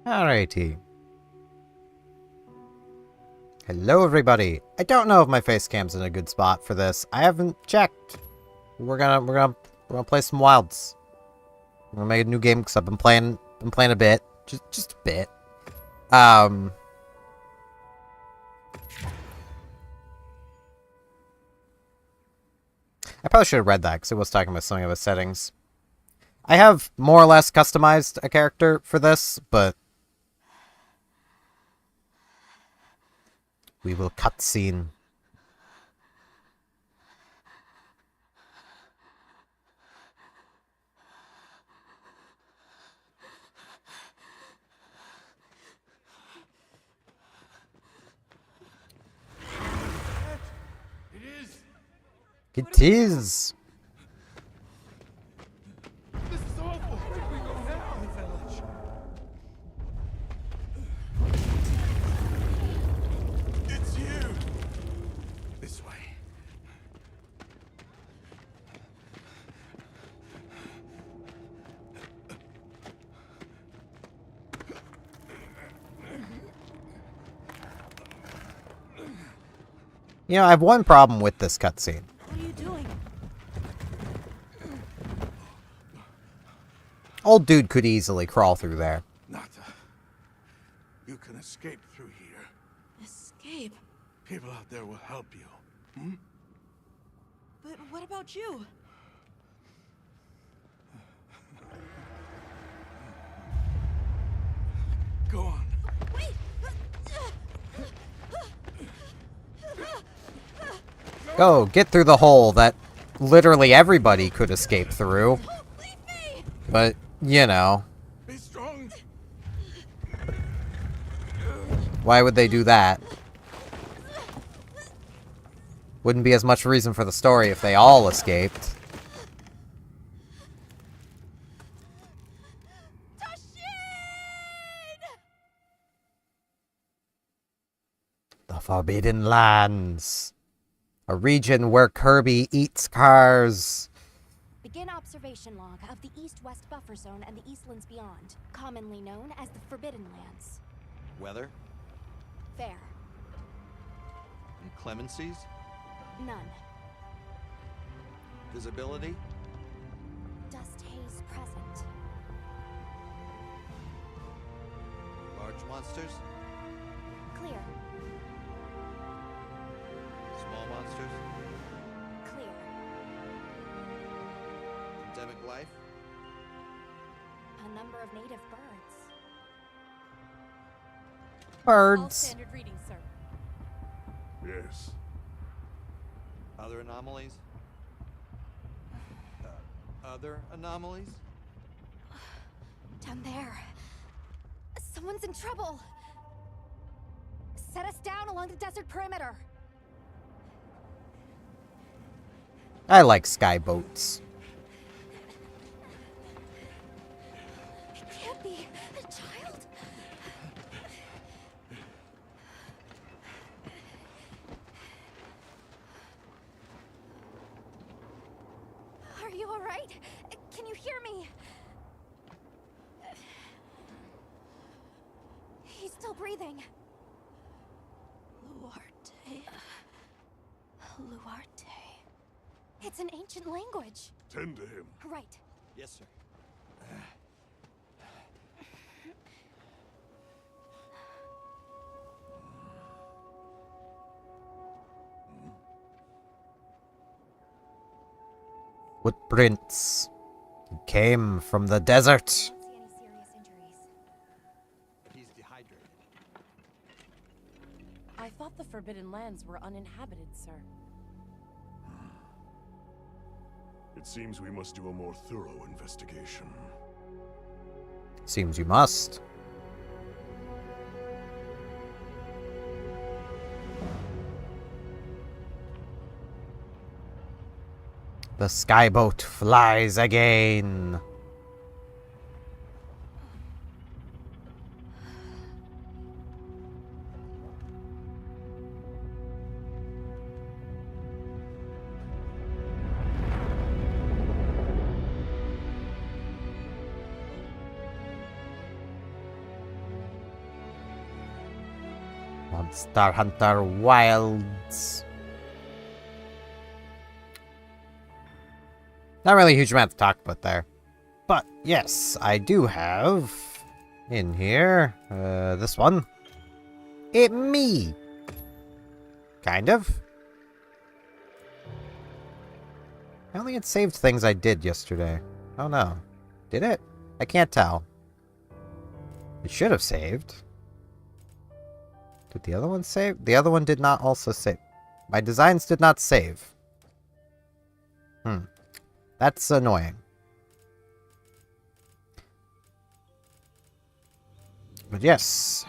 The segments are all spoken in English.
Alrighty. Hello, everybody. I don't know if my face cam's in a good spot for this. I haven't checked. We're gonna play some Wilds. We're gonna make a new game because I've been playing a bit, just a bit. I probably should have read that because it was talking about some of the settings. I have more or less customized a character for this, but we will cutscene. It is. This is awful. Where do we go now? The village. It's you. This way. You know, I have one problem with this cutscene. What are you doing? Old dude could easily crawl through there. Nata, you can escape through here. Escape? People out there will help you. But what about you? Go on. Wait! Go, get through the hole that literally everybody could escape through. Leave me! But, you know, Be strong. why would they do that? Wouldn't be as much reason for the story if they all escaped. The Forbidden Lands. A region where Kirby eats cars. Begin observation log of the East-West Buffer Zone and the Eastlands beyond, commonly known as the Forbidden Lands. Weather? Fair. Inclemencies? None. Visibility? Dust haze present. Large monsters? Clear. Small monsters? Clear. Endemic life? A number of native birds. All Birds. standard readings, sir. Yes. Other anomalies? Other anomalies? Down there. Someone's in trouble. Set us down along the desert perimeter. I like skyboats. It can't be a child. Are you all right? Can you hear me? He's still breathing. Luarte. Luarte. It's an ancient language. Tend to him. Right. Yes, sir. Footprints. He came from the desert. Don't see any serious injuries. He's dehydrated. I thought the Forbidden Lands were uninhabited, sir. It seems we must do a more thorough investigation. Seems you must. The skyboat flies again. Monster Hunter Wilds. Not really a huge amount to talk about there. But yes, I do have in here this one. It me. Kind of. I don't think it saved things I did yesterday. Oh no. Did it? I can't tell. It should have saved. Did the other one save? The other one did not also save. My designs did not save. That's annoying. But yes.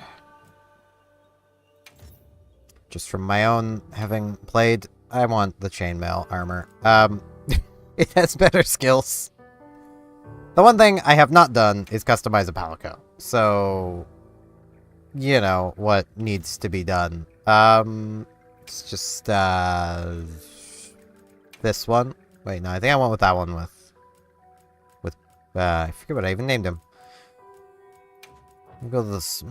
Just from my own having played, I want the chainmail armor. It has better skills. The one thing I have not done is customize a Palico. So, you know, what needs to be done. It's just, this one. Wait, no, I think I went with that one with, I forget what I even named him. I'll go this,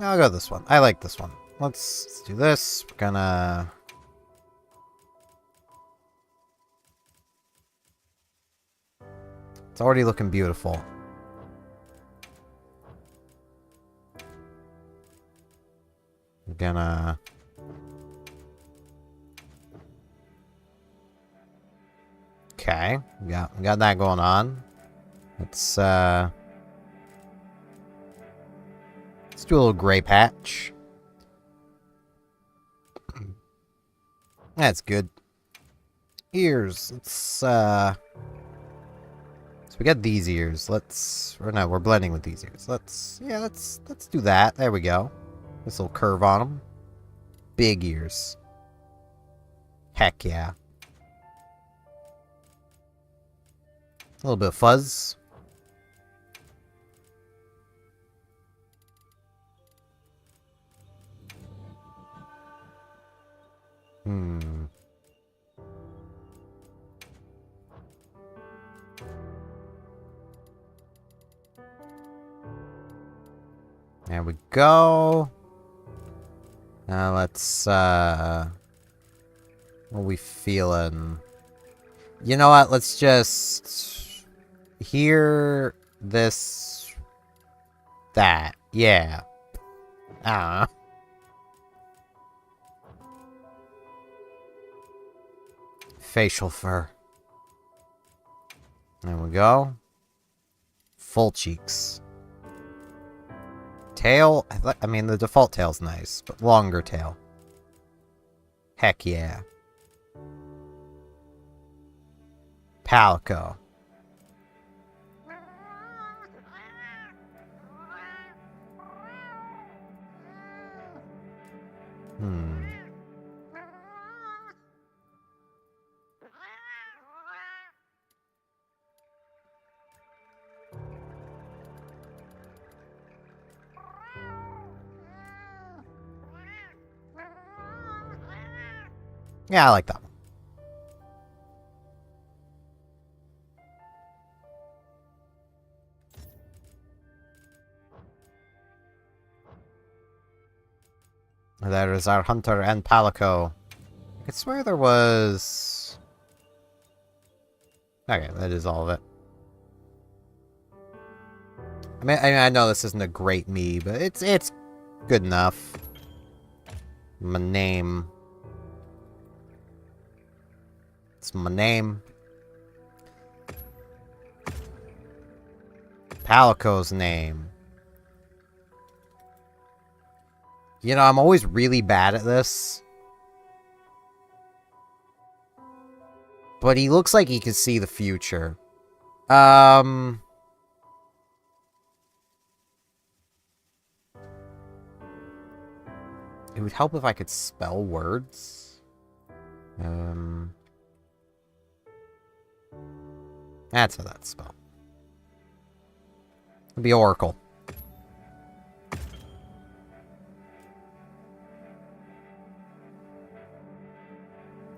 I'll go this one. I like this one. Let's do this. We're gonna... It's already looking beautiful. I'm gonna... Okay, we got that going on. Let's do a little gray patch. That's good. Ears. Let's so we got these ears. Or no, we're blending with these ears. Let's do that. There we go. This little curve on them. Big ears. Heck yeah. A little bit of fuzz. There we go. Now let's, what are we feeling? You know what? Let's just hear this, that. Yeah. I don't know. Facial fur. There we go. Full cheeks. Tail, I mean, the default tail's nice, but longer tail. Heck yeah. Palico. Yeah, I like that one. There is our hunter and Palico. I could swear there was... Okay, that is all of it. I mean, I know this isn't a great me, but it's good enough. My name. It's my name. Palico's name. You know, I'm always really bad at this. But he looks like he can see the future. It would help if I could spell words. That's how that's spelled. It'd be Oracle.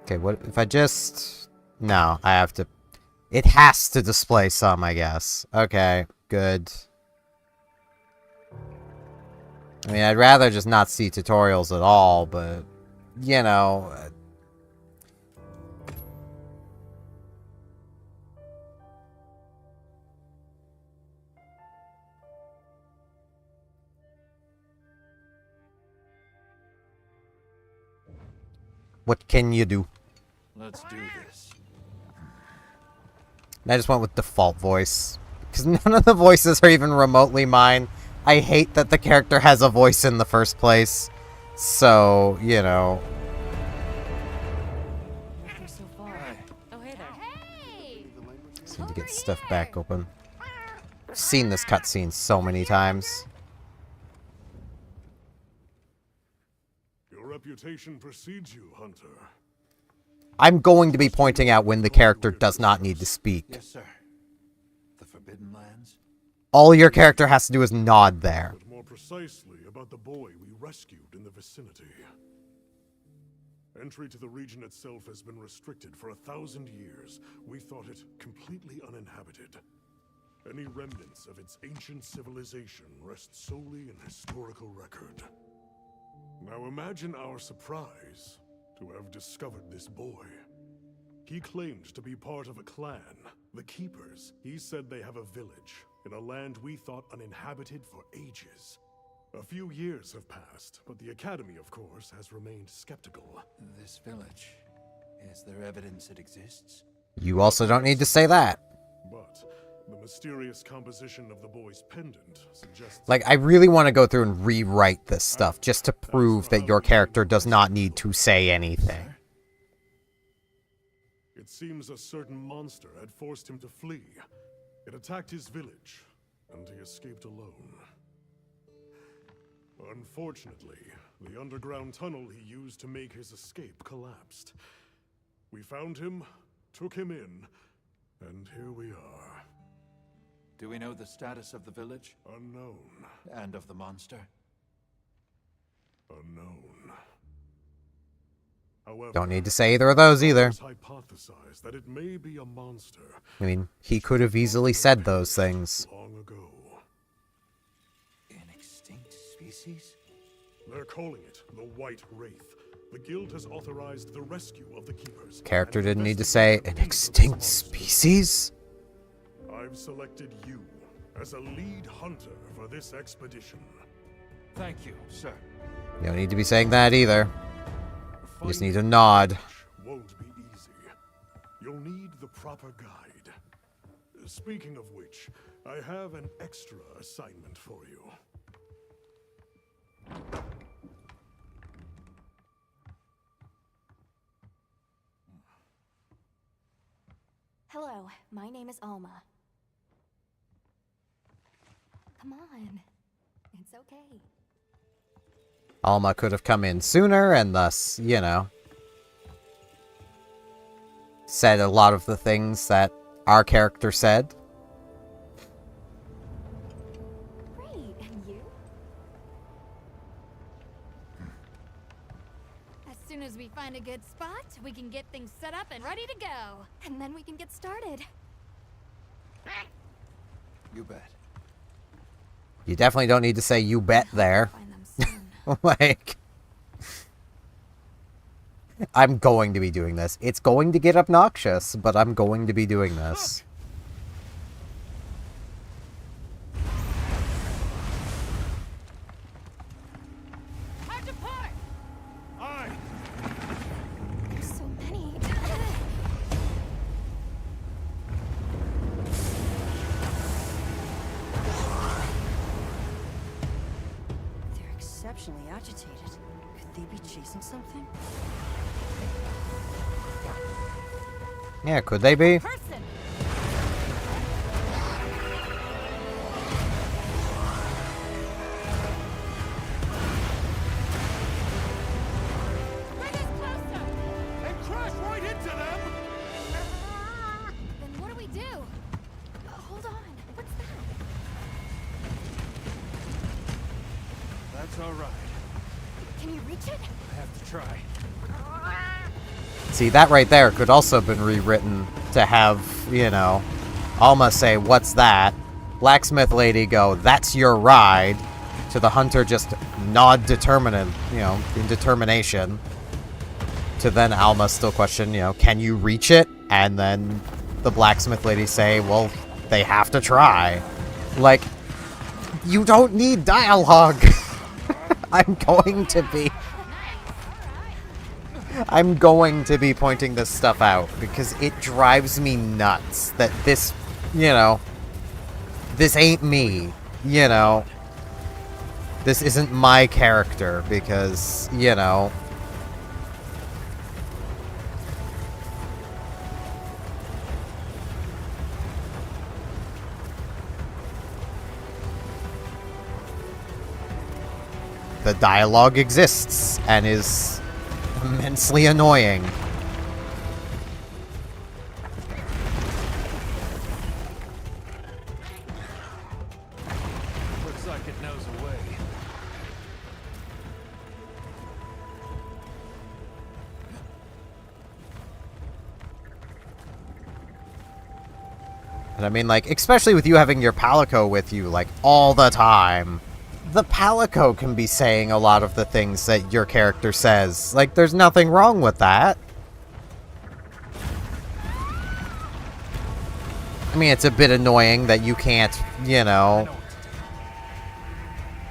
Okay, what if I just... No, I have to... It has to display some, I guess. Okay, good. I mean, I'd rather just not see tutorials at all, but, you know... What can you do? Let's do this. I just went with default voice. Because none of the voices are even remotely mine. I hate that the character has a voice in the first place. So, you know. Nothing so far. Oh, hey there. Hey! Just need to get stuff back open. I've seen this cutscene so many times. Your reputation precedes you, Hunter. I'm going to be pointing out when the character does not need to speak. Yes, sir. The Forbidden Lands? All your character has to do is nod there. But more precisely about the boy we rescued in the vicinity. Entry to the region itself has been restricted for 1,000 years. We thought it completely uninhabited. Any remnants of its ancient civilization rest solely in historical record. Now imagine our surprise to have discovered this boy. He claimed to be part of a clan, the Keepers. He said they have a village in a land we thought uninhabited for ages. A few years have passed, but the Academy, of course, has remained skeptical. This village. Is there evidence it exists? You also don't need to say that. But the mysterious composition of the boy's pendant suggests... Like, I really want to go through and rewrite this stuff just to prove that your character does not need to say anything. It seems a certain monster had forced him to flee. It attacked his village, and he escaped alone. Unfortunately, the underground tunnel he used to make his escape collapsed. We found him, took him in, and here we are. Do we know the status of the village? Unknown. And of the monster? Unknown. However, Don't need to say either of those either. hypothesize that it may be a monster I mean, he could have easily said those things. long ago. An extinct species? They're calling it the White Wraith. The guild has authorized the rescue of the Keepers. Character and didn't need to say, investigated an the use of extinct this monster. species? I've selected you as a lead hunter for this expedition. Thank you, sir. You don't need to be saying that either. You just need to nod. Won't be easy. You'll need the proper guide. Speaking of which, I have an extra assignment for you. Hello, my name is Alma. Come on. It's okay. Alma could have come in sooner and thus, you know, said a lot of the things that our character said. Great, and you? As soon as we find a good spot, we can get things set up and ready to go. And then we can get started. You bet. You definitely don't need to say you bet there. Find them soon. Like, I'm going to be doing this. It's going to get obnoxious, but I'm going to be doing this. Hard to port! Aye! There's so many. They're exceptionally agitated. Could they be chasing something? Yeah, could they be? Person! Bring us closer! And crash right into them! Then what do we do? Hold on. What's that? That's all right. Can you reach it? I have to try. See, that right there could also have been rewritten to have, you know, Alma say, "What's that?" Blacksmith lady go, "That's your ride." to the hunter just nod determinant, in determination, to then Alma still question, can you reach it? And then the blacksmith lady say, well, they have to try. Like, you don't need dialogue. I'm going to be pointing this stuff out because it drives me nuts that this, this ain't me, This isn't my character because, the dialogue exists and is immensely annoying. Looks like it knows a way. And I mean, like, especially with you having your Palico with you, like, all the time. The Palico can be saying a lot of the things that your character says. Like, there's nothing wrong with that. I mean, it's a bit annoying that you can't,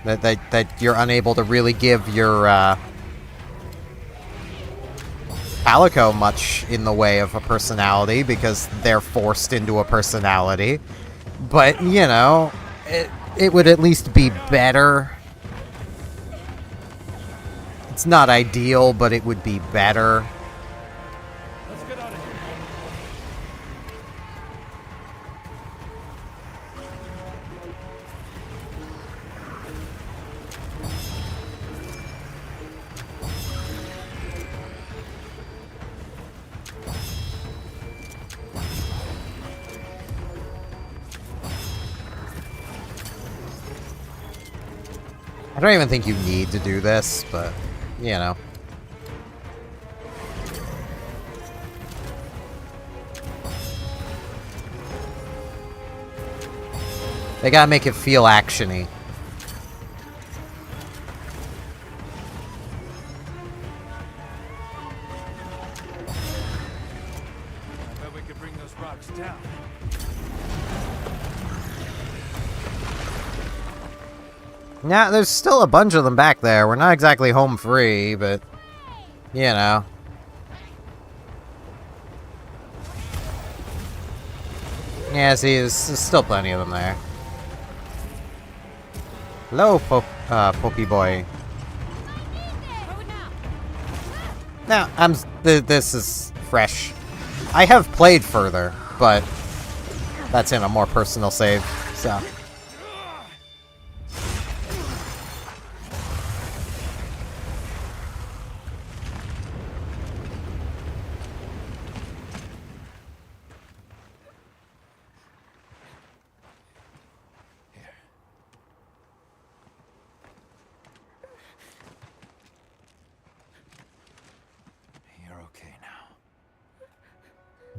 that you're unable to really give your, Palico much in the way of a personality because they're forced into a personality. But, it would at least be better. It's not ideal, but it would be better. Let's get out of here. I don't even think you need to do this, but, They gotta make it feel action-y. I bet we could bring those rocks down. Yeah, there's still a bunch of them back there. We're not exactly home free, but, Yeah, see, there's still plenty of them there. Hello, Pokey Boy. Now, this is fresh. I have played further, but that's in a more personal save, so...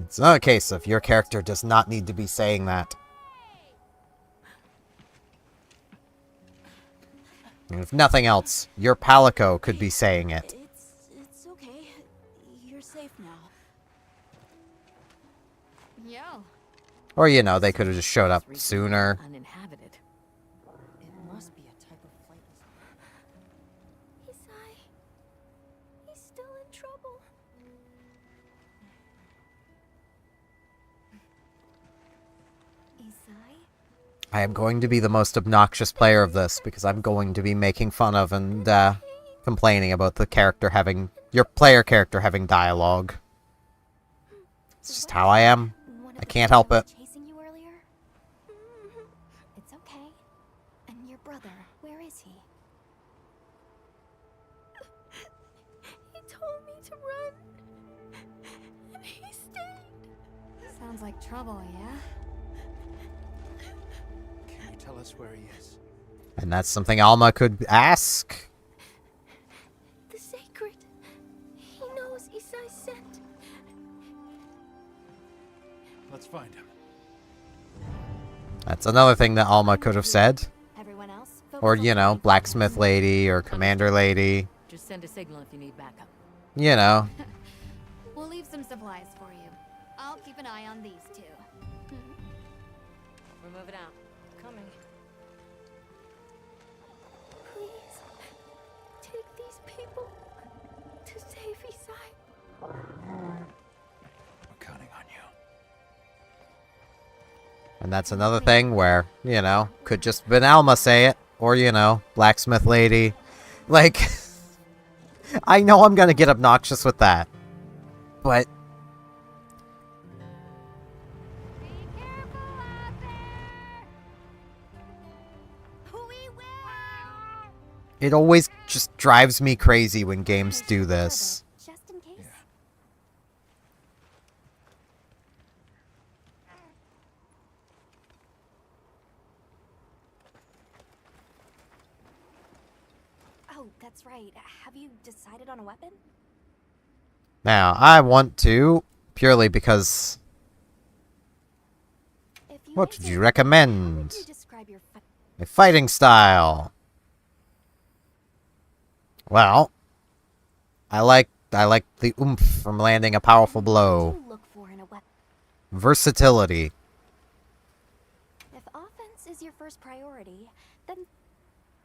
It's not a case of your character does not need to be saying that. And if nothing else, your Palico could be saying it. It's okay. You're safe now. Yo. Or, they could have just showed up sooner. Uninhabited. It must be a type of flightless. Isai. He's still in trouble. Isai? I am going to be the most obnoxious player of this because I'm going to be making fun of and complaining about the character having... your player character having dialogue. It's just how I am. I can't help it. Chasing you earlier? It's okay. And your brother, where is he? He told me to run. And he stayed. Sounds like trouble, yeah? Can you tell us where he is? And that's something Alma could ask. The Sacred. He knows Isai sent. Let's find him. That's another thing that Alma could have said. Everyone else, focus Or, you know, blacksmith lady or commander lady. Just send a signal if you need backup. You know. We'll leave some supplies for you. I'll keep an eye on these two. We're moving out. Coming. Please, take these people to safety side. We're counting on you. And that's another thing where, you know, could just been Alma say it. Or, you know, blacksmith lady. Like, I know I'm gonna get obnoxious with that. But Be careful out there. We will. it always just drives me crazy when games do this. Just in case. Oh, that's right. Have you decided on a weapon? Now, I want to, purely because... If you What may would say you so, recommend? how would you describe your A fighting style. Well, I like the oomph from landing a powerful what blow. do you look for in a weapon? Versatility. If offense is your first priority, then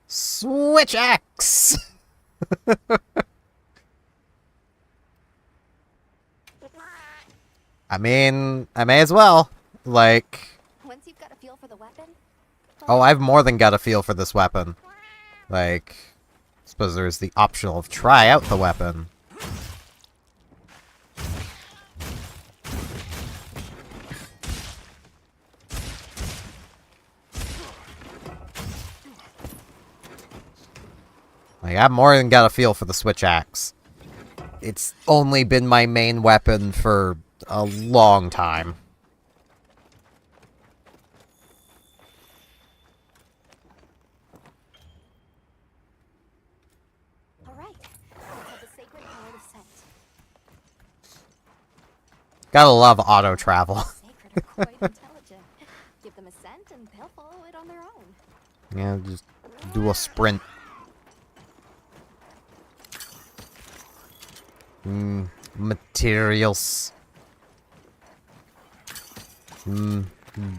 Switch axe! I mean, I may as well. Like, once you've got a feel for the weapon, oh, I've more than got a feel for this weapon. Like, I suppose there's the optional of try out the weapon. Like, I've more than got a feel for the switch axe. It's only been my main weapon for a long time. all right. Let's have the sacred power of scent. Gotta love auto travel. Sacred are quite intelligent. Give them a scent and they'll follow it on their own. Yeah, just do a sprint. Materials.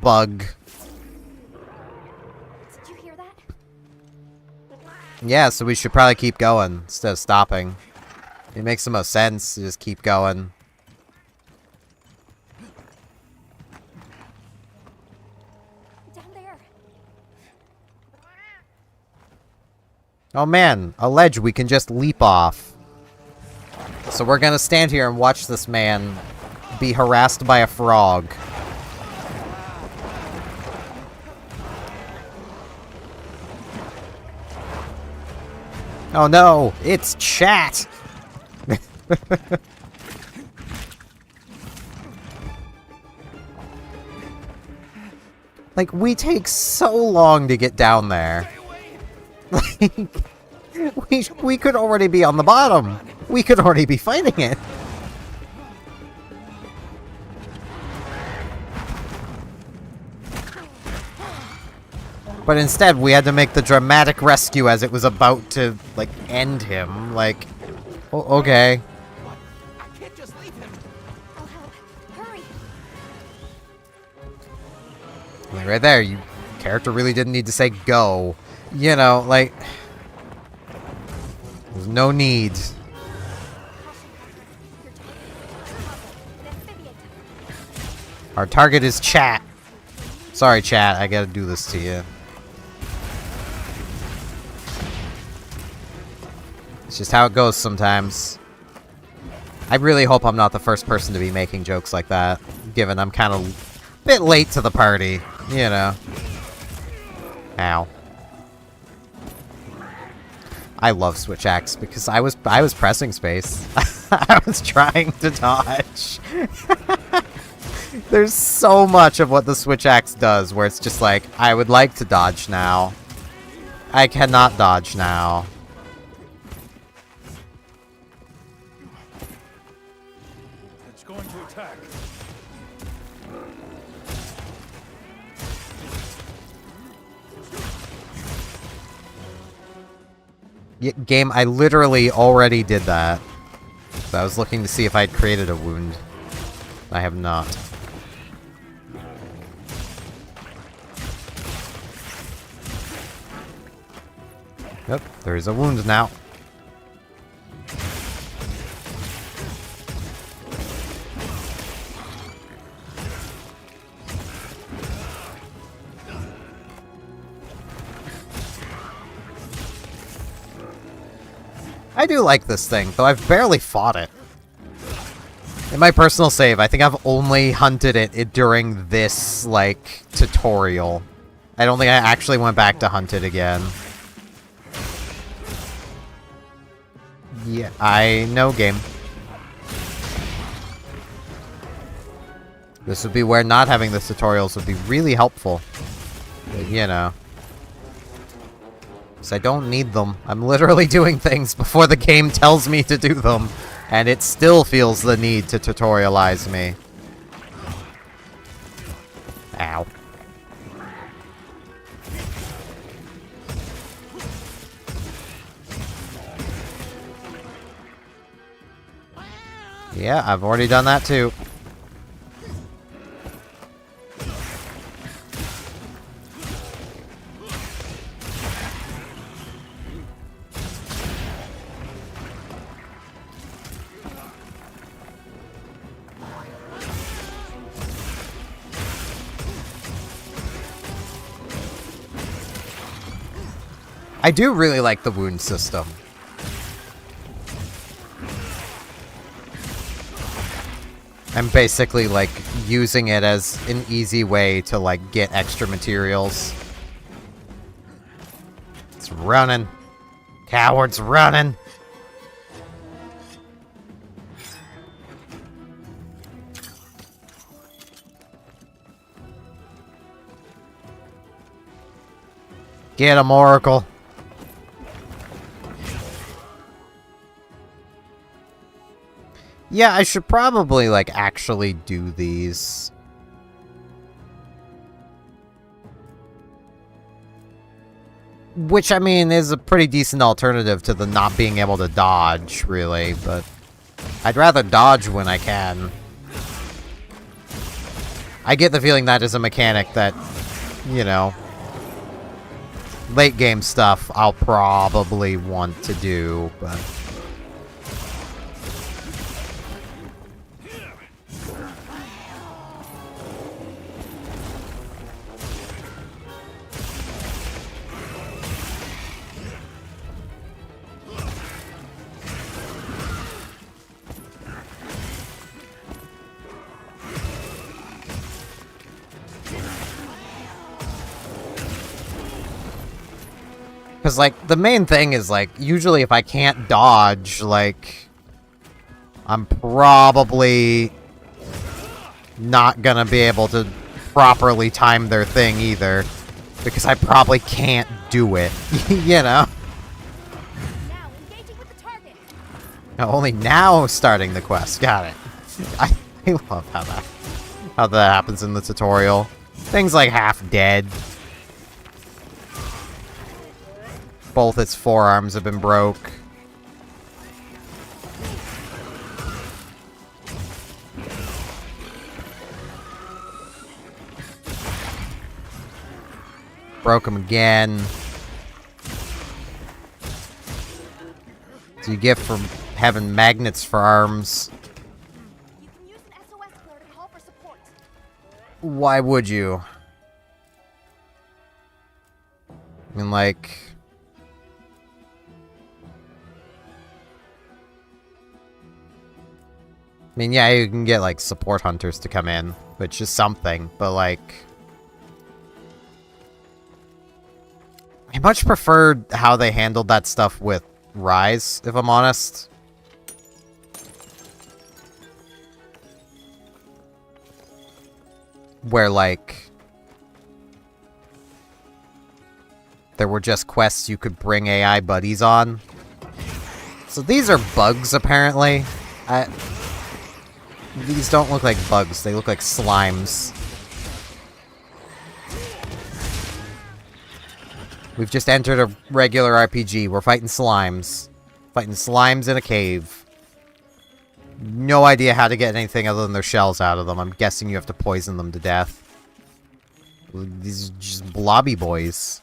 Bug. Did you hear that? Yeah, so we should probably keep going instead of stopping. It makes the most sense to just keep going. Down there. Oh man, a ledge we can just leap off. So we're gonna stand here and watch this man be harassed by a frog. Oh no, it's chat! Like, we take so long to get down there. Like, we could already be on the bottom. We could already be fighting it. But instead, we had to make the dramatic rescue as it was about to, like, end him. Like, okay. I can't just leave him. I'll help. Hurry. Like, right there, you character really didn't need to say go. You know, like, there's no need. Your target. Amphibian. Our target is chat. Sorry, chat, I gotta do this to you. It's just how it goes sometimes. I really hope I'm not the first person to be making jokes like that, given I'm kind of a bit late to the party, you know. Ow. I love switch axe because I was pressing space. I was trying to dodge. There's so much of what the switch axe does where it's just like, I would like to dodge now. I cannot dodge now. It's going to attack. Game, I literally already did that. So I was looking to see if I'd created a wound. I have not. Yep, there is a wound now. I do like this thing, though I've barely fought it. In my personal save, I think I've only hunted it during this, like, tutorial. I don't think I actually went back to hunt it again. Yeah, I know, game. This would be where not having the tutorials would be really helpful. But, you know. Because I don't need them. I'm literally doing things before the game tells me to do them. And it still feels the need to tutorialize me. Ow. Yeah, I've already done that too. I do really like the wound system. I'm basically, like, using it as an easy way to, like, get extra materials. It's running. Coward's running. Get him, Oracle. Yeah, I should probably, like, actually do these. Which, I mean, is a pretty decent alternative to the not being able to dodge, really, but I'd rather dodge when I can. I get the feeling that is a mechanic that, you know, late game stuff I'll probably want to do, but... Because, like, the main thing is, like, usually if I can't dodge, like, I'm probably not gonna be able to properly time their thing either. Because I probably can't do it, you know? Now engaging with the target. Only now starting the quest, got it. I love how that happens in the tutorial. Things like half dead. Both its forearms have been broke. Broke them again. So you get from having magnets for arms. You can use an SOS flare to call for support. Why would you? I mean, like... I mean, yeah, you can get, like, support hunters to come in, which is something, but, like... I much preferred how they handled that stuff with Rise, if I'm honest. Where, like... there were just quests you could bring AI buddies on. So these are bugs, apparently. These don't look like bugs, they look like slimes. We've just entered a regular RPG. We're fighting slimes. Fighting slimes in a cave. No idea how to get anything other than their shells out of them. I'm guessing you have to poison them to death. These are just blobby boys.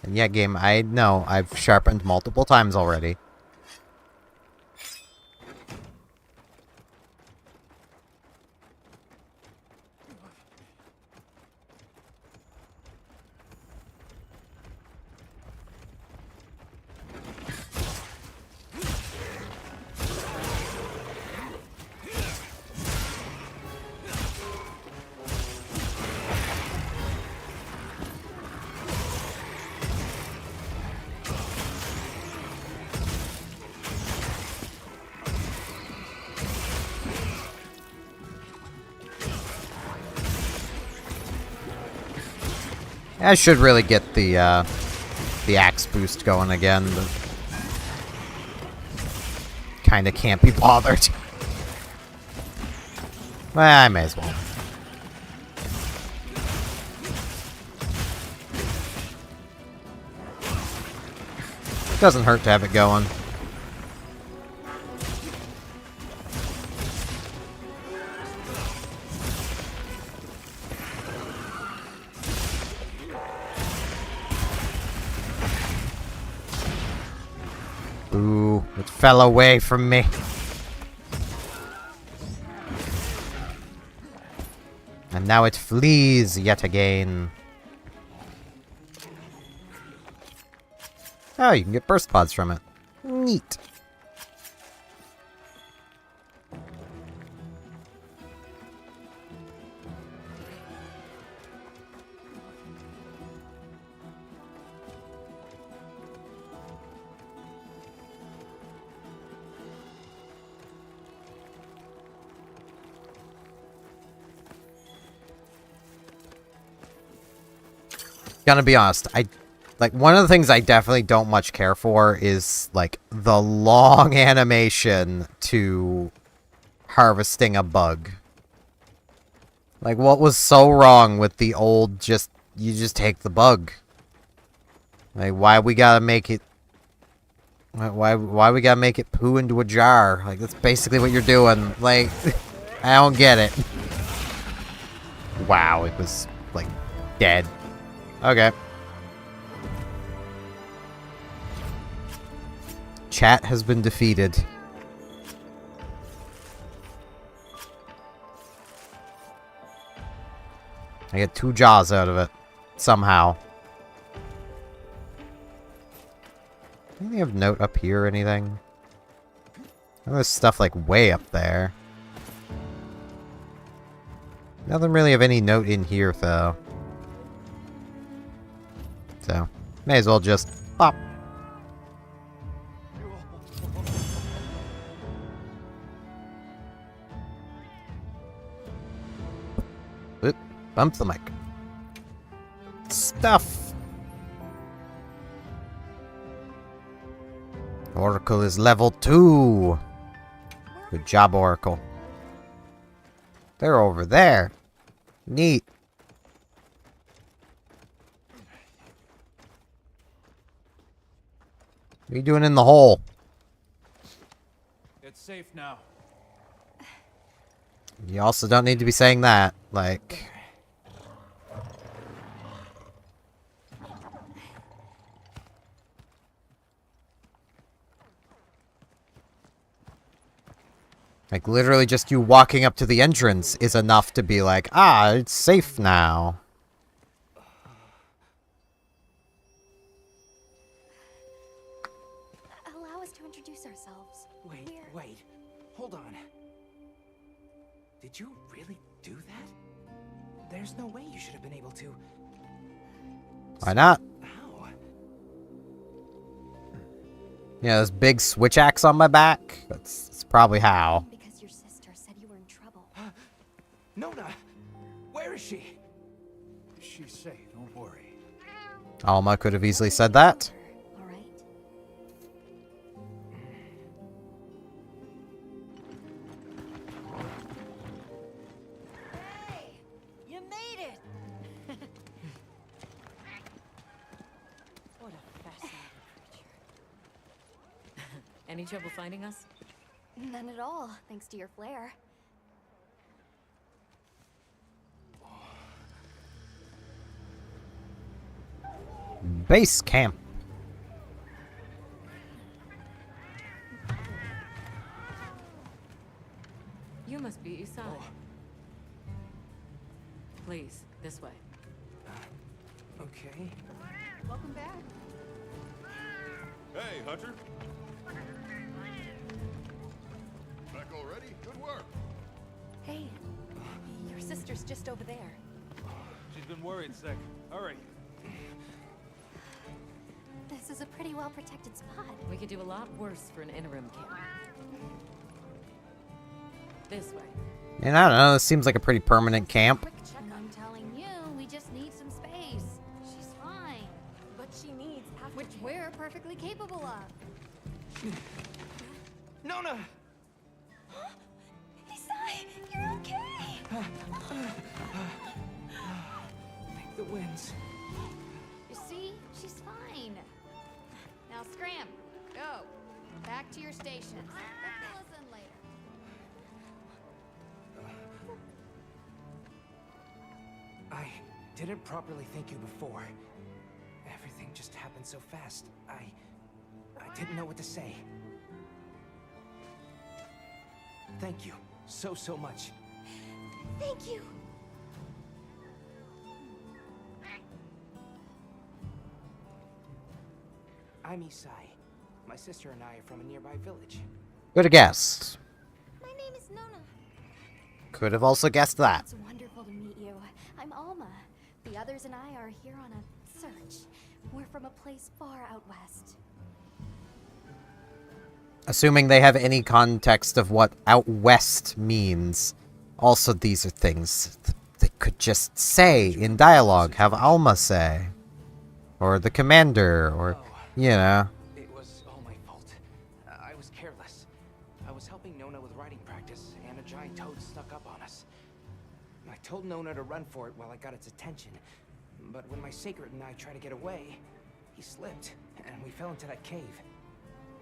And yeah, game, I know. I've sharpened multiple times already. I should really get the axe boost going again, but kinda can't be bothered. Well, I may as well. Doesn't hurt to have it going. Ooh, it fell away from me. And now it flees yet again. Oh, you can get burst pods from it. Neat. Gonna be honest, one of the things I definitely don't much care for is, like, the long animation to harvesting a bug. Like, what was so wrong with the old you just take the bug? Like, why we gotta make it... Why we gotta make it poo into a jar? Like, that's basically what you're doing. Like, I don't get it. Wow, it was, like, dead. Okay. Chat has been defeated. I get 2 jaws out of it. Somehow. Anything of note up here or anything? Oh, there's stuff like way up there. Nothing really of any note in here though. So, may as well just pop. Oop, bump the mic. Stuff. Oracle is level 2. Good job, Oracle. They're over there. Neat. What are you doing in the hole? It's safe now. You also don't need to be saying that. Like... Like, literally just you walking up to the entrance is enough to be like, ah, it's safe now. Allow us to introduce ourselves. Wait. Hold on. Did you really do that? There's no way you should have been able to. Why not? How? Yeah, this big switch axe on my back. That's probably how. Because your sister said you were in trouble. Nona! Where is she? She's safe, don't worry. Alma could have easily said that. All right. Hey, you made it. Any trouble finding us? None at all, thanks to your flare. Base camp. You must be Isai. Please, this way. Okay. Welcome back. Hey, Hunter. Back already? Good work. Hey, your sister's just over there. She's been worried sick. Hurry. This is a pretty well-protected spot. We could do a lot worse for an interim camp. This way. And I don't know, this seems like a pretty permanent camp. I'm telling you, we just need some space. She's fine. But she needs Which we're perfectly capable of. Nona! Isai, you're okay! Thank the winds. You see? She's fine. Now scram. Go. Back to your stations. We'll fill us in later. I didn't properly thank you before. Everything just happened so fast. I didn't know what to say. Thank you so much. Thank you. I'm Isai. My sister and I are from a nearby village. Could have guessed. My name is Nona. Could have also guessed that. It's wonderful to meet you. I'm Alma. The others and I are here on a search. We're from a place far out west. Assuming they have any context of what out west means. Also, these are things they could just say in dialogue. Have Alma say. Or the commander, or, you know. It was all my fault. I was careless. I was helping Nona with writing practice, and a giant toad snuck up on us. I told Nona to run for it while I got its attention, but when my sacred and I tried to get away, he slipped, and we fell into that cave.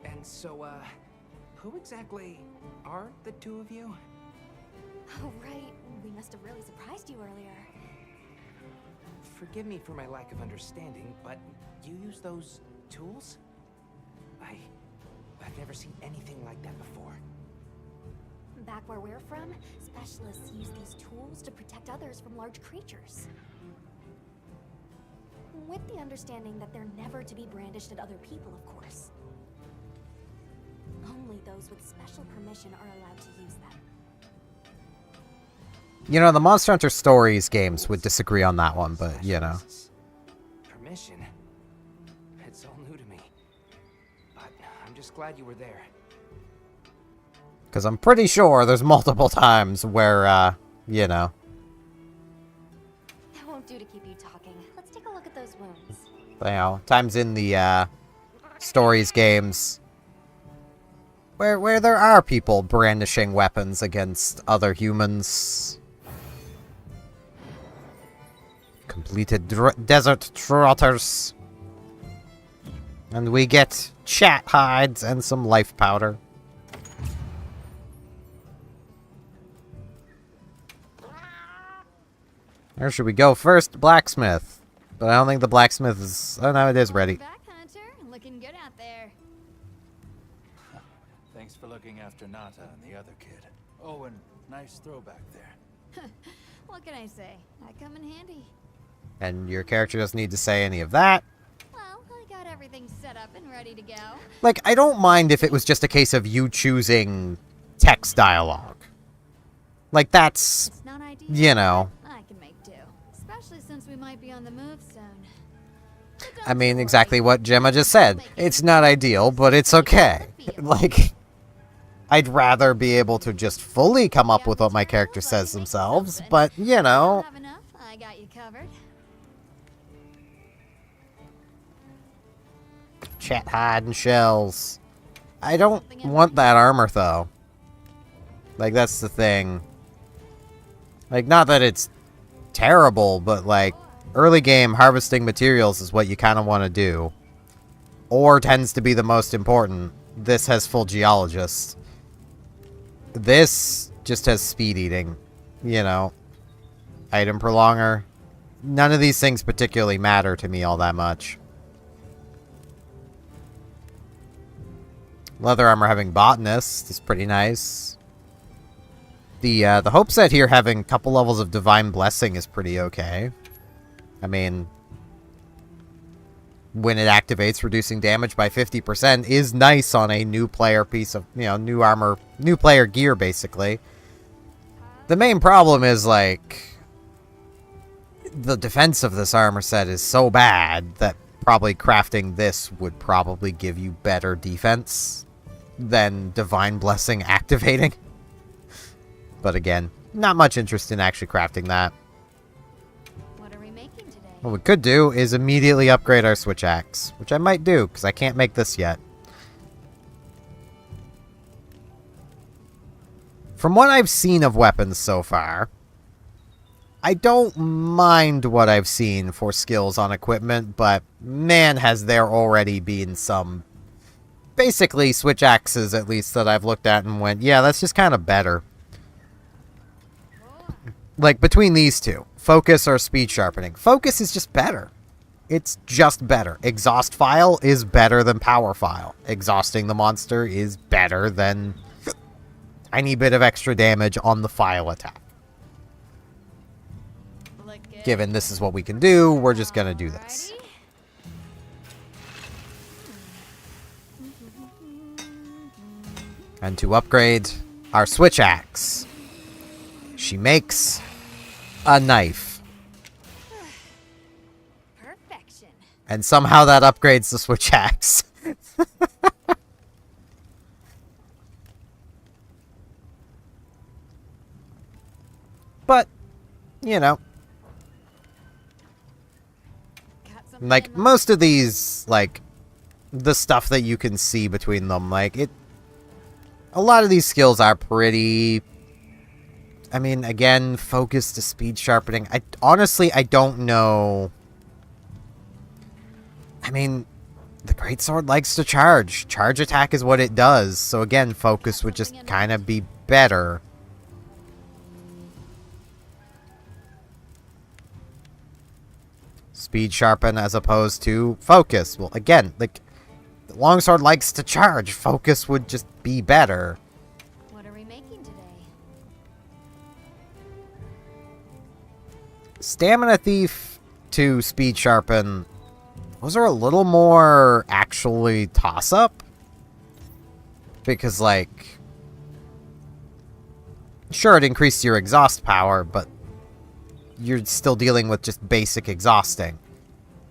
And so, who exactly are the two of you? Oh, right. We must have really surprised you earlier. Forgive me for my lack of understanding, but you use those tools? I've never seen anything like that before. Back where we're from, specialists use these tools to protect others from large creatures. With the understanding that they're never to be brandished at other people, of course. Only those with special permission are allowed to use them. You know, the Monster Hunter Stories games would disagree on that one, but, you know. Permission? It's all new to me. But I'm just glad you were there. Because I'm pretty sure there's multiple times where, you know. That won't do to keep you talking. Let's take a look at those wounds. You know, times in the, Stories games where there are people brandishing weapons against other humans. Completed desert trotters. And we get chat hides and some life powder. Where should we go first? Blacksmith. But I don't think the blacksmith is... Oh, no, it is ready. Back, Hunter. Looking good out there. Thanks for looking after Nata and the other kid. Oh, and nice throwback there. What can I say? I come in handy. And your character doesn't need to say any of that. Well, I got everything set up and ready to go. Like, I don't mind if it was just a case of you choosing text dialogue. Like, that's, It's not ideal. you know. I can make do. Especially since we might be on the move soon. But don't I mean, you exactly worry. what Gemma just said. It's not ideal, but it's okay. Like, I'd rather be able to just fully come up with what my character says themselves, but, you know. Have enough? I got you covered. Chat hide and shells. I don't want that armor, though. Like, that's the thing. Like, not that it's terrible, but, like, early game harvesting materials is what you kind of want to do. Or tends to be the most important. this has full geologist. This just has speed eating, you know. Item prolonger. None of these things particularly matter to me all that much. Leather armor having botanist is pretty nice. The hope set here having a couple levels of divine blessing is pretty okay. I mean, when it activates, reducing damage by 50% is nice on a new player piece of, you know, new armor, new player gear, basically. The main problem is, like, the defense of this armor set is so bad that probably crafting this would probably give you better defense than divine blessing activating. But again, not much interest in actually crafting that. What are we making today? What we could do is immediately upgrade our switch axe, which I might do, because I can't make this yet. From what I've seen of weapons so far, I don't mind what I've seen for skills on equipment, but man, has there already been some, basically, switch axes at least that I've looked at and went, yeah, that's just kind of better. Like, between these two, focus or speed sharpening. Focus is just better. It's just better. Exhaust file is better than power file. Exhausting the monster is better than tiny bit of extra damage on the file attack. Given this is what we can do, we're just gonna do this. And to upgrade our switch axe, she makes a knife. Perfection. And somehow that upgrades the switch axe. But, you know, like, most of these, like, the stuff that you can see between them, like, a lot of these skills are pretty, I mean, again, focus to speed sharpening. Honestly, I don't know. I mean, the greatsword likes to charge. Charge attack is what it does. So again, focus would just kind of be better. Speed sharpen as opposed to focus. Well, again, like, the longsword likes to charge. Focus would just be better. What are we making today? Stamina thief to speed sharpen. Those are a little more actually toss up. Because, like, sure, it increased your exhaust power, but you're still dealing with just basic exhausting.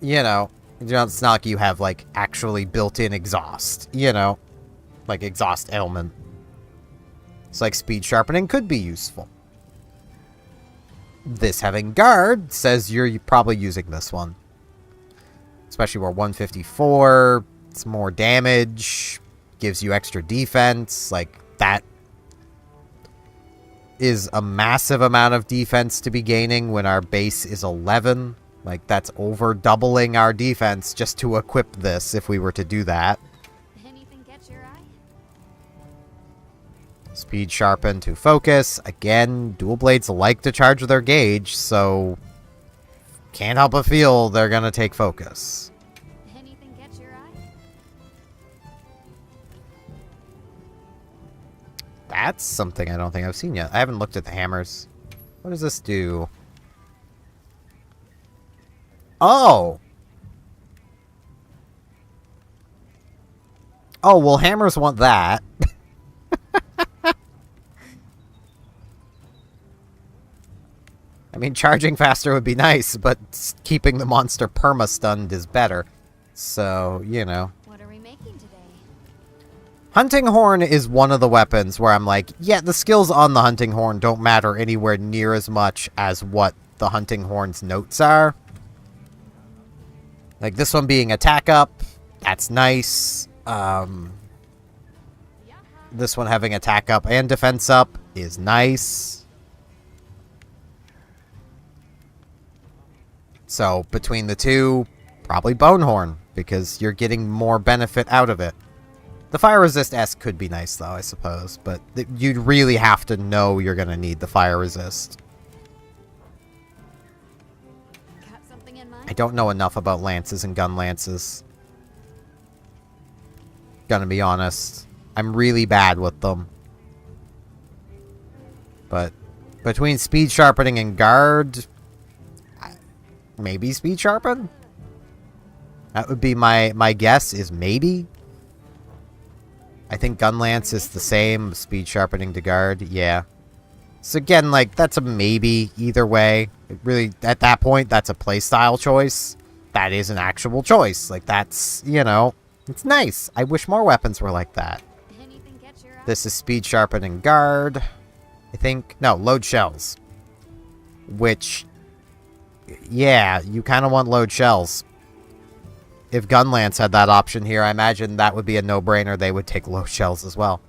You know, it's not like you have, like, actually built-in exhaust, you know? Like, exhaust ailment. It's like speed sharpening could be useful. This having guard says you're probably using this one. Especially where 154, it's more damage, gives you extra defense, like, that is a massive amount of defense to be gaining when our base is 11. Like, that's over doubling our defense just to equip this if we were to do that. Anything catch your eye? Speed sharpen to focus. Again, dual blades like to charge their gauge, so can't help but feel they're gonna take focus. Anything catch your eye? That's something I don't think I've seen yet. I haven't looked at the hammers. What does this do? Oh! Oh, well, hammers want that. I mean, charging faster would be nice, but keeping the monster perma-stunned is better. So, you know. What are we making today? Hunting Horn is one of the weapons where I'm like, yeah, the skills on the Hunting Horn don't matter anywhere near as much as what the Hunting Horn's notes are. Like, this one being attack up, that's nice. This one having attack up and defense up is nice. So, between the two, probably Bonehorn, because you're getting more benefit out of it. The fire resist S could be nice though, I suppose, but you'd really have to know you're gonna need the fire resist. Got something in mind? I don't know enough about lances and gun lances. Gonna be honest. I'm really bad with them. But between speed sharpening and guard, maybe speed sharpen? That would be my guess is maybe. I think gun lance is the same, speed sharpening to guard, yeah. So again, like, that's a maybe either way. It really, at that point, that's a playstyle choice. That is an actual choice. Like, that's, you know, it's nice. I wish more weapons were like that. Anything catch your eye? This is speed sharpening guard. I think, no, load shells. Which, yeah, you kind of want load shells. If Gunlance had that option here, I imagine that would be a no-brainer. They would take low shells as well.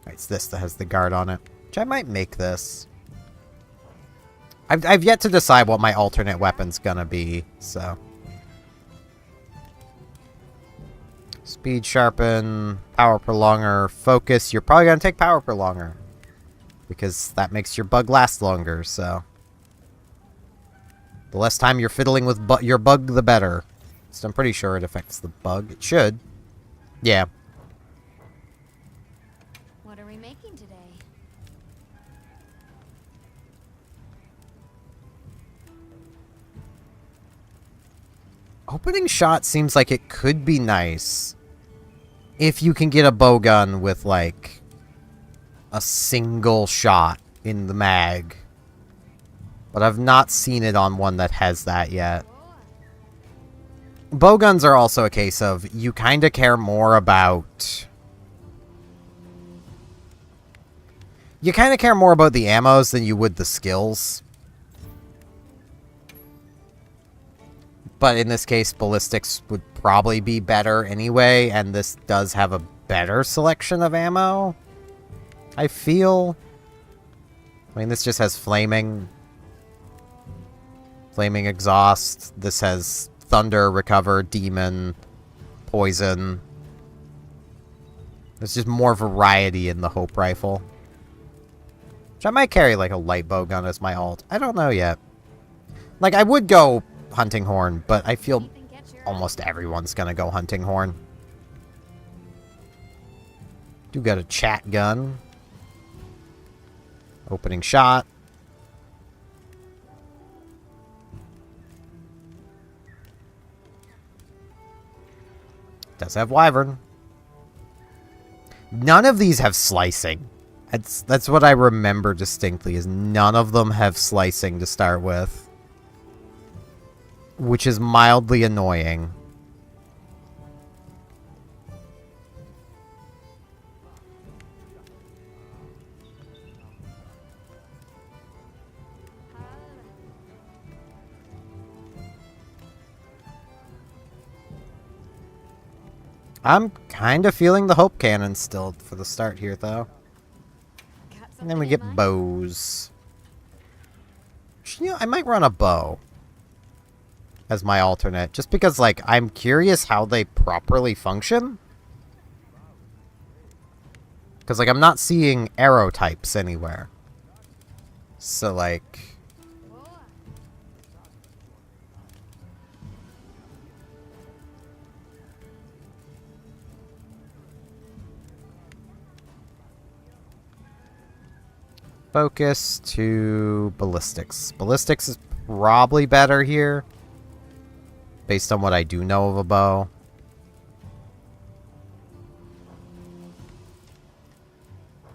It's this that has the guard on it. Which I might make this. I've yet to decide what my alternate weapon's gonna be, so. Speed sharpen, power prolonger, focus. You're probably gonna take power prolonger. Because that makes your bug last longer, so. The less time you're fiddling with your bug, the better. So I'm pretty sure it affects the bug. It should. Yeah. What are we making today? Opening shot seems like it could be nice. If you can get a bow gun with, like, a single shot in the mag. But I've not seen it on one that has that yet. Bowguns are also a case of you kind of care more about... You kind of care more about the ammos than you would the skills. But in this case, ballistics would probably be better anyway, and this does have a better selection of ammo, I feel. I mean, this just has flaming exhaust. This has thunder, recover, demon, poison. There's just more variety in the Hope Rifle. Which I might carry like a light bow gun as my alt. I don't know yet. Like, I would go hunting horn, but I feel almost everyone's gonna go hunting horn. Do got a chat gun. Opening shot. Does have wyvern. None of these have slicing. That's what I remember distinctly, is none of them have slicing to start with. Which is mildly annoying. I'm kind of feeling the Hope Cannon still for the start here, though. And then we get bows. You know, I might run a bow as my alternate, just because, like, I'm curious how they properly function. Because, like, I'm not seeing arrow types anywhere. So, like... Focus to ballistics. Ballistics is probably better here, based on what I do know of a bow.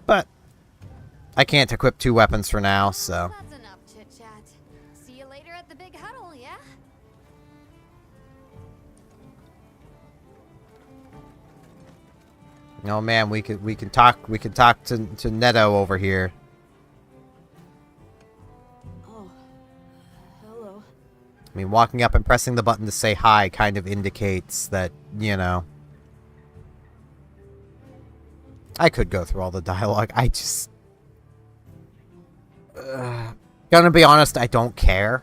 But I can't equip 2 weapons for now, so... That's enough chit-chat. See you later at the big huddle, yeah? Oh man, we can talk to Neto over here. I mean, walking up and pressing the button to say hi kind of indicates that, you know... I could go through all the dialogue. I just... gonna be honest, I don't care.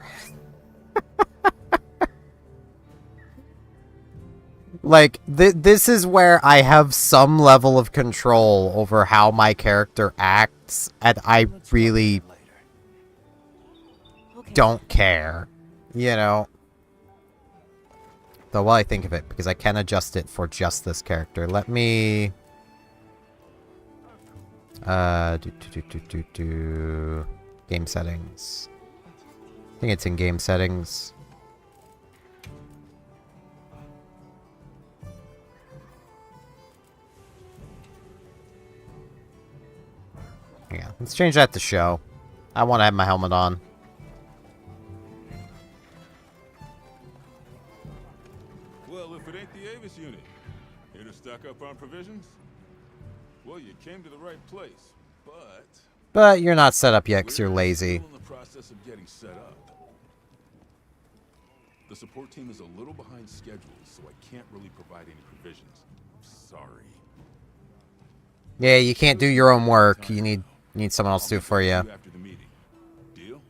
Like, this is where I have some level of control over how my character acts, and I really don't care, you know? Though while I think of it, because I can adjust it for just this character, let me... Game settings. I think it's in game settings. Yeah, let's change that to show. I want to have my helmet on. Well, if it ain't the Avis unit, here to stock up on provisions? Well, you came to the right place, but... But you're not set up yet because you're lazy. Still in the process of getting set up. The support team is a little behind schedule, so I can't really provide any provisions. Sorry. Yeah, you can't do your own work. You need someone else to do it for you. After the meeting. Deal?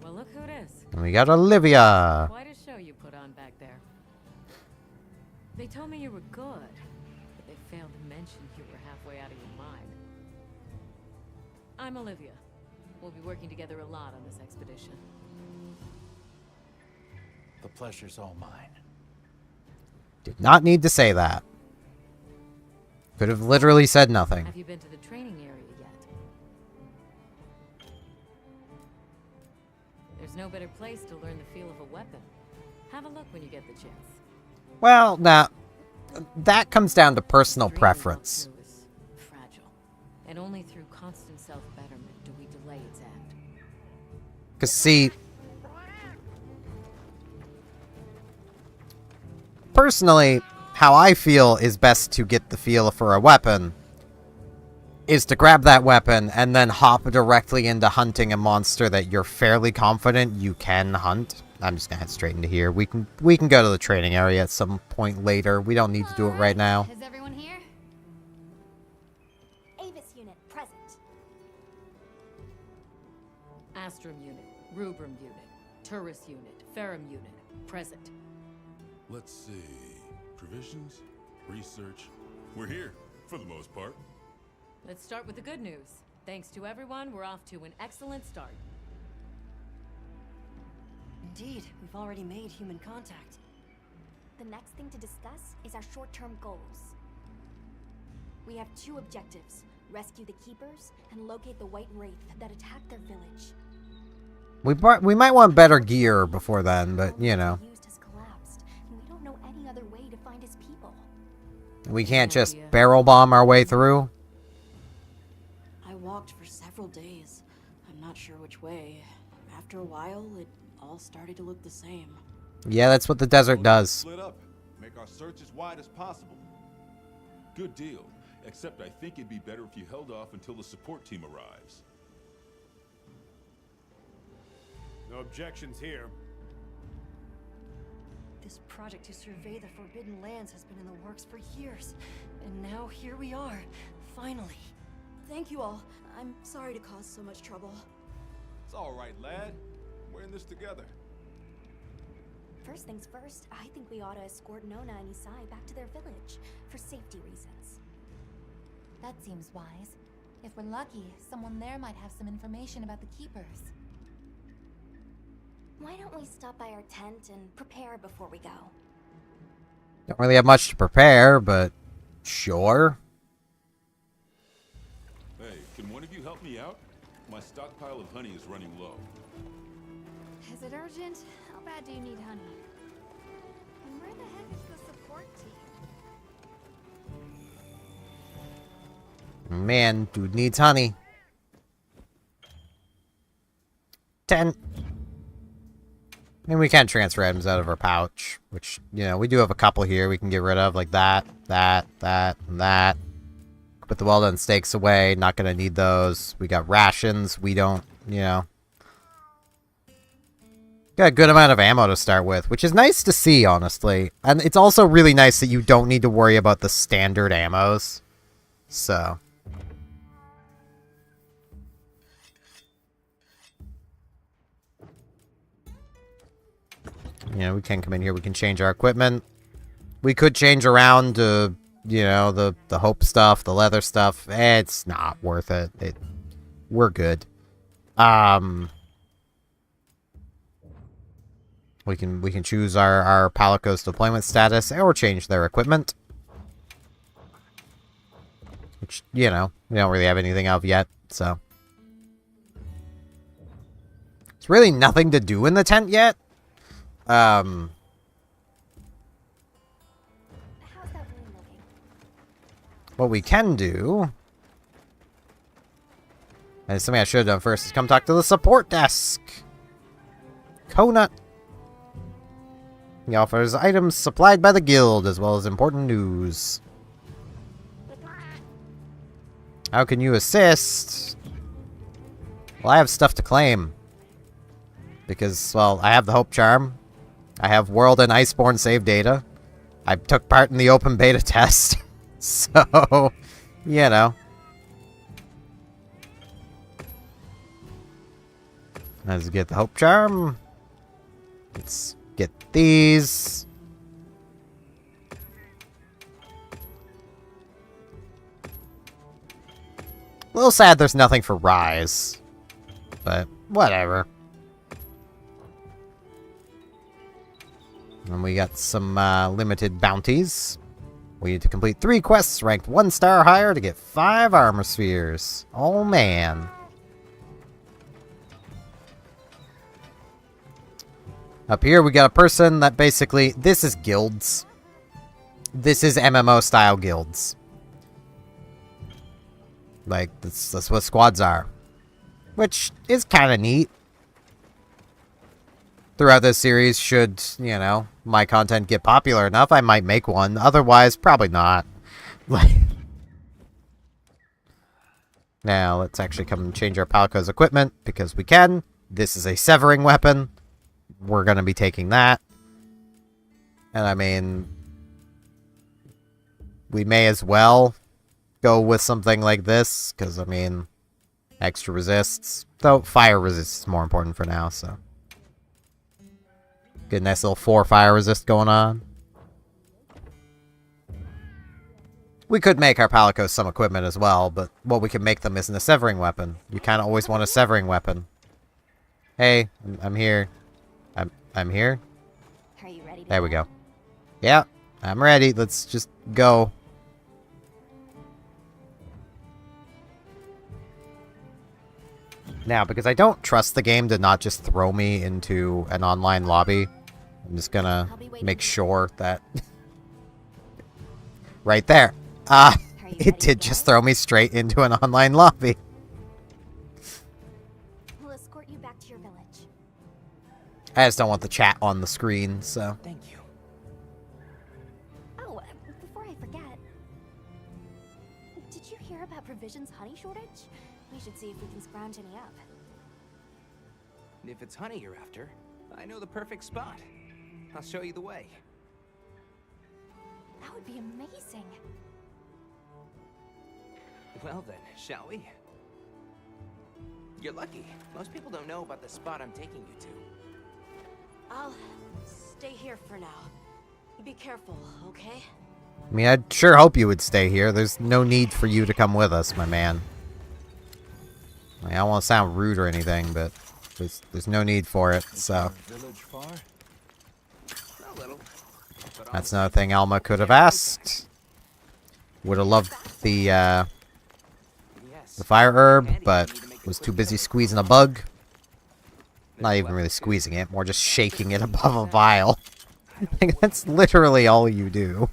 Well, look who it is. And we got Olivia. Quite a show you put on back there. They told me you were good, but they failed to mention you were halfway out of your mind. I'm Olivia. We'll be working together a lot on this expedition. The pleasure's all mine. Did not need to say that. Could have literally said nothing. Have you been to the training area yet? There's no better place to learn the feel of a weapon. Have a look when you get the chance. Well, now, that comes down to personal Dream preference. walkthrough is fragile, and only through constant self-betterment do we delay its end. Because, see... Personally, how I feel is best to get the feel for a weapon is to grab that weapon and then hop directly into hunting a monster that you're fairly confident you can hunt. I'm just gonna head straight into here. We can go to the training area at some point later. We don't need to do it right now. Is everyone here? Avis unit present. Astrum unit, Rubrum unit, Turris unit, Ferrum unit, present. Let's see. Provisions? Research? We're here, for the most part. Let's start with the good news. Thanks to everyone, we're off to an excellent start. Indeed, we've already made human contact. The next thing to discuss is our short-term goals. We have two objectives: rescue the Keepers and locate the White Wraith that attacked their village. We might want better gear before then, but you know. Used has collapsed, and we don't know any other way to find his people. We can't just barrel bomb our way through. I walked for several days. I'm not sure which way. After a while, it all started to look the same. Yeah, that's what the desert does. Split up. Make our search as wide as possible. Good deal. Except I think it'd be better if you held off until the support team arrives. No objections here. This project to survey the Forbidden Lands has been in the works for years. And now here we are, finally. Thank you all. I'm sorry to cause so much trouble. It's all right, lad. We're in this together. First things first, I think we ought to escort Nona and Isai back to their village, for safety reasons. That seems wise. If we're lucky, someone there might have some information about the Keepers. Why don't we stop by our tent and prepare before we go? Don't really have much to prepare, but sure. Hey, can one of you help me out? My stockpile of honey is running low. Is it urgent? How bad do you need honey? And where the heck is the support team? Man, dude needs honey. 10. And we can transfer items out of our pouch, which, you know, we do have a couple here we can get rid of, like that, and that. Put the well-done steaks away, not gonna need those. We got rations, we don't, you know. Got a good amount of ammo to start with, which is nice to see, honestly. And it's also really nice that you don't need to worry about the standard ammos. So. You know, we can come in here, we can change our equipment. We could change around to, you know, the hope stuff, the leather stuff. It's not worth it. We're good. We can choose our Palico's deployment status or change their equipment. Which, you know, we don't really have anything of yet, so. There's really nothing to do in the tent yet. How's that wound looking? What we can do, and something I should have done first, is come talk to the support desk. Conut. He offers items supplied by the guild, as well as important news. How can you assist? Well, I have stuff to claim. Because, well, I have the Hope Charm. I have World and Iceborne save data. I took part in the open beta test. So, you know. Let's get the Hope Charm. Let's get these. A little sad there's nothing for Rise. But, whatever. And we got some limited bounties. We need to complete 3 quests ranked 1 star or higher to get 5 armor spheres. Oh, man. Up here, we got a person that basically... This is guilds. This is MMO-style guilds. Like, that's what squads are. Which is kind of neat. Throughout this series, should, you know, my content get popular enough, I might make one. Otherwise, probably not. Now, let's actually come and change our Palico's equipment, because we can. This is a severing weapon. We're going to be taking that. And, I mean, we may as well go with something like this, because, I mean, extra resists. Though, fire resist is more important for now, so. Get a nice little 4 fire resist going on. We could make our Palicos some equipment as well, but what we can make them isn't a severing weapon. You kind of always want a severing weapon. Hey, I'm here. I'm here. Are you ready? There we go. Yeah, I'm ready. Let's just go. Now, because I don't trust the game to not just throw me into an online lobby, I'm just gonna make sure that... right there. It did just throw me straight into an online lobby. We'll escort you back to your village. I just don't want the chat on the screen, so... Thank you. Oh, before I forget, did you hear about Provision's honey shortage? We should see if we can scrounge any up. If it's honey you're after, I know the perfect spot. I'll show you the way. That would be amazing. Well then, shall we? You're lucky. Most people don't know about the spot I'm taking you to. I'll stay here for now. Be careful, okay? I mean, I'd sure hope you would stay here. There's no need for you to come with us, my man. I don't want to sound rude or anything, but there's no need for it, so... Village far? A little. That's another thing Alma could have asked. Would have loved the fire herb, but was too busy squeezing a bug. Not even really squeezing it, more just shaking it above a vial. Like, that's literally all you do.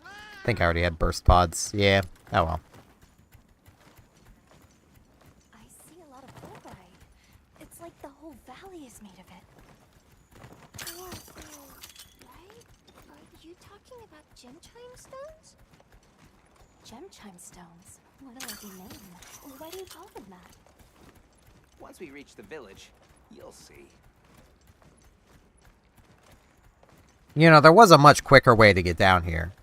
I think I already had burst pods. Yeah. Oh well. I see a lot of fluoride. It's like the whole valley is made of it. Oh, right? Are you talking about gem chime stones? Gem chime stones? What a lucky name. Why do you call them that? Once we reach the village, you'll see. You know, there was a much quicker way to get down here.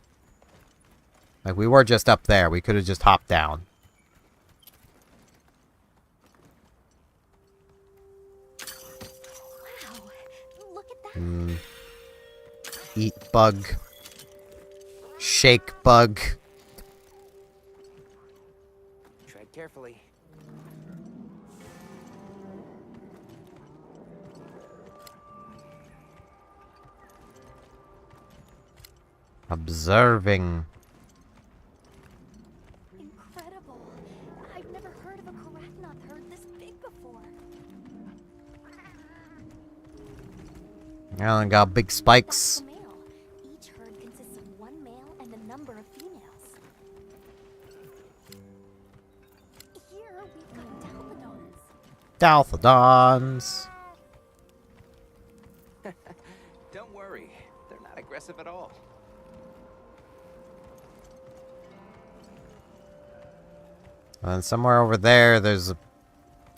Like, we were just up there. We could have just hopped down. Eat bug. Shake bug. Tread carefully. Observing. Incredible. I've never heard of a Karachnoth herd this big before. Yeah, and got big spikes. That's the male. Each herd consists of one male and a number of females. Here we've got Dalphodons. Dalphodons. Don't worry, they're not aggressive at all. And somewhere over there, there's a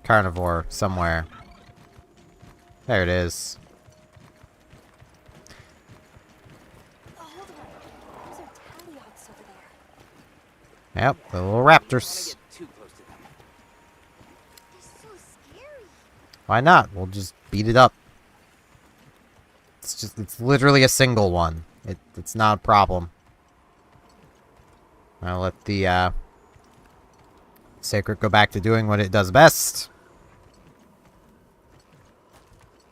carnivore somewhere. There it is. Oh, hold on. Those are Taliots over there. Yep, the little Don't wanna raptors. get too close to them. They're so scary. Why not? We'll just beat it up. It's literally a single one. It's not a problem. I'll let the, Sacred go back to doing what it does best.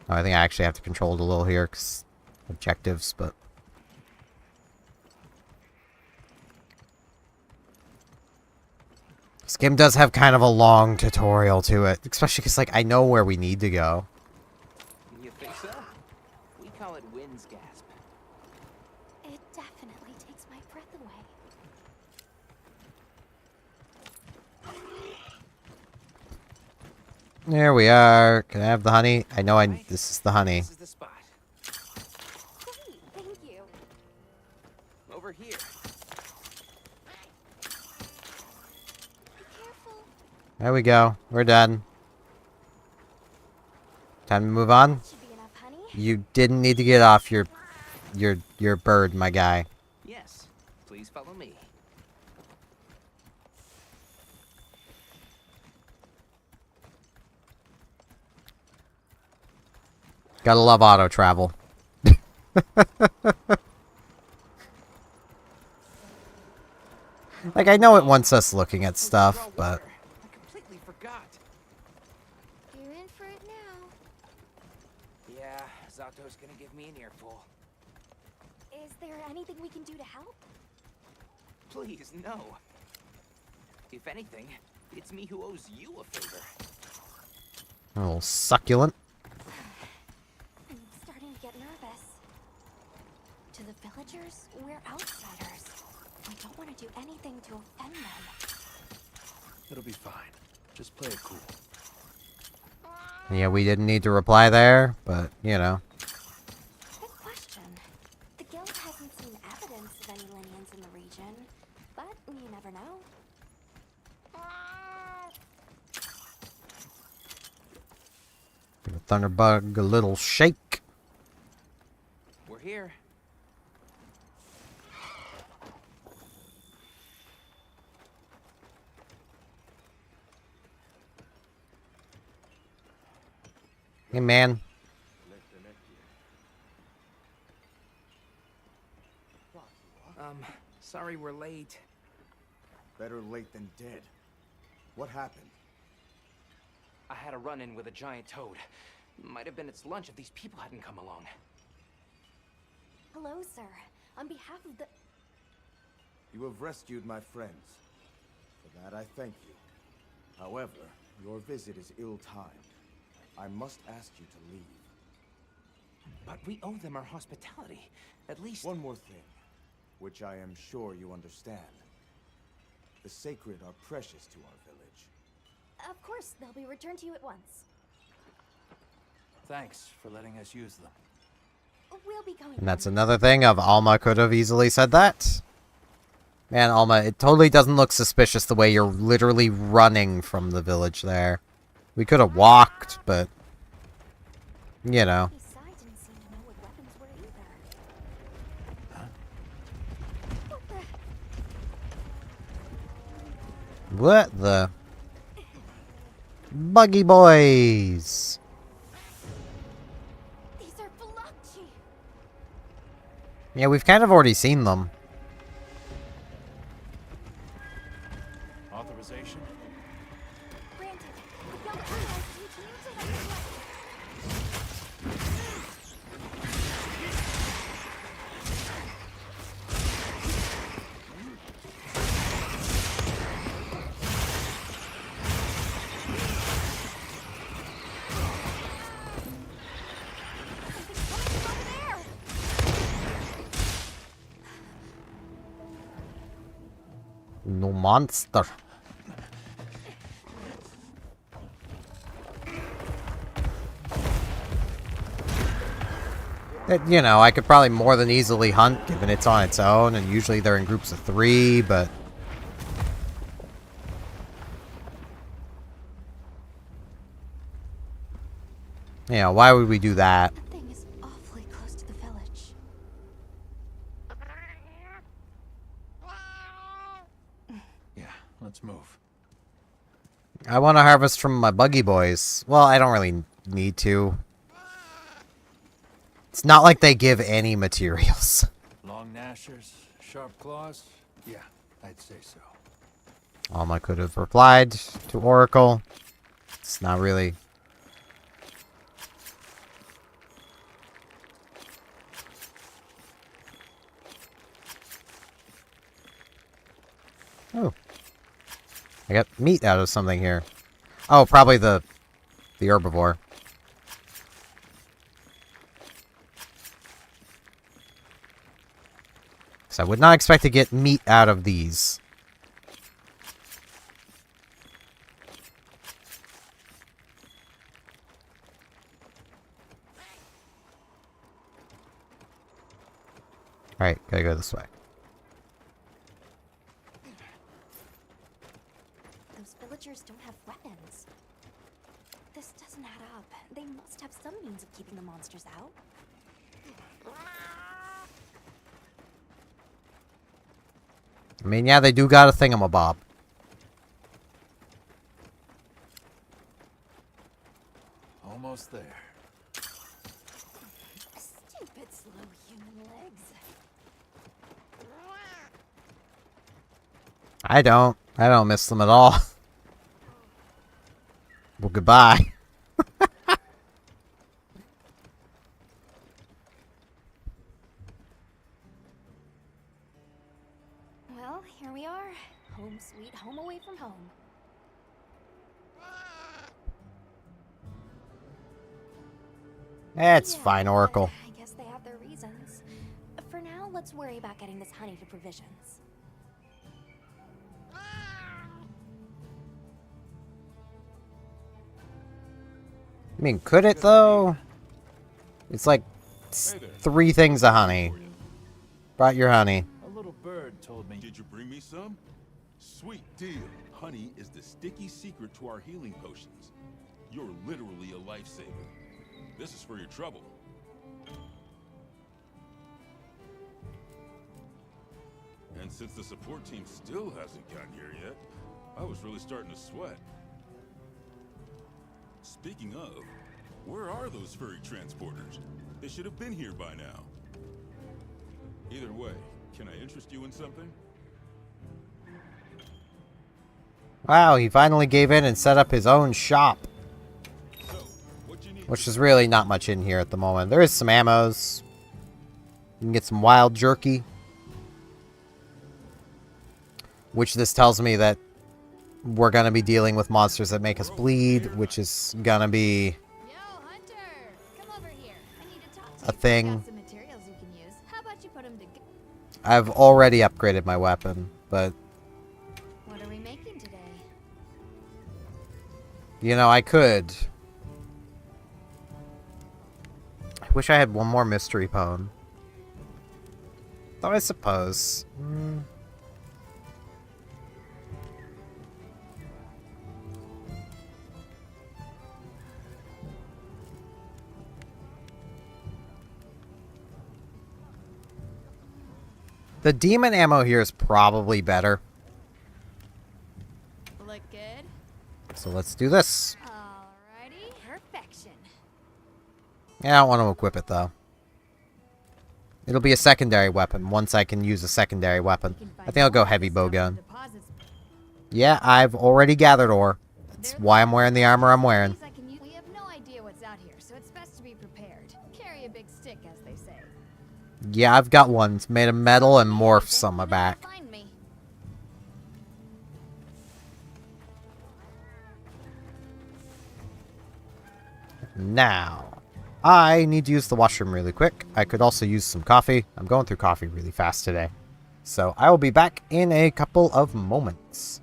Oh, I think I actually have to control it a little here, 'cause objectives, but... This game does have kind of a long tutorial to it, especially because, like, I know where we need to go. You think so? We call it wind's gasp. It definitely takes my breath away. There we are. Can I have the honey? I know this is the honey. This is the spot. Great, thank you. Over here. Be careful. There we go. We're done. Time to move on. Should be enough honey. You didn't need to get off your bird, my guy. Yes. Please follow me. Gotta love auto travel. Like, I know it wants us looking at stuff, but... I completely forgot. You're in for it now. Yeah, Zato's gonna give me an earful. Is there anything we can do to help? Please, no. If anything, it's me who owes you a favor. A little succulent. I'm starting to get nervous. To the villagers, we're outsiders. We don't want to do anything to offend them. It'll be fine. Just play it cool. Yeah, we didn't need to reply there, but, you know. Good question. The guild hasn't seen evidence of any Linians in the region, but you never know. Give a Thunderbug a little shake. We're here. Hey, man. Sorry we're late. Better late than dead. What happened? I had a run-in with a giant toad. Might have been its lunch if these people hadn't come along. Hello, sir. On behalf of the... You have rescued my friends. For that I thank you. However, your visit is ill-timed. I must ask you to leave. But we owe them our hospitality. At least... One more thing, which I am sure you understand. The sacred are precious to our village. Of course, they'll be returned to you at once. Thanks for letting us use them. We'll be going. And that's another thing of Alma could have easily said that. Man, Alma, it totally doesn't look suspicious the way you're literally running from the village there. We could have walked, but... You know. Besides, didn't seem to know what weapons were either. What the... Buggy boys! These are Phylakchi! Yeah, we've kind of already seen them. Authorization? Granted, the young animals teach you to have No monster. That, you know, I could probably more than easily hunt, given it's on its own, and usually they're in groups of 3, but... Yeah, why would we do that? That thing is awfully close to the village. Yeah, let's move. I want to harvest from my buggy boys. Well, I don't really need to. It's not like they give any materials. Long gnashers, sharp claws? Yeah, I'd say so. I could have replied to Oracle. It's not really... Oh. I got meat out of something here. Oh, probably the herbivore. So I would not expect to get meat out of these. Alright, gotta go this way. Those villagers don't have weapons. This doesn't add up. They must have some means of keeping the monsters out. I mean, yeah, they do got a thingamabob. Almost there. Stupid slow human legs. I don't miss them at all. Well, goodbye. Well, here we are. Home sweet home away from home. It's Yeah, fine, Oracle. I guess they have their reasons. For now, let's worry about getting this honey to provisions. I mean, could it, though? It's like Hey there. 3 things of honey. Brought your honey. A little bird told me. Did you bring me some? Sweet deal. Honey is the sticky secret to our healing potions. You're literally a lifesaver. This is for your trouble. And since the support team still hasn't gotten here yet, I was really starting to sweat. Speaking of, where are those furry transporters? They should have been here by now. Either way, can I interest you in something? Wow, he finally gave in and set up his own shop. So, what you need? Which is really not much in here at the moment. There is some ammos. You can get some wild jerky. Which this tells me that we're going to be dealing with monsters that make us bleed, which is going to be Yo, Hunter! Come over here. I need to talk to a you. thing. Got some materials you can use. How about you put them together? I've already upgraded my weapon, but, What are we making today? you know, I could. I wish I had one more mystery poem. Though I suppose. The demon ammo here is probably better. Look good? So let's do this. Alrighty. Perfection. Yeah, I don't want to equip it, though. It'll be a secondary weapon once I can use a secondary weapon. I think I'll go heavy bowgun. Yeah, I've already gathered ore. That's why I'm wearing the armor I'm wearing. We have no idea what's out here, so it's best to be prepared. Carry a big stick, as they say. Yeah, I've got one. It's made of metal and morphs on my back. Find me. Now, I need to use the washroom really quick. I could also use some coffee. I'm going through coffee really fast today. So I will be back in a couple of moments.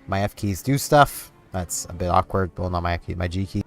My F keys do stuff. That's a bit awkward. Well, not my F key, my G key.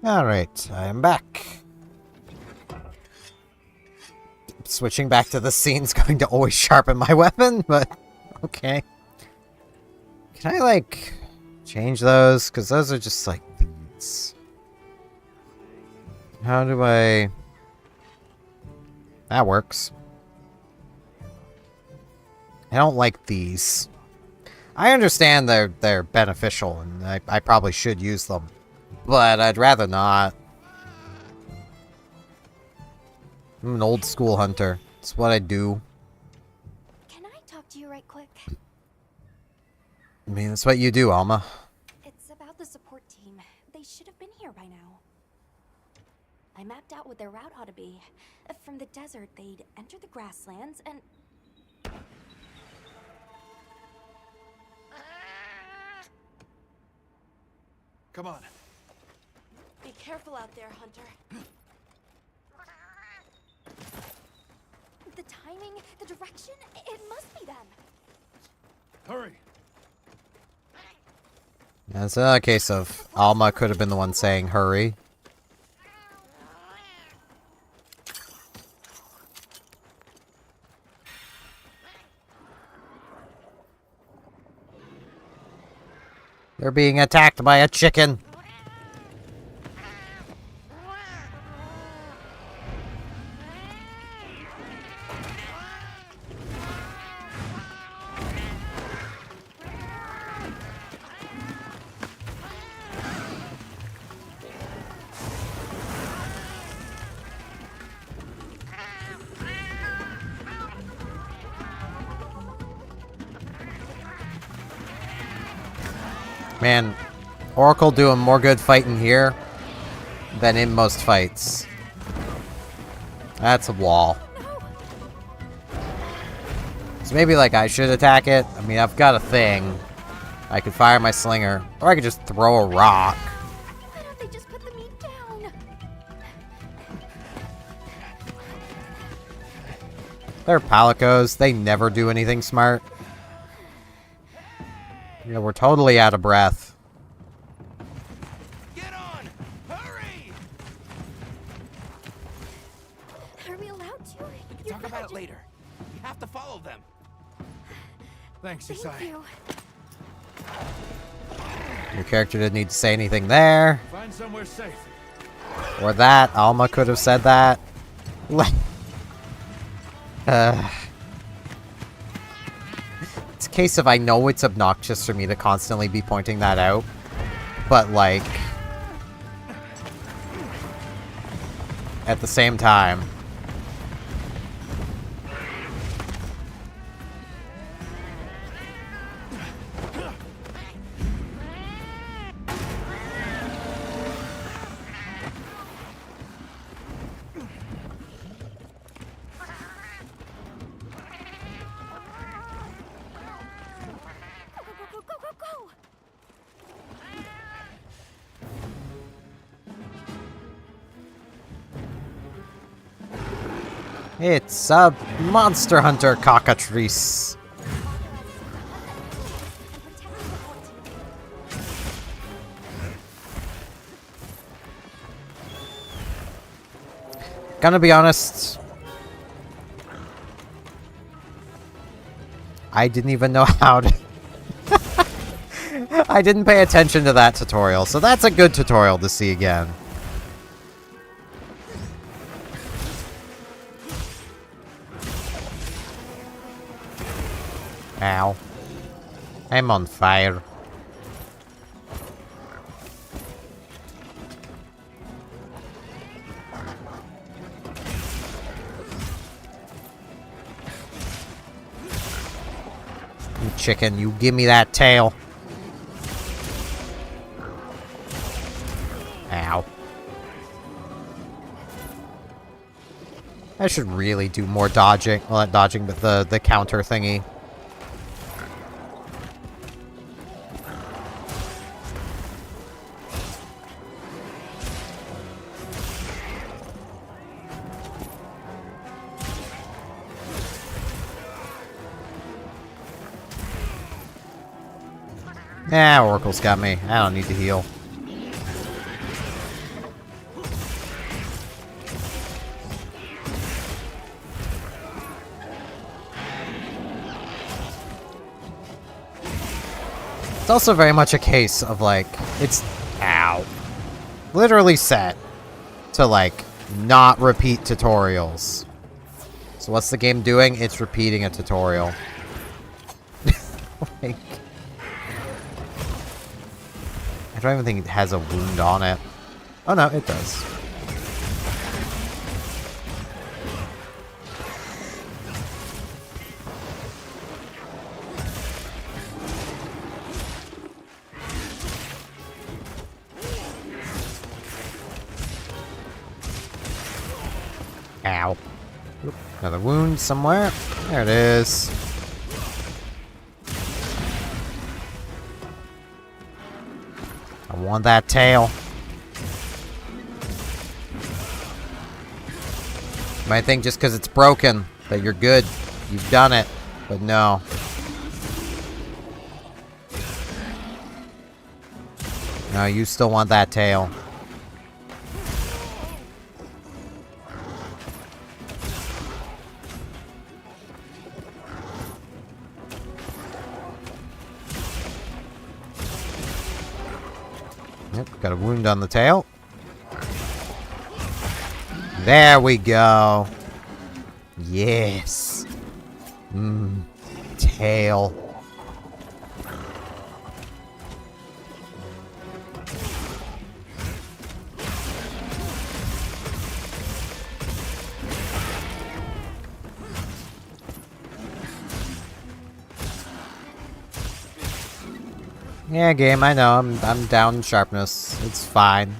Alright, I am back. Switching back to the scene's going to always sharpen my weapon, but okay. Can I, like, change those? Because those are just, like, these. How do I... That works. I don't like these. I understand they're beneficial, and I probably should use them. But I'd rather not. I'm an old school hunter. It's what I do. Can I talk to you right quick? I mean, that's what you do, Alma. It's about the support team. They should have been here by now. I mapped out what their route ought to be. From the desert, they'd enter the grasslands and... Come on. Be careful out there, Hunter. The timing, the direction, it must be them. Hurry. Yeah, it's a case of Alma could have been the one saying hurry. They're being attacked by a chicken. Man, Oracle doing more good fighting here than in most fights. That's a wall. So maybe, like, I should attack it. I mean, I've got a thing. I could fire my slinger, or I could just throw a rock. Why don't they just put the meat down? They're palicos. They never do anything smart. Yeah, we're totally out of breath. Get on! Hurry! Are we allowed to? We can talk about it later. We have to follow them. Thanks, Thank Isai. you. Your character didn't need to say anything there. Find somewhere safe. Or that. Alma could have said that. It's a case of I know it's obnoxious for me to constantly be pointing that out. But, like, at the same time. Go, go, go, go! It's a Monster Hunter cockatrice. Gonna be honest, I didn't even know how to... I didn't pay attention to that tutorial, so that's a good tutorial to see again. Ow. I'm on fire. You chicken, you give me that tail. Ow. I should really do more dodging. Well, not dodging, but the counter thingy. Ah, Oracle's got me. I don't need to heal. It's also very much a case of, like, it's, ow, literally set to, like, not repeat tutorials. So what's the game doing? It's repeating a tutorial. Like, I don't even think it has a wound on it. Oh no, it does. Ow. Oop, another wound somewhere. There it is. I want that tail. You might think just because it's broken that you're good. You've done it. But no. No, you still want that tail. Yep, got a wound on the tail. There we go. Yes. Tail. Yeah, game, I know. I'm down in sharpness. It's fine.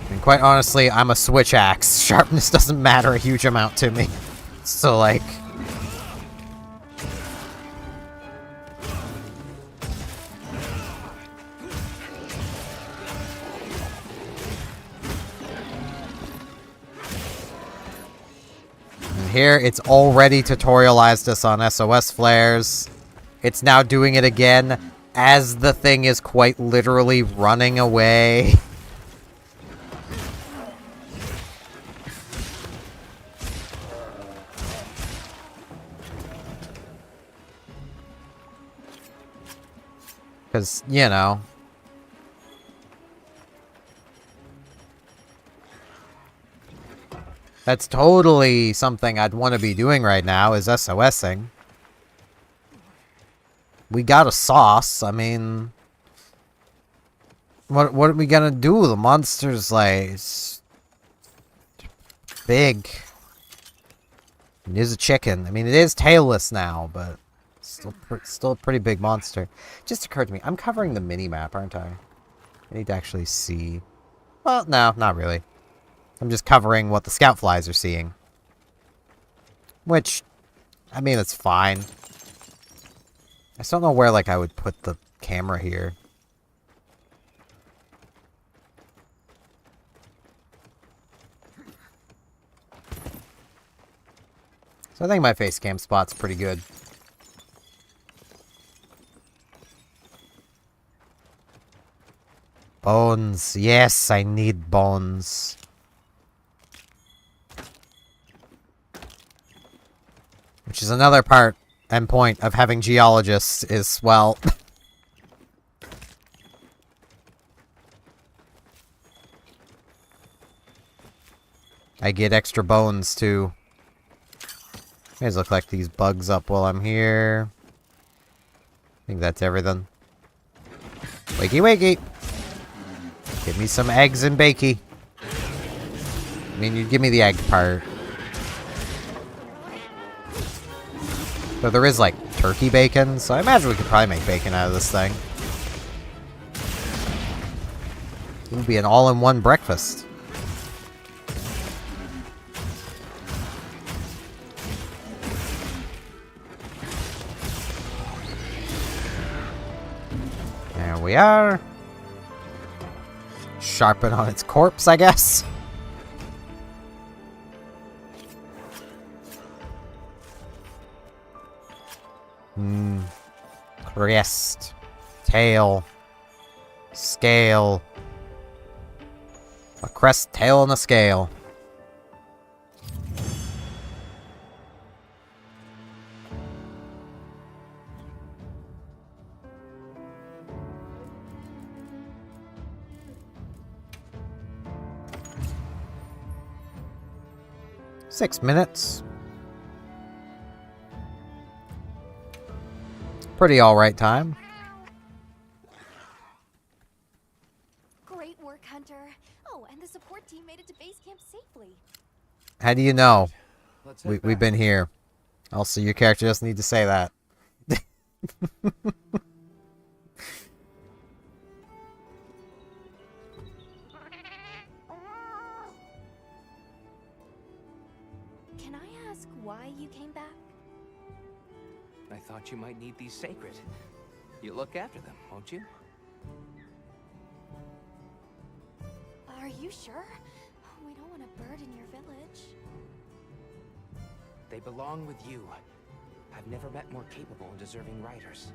And quite honestly, I'm a switch axe. Sharpness doesn't matter a huge amount to me. So, like... Here, it's already tutorialized us on SOS flares. It's now doing it again as the thing is quite literally running away. Because, you know... That's totally something I'd want to be doing right now, is SOSing. We got a sauce, I mean... What are we gonna do? The monster's, like... big. It is a chicken. I mean, it is tailless now, but... Still a pretty big monster. Just occurred to me, I'm covering the mini-map, aren't I? I need to actually see... Well, no, not really. I'm just covering what the scout flies are seeing. Which, I mean, it's fine. I just don't know where, like, I would put the camera here. So I think my face cam spot's pretty good. Bones. Yes, I need bones. Which is another part and point of having geologists is, well... I get extra bones, too. Guys look like these bugs up while I'm here. I think that's everything. Wakey wakey! Give me some eggs and bakey. I mean, you'd give me the egg part. But there is, like, turkey bacon, so I imagine we could probably make bacon out of this thing. It would be an all-in-one breakfast. There we are. Sharpen on its corpse, I guess. Crest. Tail. Scale. A crest, tail, and a scale. Six minutes. Pretty alright time. Great work, Hunter. Oh, and the support team made it to base camp safely. How do you know? We've been here. Also, your character doesn't need to say that. Can I ask why you came back? I thought you might need these sacred. You look after them, won't you? Are you sure? We don't want a bird in your village. They belong with you. I've never met more capable and deserving riders.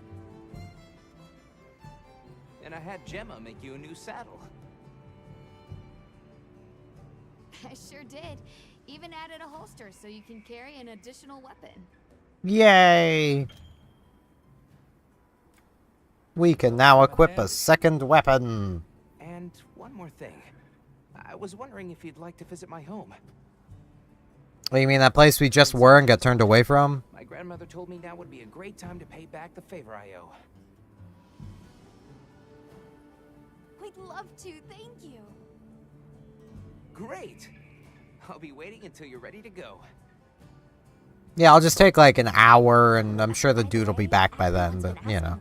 And I had Gemma make you a new saddle. I sure did. Even added a holster so you can carry an additional weapon. Yay! We can now equip a second weapon. And one more thing. I was wondering if you'd like to visit my home. What, you mean that place we just were and got turned away from? My grandmother told me now would be a great time to pay back the favor I owe. We'd love to, thank you. Great! I'll be waiting until you're ready to go. Yeah, I'll just take like an hour, and I'm sure the dude will be back by then, but you know.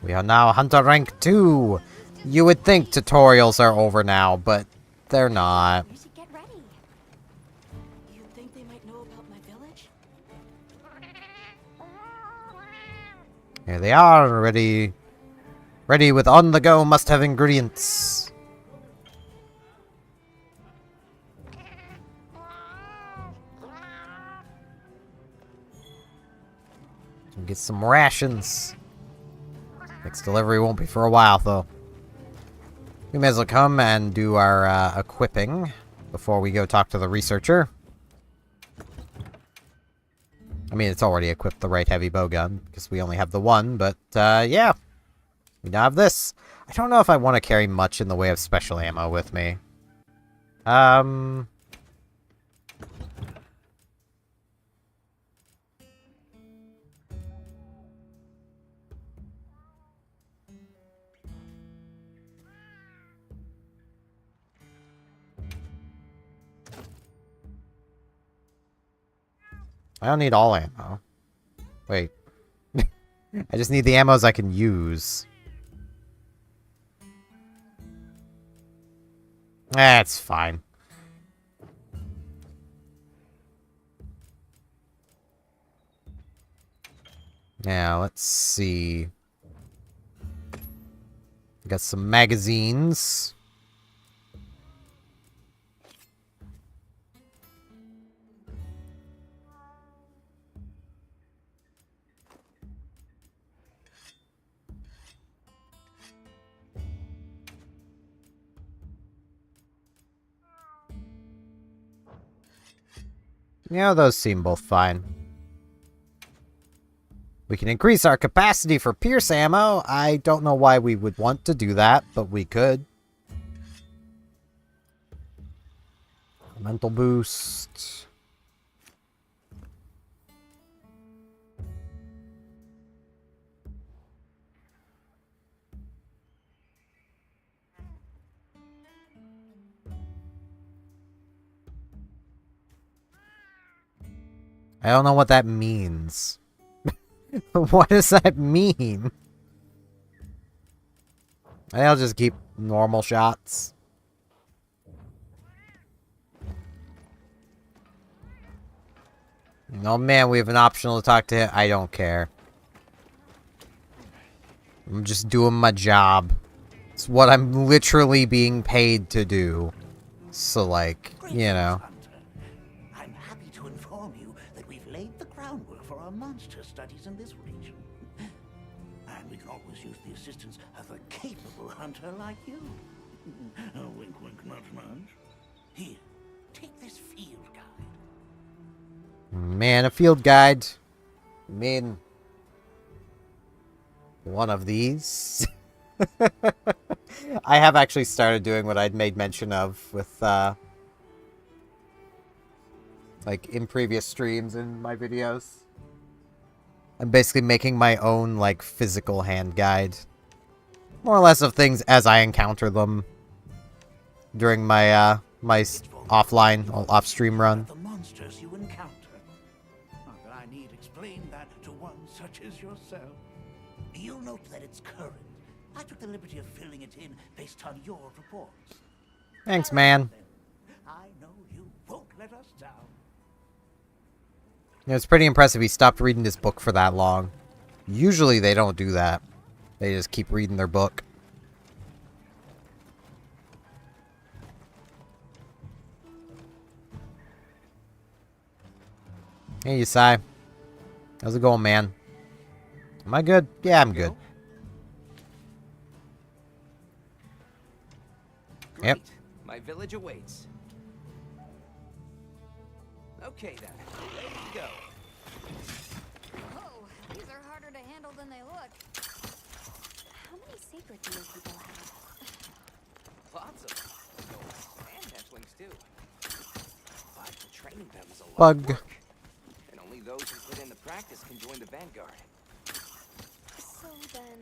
We are now Hunter Rank 2! You would think tutorials are over now, but they're not. We should get ready. You think they might know about my village? Here they are, ready. Ready with on-the-go must-have ingredients. Get some rations. Next delivery won't be for a while, though. We may as well come and do our equipping before we go talk to the researcher. I mean, it's already equipped the right heavy bowgun, because we only have the one, but, yeah. We now have this. I don't know if I want to carry much in the way of special ammo with me. I don't need all ammo. Wait. I just need the ammos I can use. That's fine. Now, let's see. Got some magazines. Yeah, those seem both fine. We can increase our capacity for pierce ammo. I don't know why we would want to do that, but we could. Mental boost. I don't know what that means. What does that mean? I'll just keep normal shots. Oh man, we have an optional to talk to him. I don't care. I'm just doing my job. It's what I'm literally being paid to do. So like, you know. I'm happy to inform you that we've laid the groundwork for our monster studies in this region. And we can always use the assistance of a capable hunter like you. Wink, wink, nudge, nudge. Here, take this field guide. Man, a field guide. I mean, one of these. I have actually started doing what I'd made mention of with, like, in previous streams in my videos. I'm basically making my own, like, physical hand guide. More or less of things as I encounter them during my, my offline, or off-stream run. The monsters you encounter. Not that I need explain that to one such as yourself. You'll note that it's current. I took the liberty of filling it in based on your reports. Thanks, man. I know you won't let us down. You know, it's pretty impressive he stopped reading this book for that long. Usually they don't do that. They just keep reading their book. Hey, Yusai. How's it going, man? Am I good? Yeah, I'm good. Yep. Great. My village awaits. Okay then, ready to go. Whoa, these are harder to handle than they look. How many sacred do those people have? Lots of them. And hatchlings too. But training them is a lot Bug. of work. And only those who put in the practice can join the Vanguard. So then,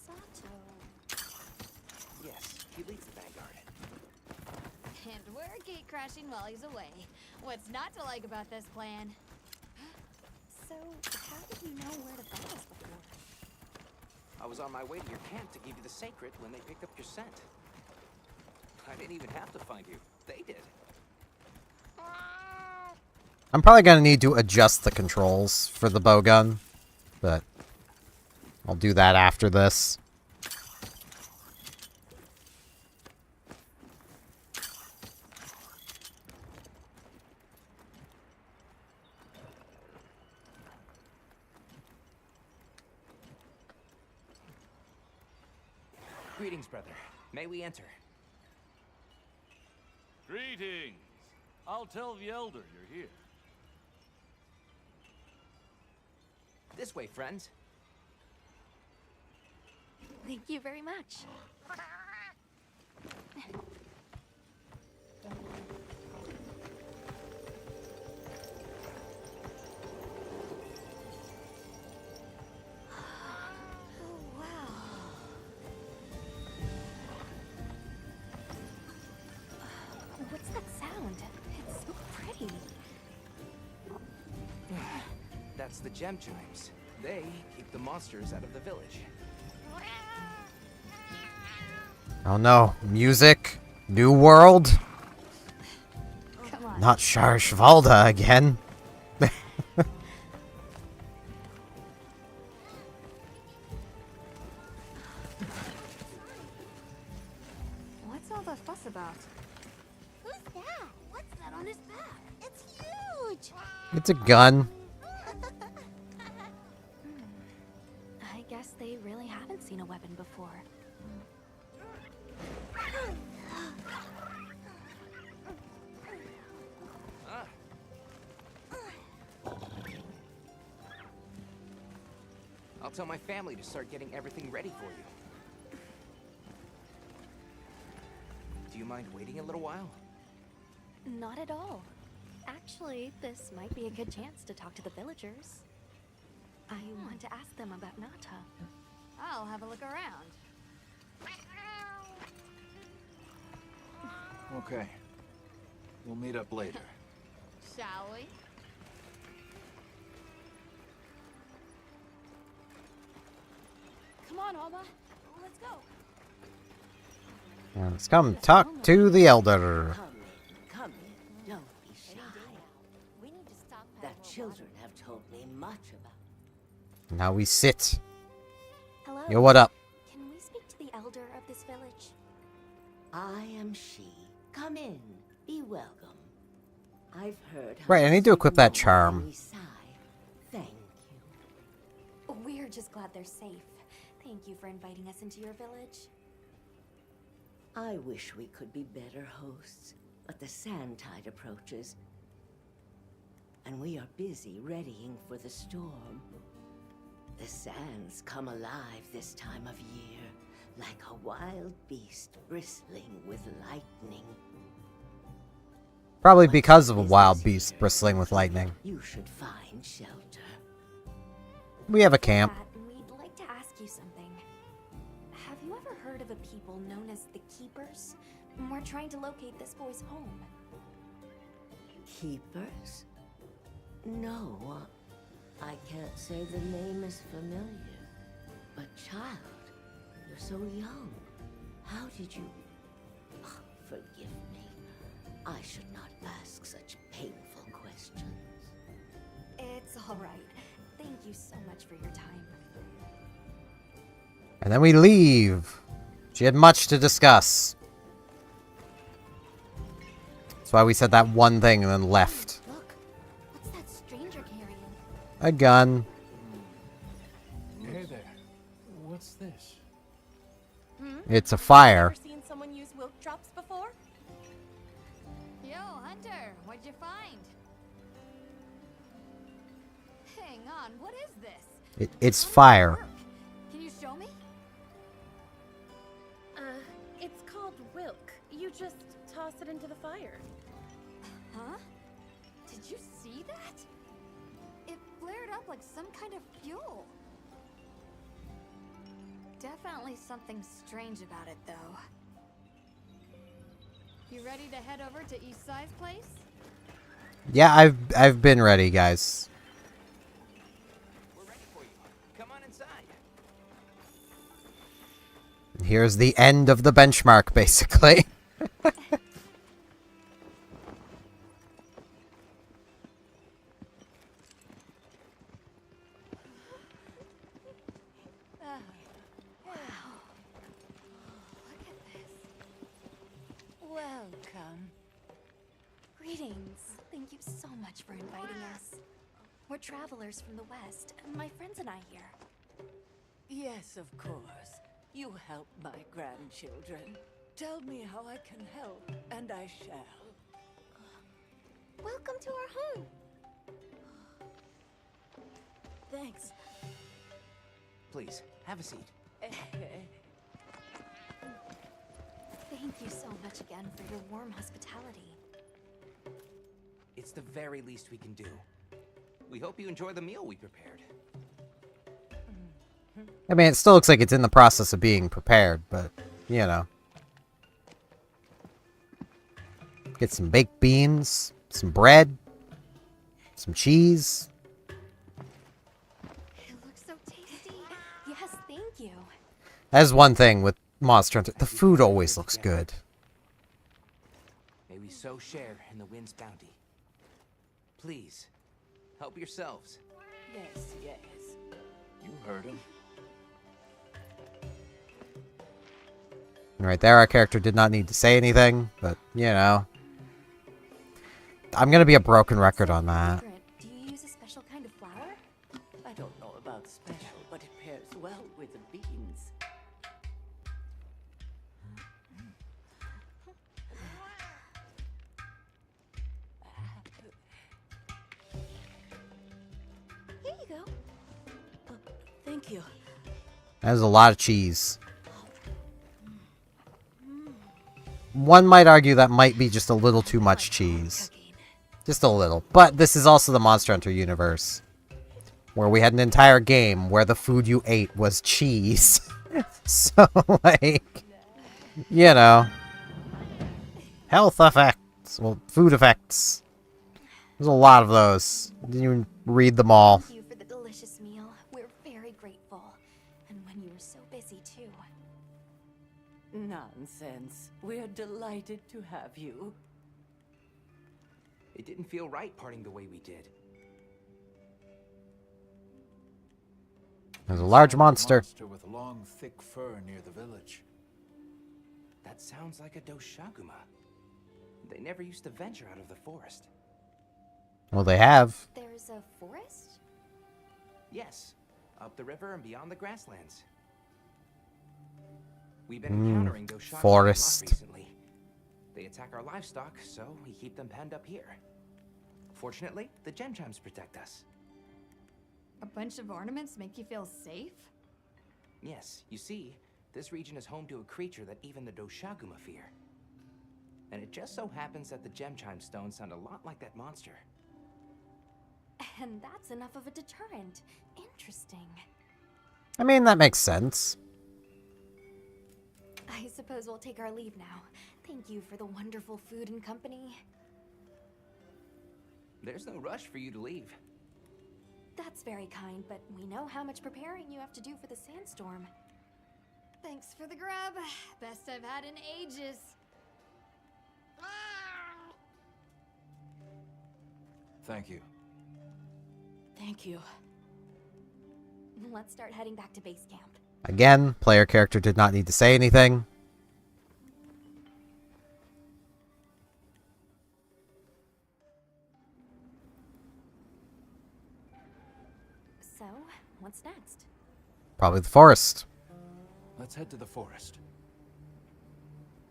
Sato... Yes, he leads the Vanguard. And we're gate crashing while he's away. What's not to like about this plan? So, how did you know where to find us before? I was on my way to your camp to give you the sacred when they picked up your scent. I didn't even have to find you. They did. I'm probably gonna need to adjust the controls for the bowgun, but I'll do that after this. Greetings, brother. May we enter? Greetings. I'll tell the Elder you're here. This way, friends. Thank you very much. Oh, wow. What's that sound? It's so pretty. That's the gem chimes. They keep the monsters out of the village. Oh no, music, new world, Come on. not Schvalda again. What's all the fuss about? Who's that? What's that on his back? It's huge! It's a gun. I guess they really haven't seen a weapon before. Ah. I'll tell my family to start getting everything ready for you. Do you mind waiting a little while? Not at all. Actually, this might be a good chance to talk to the villagers. I want to ask them about Nata. I'll have a look around. Okay. We'll meet up later. Shall we? Come on, Alma. Let's go. Now let's come talk to the Elder. Come in. Don't be shy. We need to stop The children have told me much about. Now we sit. Hello. Yo, what up? Can we speak to the elder of this village? I am she. Come in. Be welcome. I've heard. how Right, I need to equip that charm. you sigh. Thank you. We're just glad they're safe. Thank you for inviting us into your village. I wish we could be better hosts, but the sand tide approaches, and we are busy readying for the storm. The sands come alive this time of year, like a wild beast bristling with lightning. Probably because of a wild beast bristling with lightning. You should find shelter. We have a camp. We'd like to ask you something. Have you ever heard of a people known as the Keepers? We're trying to locate this boy's home. Keepers? No, I can't say the name is familiar. But child, you're so young. How did you... Oh, forgive me. I should not ask such painful questions. It's all right. Thank you so much for your time. And then we leave. She had much to discuss. That's why we said that one thing and then left. Look, what's that stranger carrying? A gun. Hey there. What's this? It's a fire. Ever seen someone use wilk drops before? Victor, what'd you find? Hang on, what is this? It's fire. Can you show me? It's called Wilk. You just toss it into the fire. Huh? Did you see that? It flared up like some kind of fuel. Definitely something strange about it, though. You ready to head over to Eastside's place? Yeah, I've been ready, guys. We're ready for you. Come on inside. Here's the end of the benchmark, basically. Welcome. Greetings. Thank you so much for inviting us. We're travelers from the West, and my friends and I here. Yes, of course. You help my grandchildren. Tell me how I can help, and I shall. Welcome to our home. Thanks. Please, have a seat. Thank you so much again for your warm hospitality. It's the very least we can do. We hope you enjoy the meal we prepared. I mean, it still looks like it's in the process of being prepared, but, you know. Get some baked beans, some bread, some cheese. It looks so tasty. Yes, thank you. That's one thing with Monster Hunter. The food always looks good. May we so share in the wind's bounty. Please, help yourselves. Yes, yes. You heard him. Right there, our character did not need to say anything, but, you know. I'm gonna be a broken record on that. Do you use a special kind of flour? I don't know about special, but it pairs well with the beans. Here you go. Thank you. That is a lot of cheese. One might argue that might be just a little too much cheese. Just a little. But this is also the Monster Hunter universe, where we had an entire game where the food you ate was cheese. So, like, you know. Health effects. Well, food effects. There's a lot of those. Didn't even read them all. Thank you for the delicious meal. We're very grateful. And when you were so busy, too. Nonsense. We're delighted to have you. It didn't feel right parting the way we did. There's a large monster. Monster with long, thick fur near the village. That sounds like a Doshaguma. They never used to venture out of the forest. Well, they have. There's a forest? Yes, up the river and beyond the grasslands. We've been encountering Doshaguma forest. a lot recently. They attack our livestock, so we keep them penned up here. Fortunately, the gem chimes protect us. A bunch of ornaments make you feel safe? Yes, you see, this region is home to a creature that even the Doshaguma fear. And it just so happens that the gem chime stones sound a lot like that monster. And that's enough of a deterrent. Interesting. I mean, that makes sense. I suppose we'll take our leave now. Thank you for the wonderful food and company. There's no rush for you to leave. That's very kind, but we know how much preparing you have to do for the sandstorm. Thanks for the grub. Best I've had in ages. Thank you. Thank you. Let's start heading back to base camp. Again, player character did not need to say anything. So, what's next? Probably the forest. Let's head to the forest.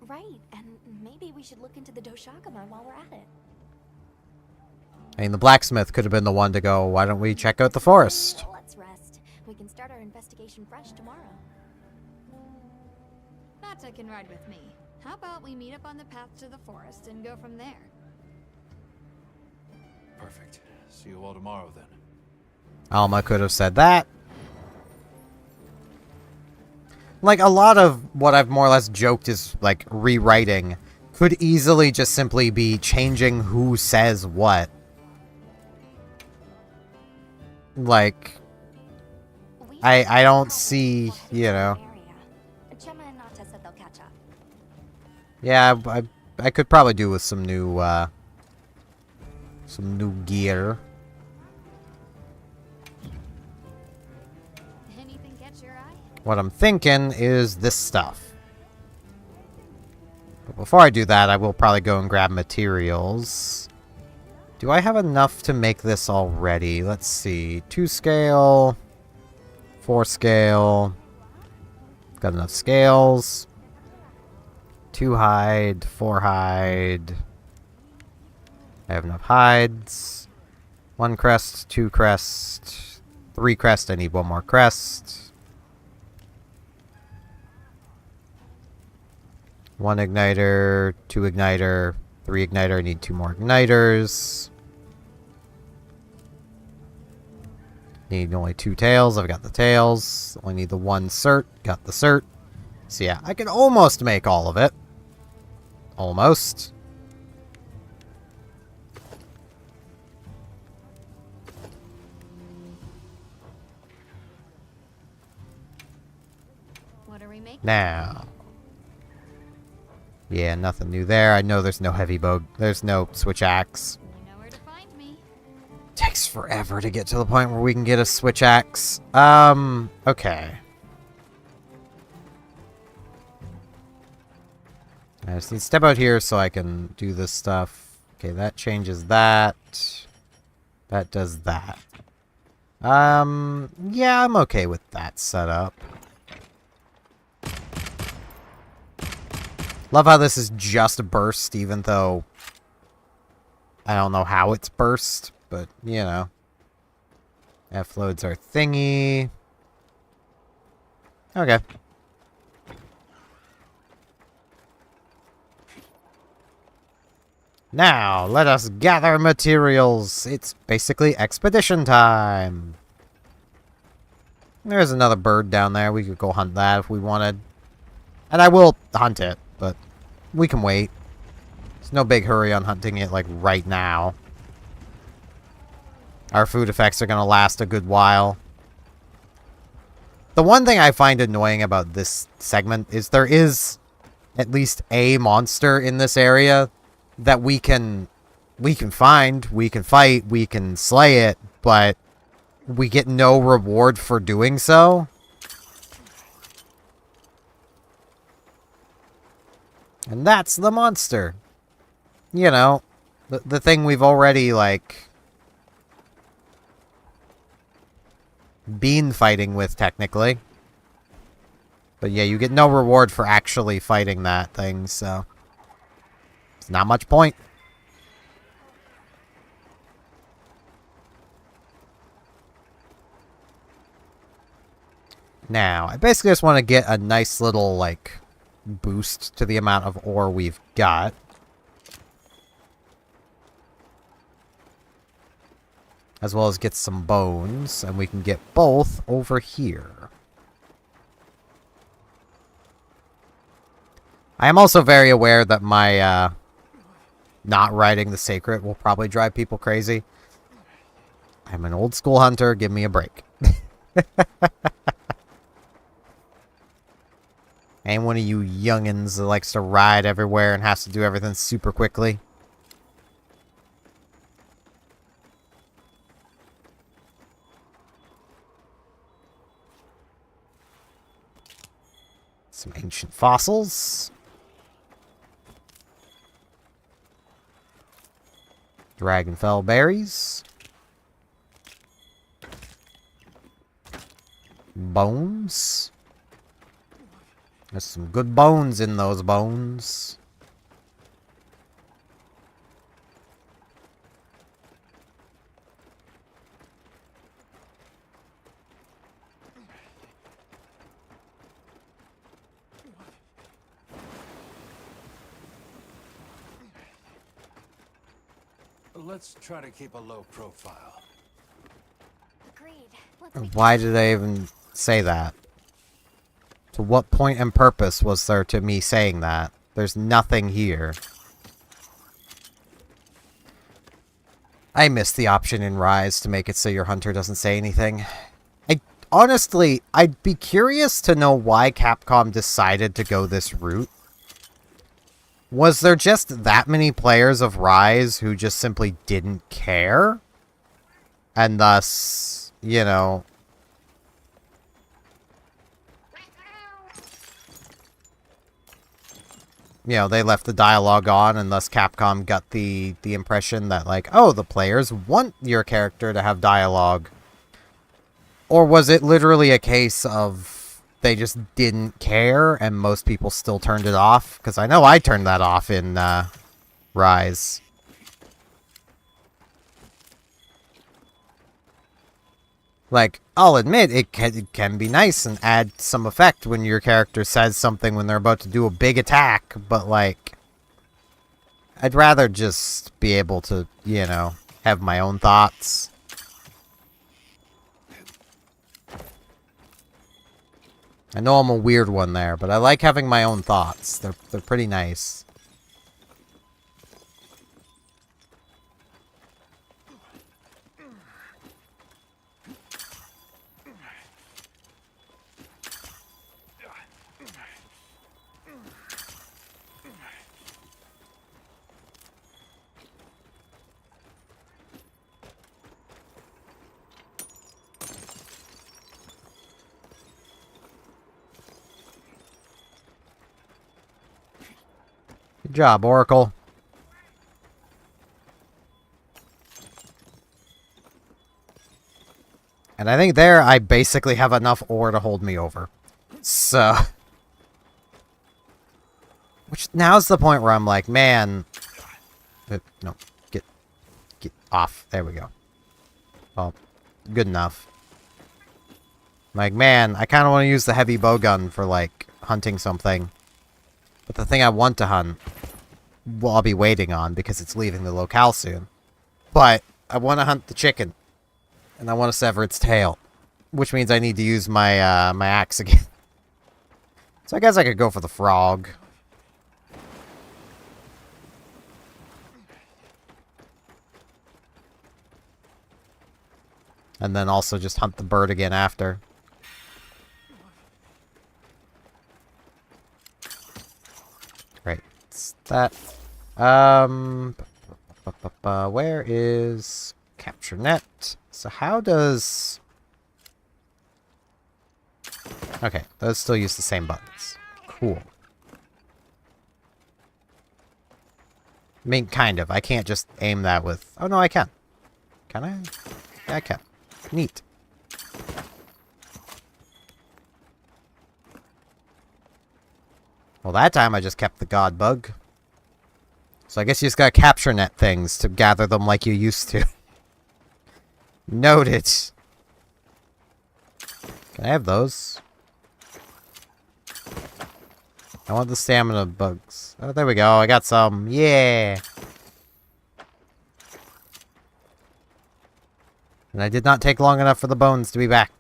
Right, and maybe we should look into the Doshaguma while we're at it. I mean, the blacksmith could have been the one to go, why don't we check out the forest? Let's rest. We can start our investigation fresh tomorrow. Nata can ride with me. How about we meet up on the path to the forest and go from there? Perfect. See you all tomorrow then. Alma could have said that. Like, a lot of what I've more or less joked is, like, rewriting could easily just simply be changing who says what. Like, I don't see, you know. Gemma and Nata said they'll catch up. Yeah, I could probably do with some new gear. Anything catch your eye? What I'm thinking is this stuff. But before I do that, I will probably go and grab materials. Do I have enough to make this already? Let's see. 2 scale. 4 scale. Got enough scales. 2 hide. 4 hide. I have enough hides. 1 crest. 2 crest. 3 crest. I need 1 more crest. 1 igniter. 2 igniter. 3 igniter. I need 2 more igniters. Need only 2 tails. I've got the tails. Only need the 1 cert. Got the cert. So yeah, I can almost make all of it. Almost. What are we making? Now. Yeah, nothing new there. I know there's no heavy bow. There's no switch axe. You know where to find me. Takes forever to get to the point where we can get a switch axe. Okay. I just need to step out here so I can do this stuff. Okay, that changes that. That does that. Yeah, I'm okay with that setup. Love how this is just burst, even though I don't know how it's burst, but, you know. F loads are thingy. Okay. Now, let us gather materials. It's basically expedition time. There's another bird down there. We could go hunt that if we wanted. And I will hunt it, but we can wait. There's no big hurry on hunting it, like, right now. Our food effects are going to last a good while. The one thing I find annoying about this segment is there is at least a monster in this area that we can find, we can fight, we can slay it, but we get no reward for doing so. And that's the monster. You know, the thing we've already, like, been fighting with, technically. But yeah, you get no reward for actually fighting that thing, so it's not much point. Now, I basically just want to get a nice little, like, boost to the amount of ore we've got. As well as get some bones, and we can get both over here. I am also very aware that my, not riding the sacred will probably drive people crazy. I'm an old school hunter, give me a break. Ain't one of you youngins that likes to ride everywhere and has to do everything super quickly. Some ancient fossils. Dragonfell berries. Bones. There's some good bones in those bones. let's try to keep a low profile. Agreed. Why did I even say that? To what point and purpose was there to me saying that? There's nothing here. I missed the option in Rise to make it so your hunter doesn't say anything. Honestly, I'd be curious to know why Capcom decided to go this route. Was there just that many players of Rise who just simply didn't care? And thus, you know... they left the dialogue on, and thus Capcom got the impression that, like, oh, the players want your character to have dialogue. Or was it literally a case of they just didn't care, and most people still turned it off? Because I know I turned that off in Rise. Like, I'll admit, it can be nice and add some effect when your character says something when they're about to do a big attack, but, like, I'd rather just be able to, you know, have my own thoughts. I know I'm a weird one there, but I like having my own thoughts. They're pretty nice. Good job, Oracle. And I think there I basically have enough ore to hold me over. So... Which now's the point where I'm like, man... No, get off. There we go. Well, good enough. Like, man, I kind of want to use the heavy bowgun for, like, hunting something. But the thing I want to hunt, well, I'll be waiting on because it's leaving the locale soon. But I want to hunt the chicken. And I want to sever its tail. Which means I need to use my, my axe again. So I guess I could go for the frog. And then also just hunt the bird again after. Right, it's that. Where is capture net? So how does... Okay, those still use the same buttons. Cool. I mean, kind of. I can't just aim that with... Oh, no, I can. Can I? Yeah, I can. Neat. Well, that time I just kept the god bug. So I guess you just gotta capture net things to gather them like you used to. Noted. Can I have those? I want the stamina bugs. Oh, there we go. I got some. Yeah. And I did not take long enough for the bones to be back.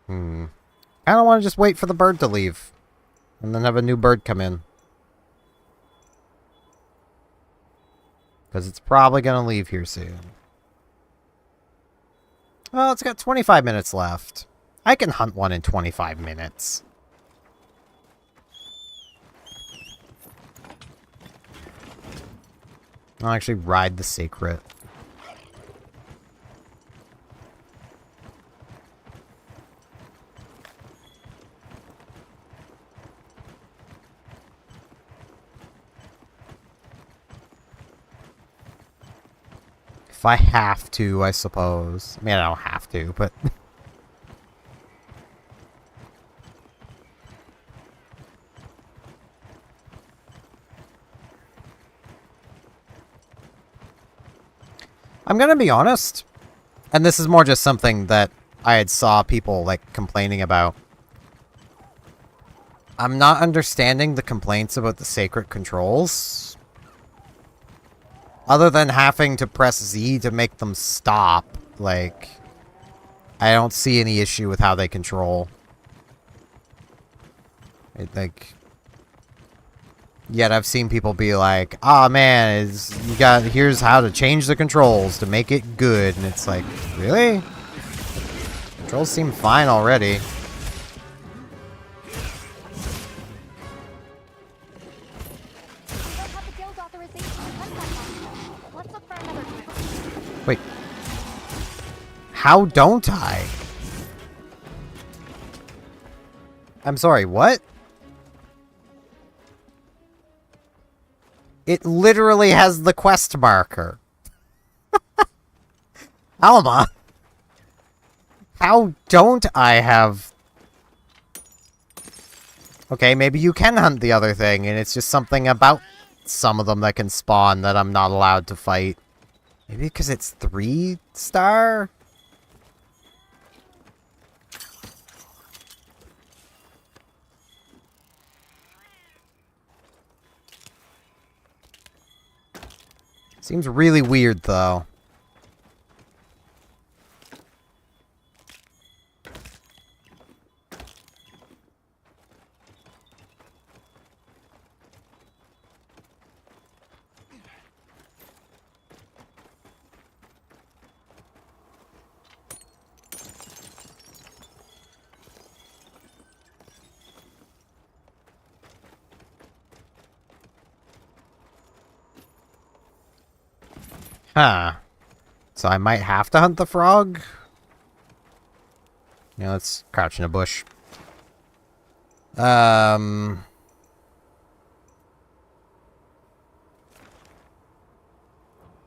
I don't want to just wait for the bird to leave. And then have a new bird come in. Because it's probably going to leave here soon. Well, it's got 25 minutes left. I can hunt one in 25 minutes. I'll actually ride the secret. If I have to, I suppose. I mean, I don't have to, but... I'm gonna be honest, and this is more just something that I had saw people, like, complaining about. I'm not understanding the complaints about the sacred controls. Other than having to press Z to make them stop, like, I don't see any issue with how they control. Yet I've seen people be like, "Ah, man, here's how to change the controls to make it good," and it's like, really? Controls seem fine already. Wait. How don't I? I'm sorry, what? It literally has the quest marker. Alma. How don't I have... Okay, maybe you can hunt the other thing, and it's just something about some of them that can spawn that I'm not allowed to fight. Maybe because it's 3-star? Seems really weird, though. Huh. So I might have to hunt the frog? Yeah, let's crouch in a bush. Okay,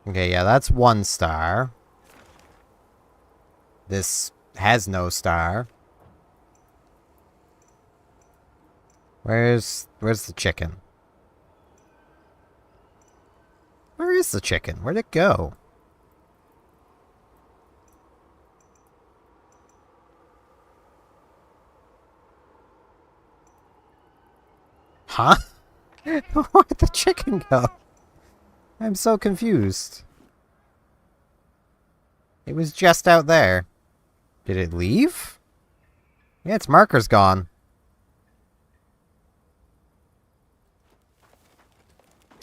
yeah, that's 1 star. This has no star. Where's the chicken? Where is the chicken? Where'd it go? Huh? Where'd the chicken go? I'm so confused. It was just out there. Did it leave? Yeah, its marker's gone.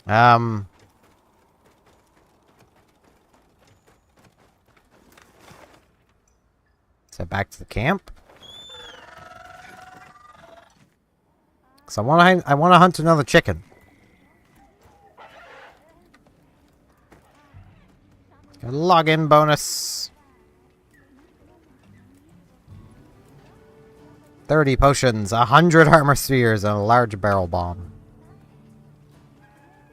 Is that back to the camp? Cause I want to hunt another chicken. Got a login bonus. 30 potions, 100 armor spheres, and a large barrel bomb.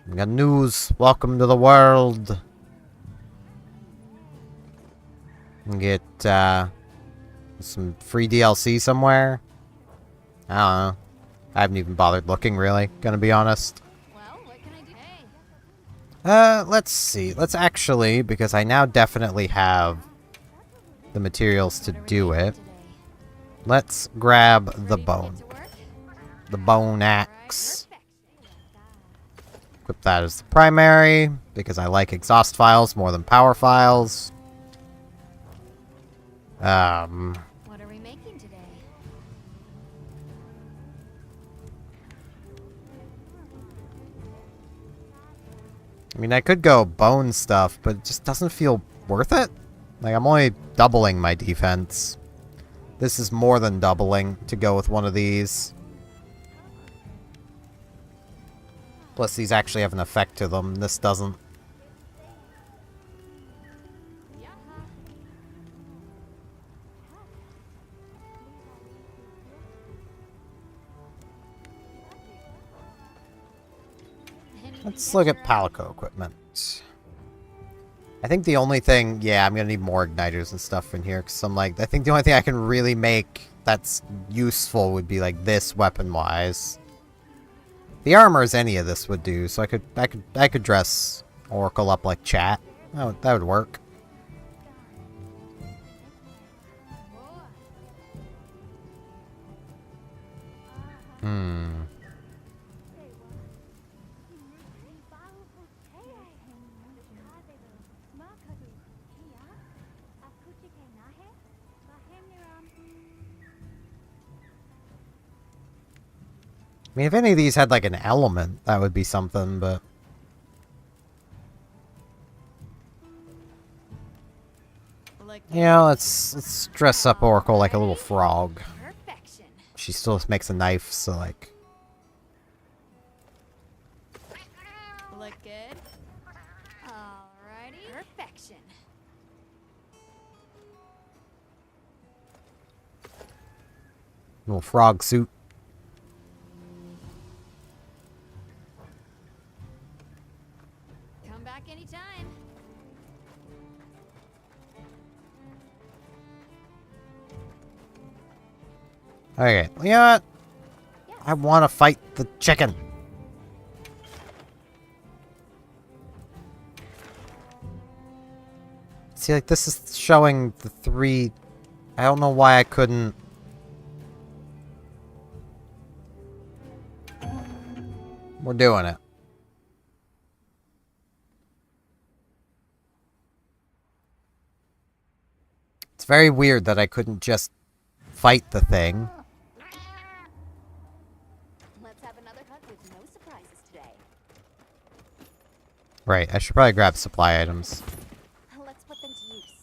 We got news. Welcome to the world. Get some free DLC somewhere. I don't know. I haven't even bothered looking, really. Gonna be honest. Let's see. Let's actually, because I now definitely have the materials to do it. Let's grab the bone. The bone axe. Equip that as the primary, because I like exhaust files more than power files. What are we making today? I mean, I could go bone stuff, but it just doesn't feel worth it. Like, I'm only doubling my defense. This is more than doubling to go with one of these. Plus, these actually have an effect to them. This doesn't. Let's look at Palico equipment. I think the only thing... Yeah, I'm going to need more igniters and stuff in here. Because I'm like... I think the only thing I can really make that's useful would be like this weapon-wise. The armors any of this would do. So I could dress Oracle up like chat. That would work. Hmm. I mean, if any of these had like an element, that would be something, but... You know, let's dress up Oracle like a little frog. Perfection. She still makes a knife, so like... Look good. Alrighty. Perfection. Little frog suit. Come back anytime. Okay, you know what? I want to fight the chicken. See, like, this is showing the 3... I don't know why I couldn't... We're doing it. It's very weird that I couldn't just fight the thing. Let's have another hunt with no surprises today. Right, I should probably grab supply items. Let's put them to use.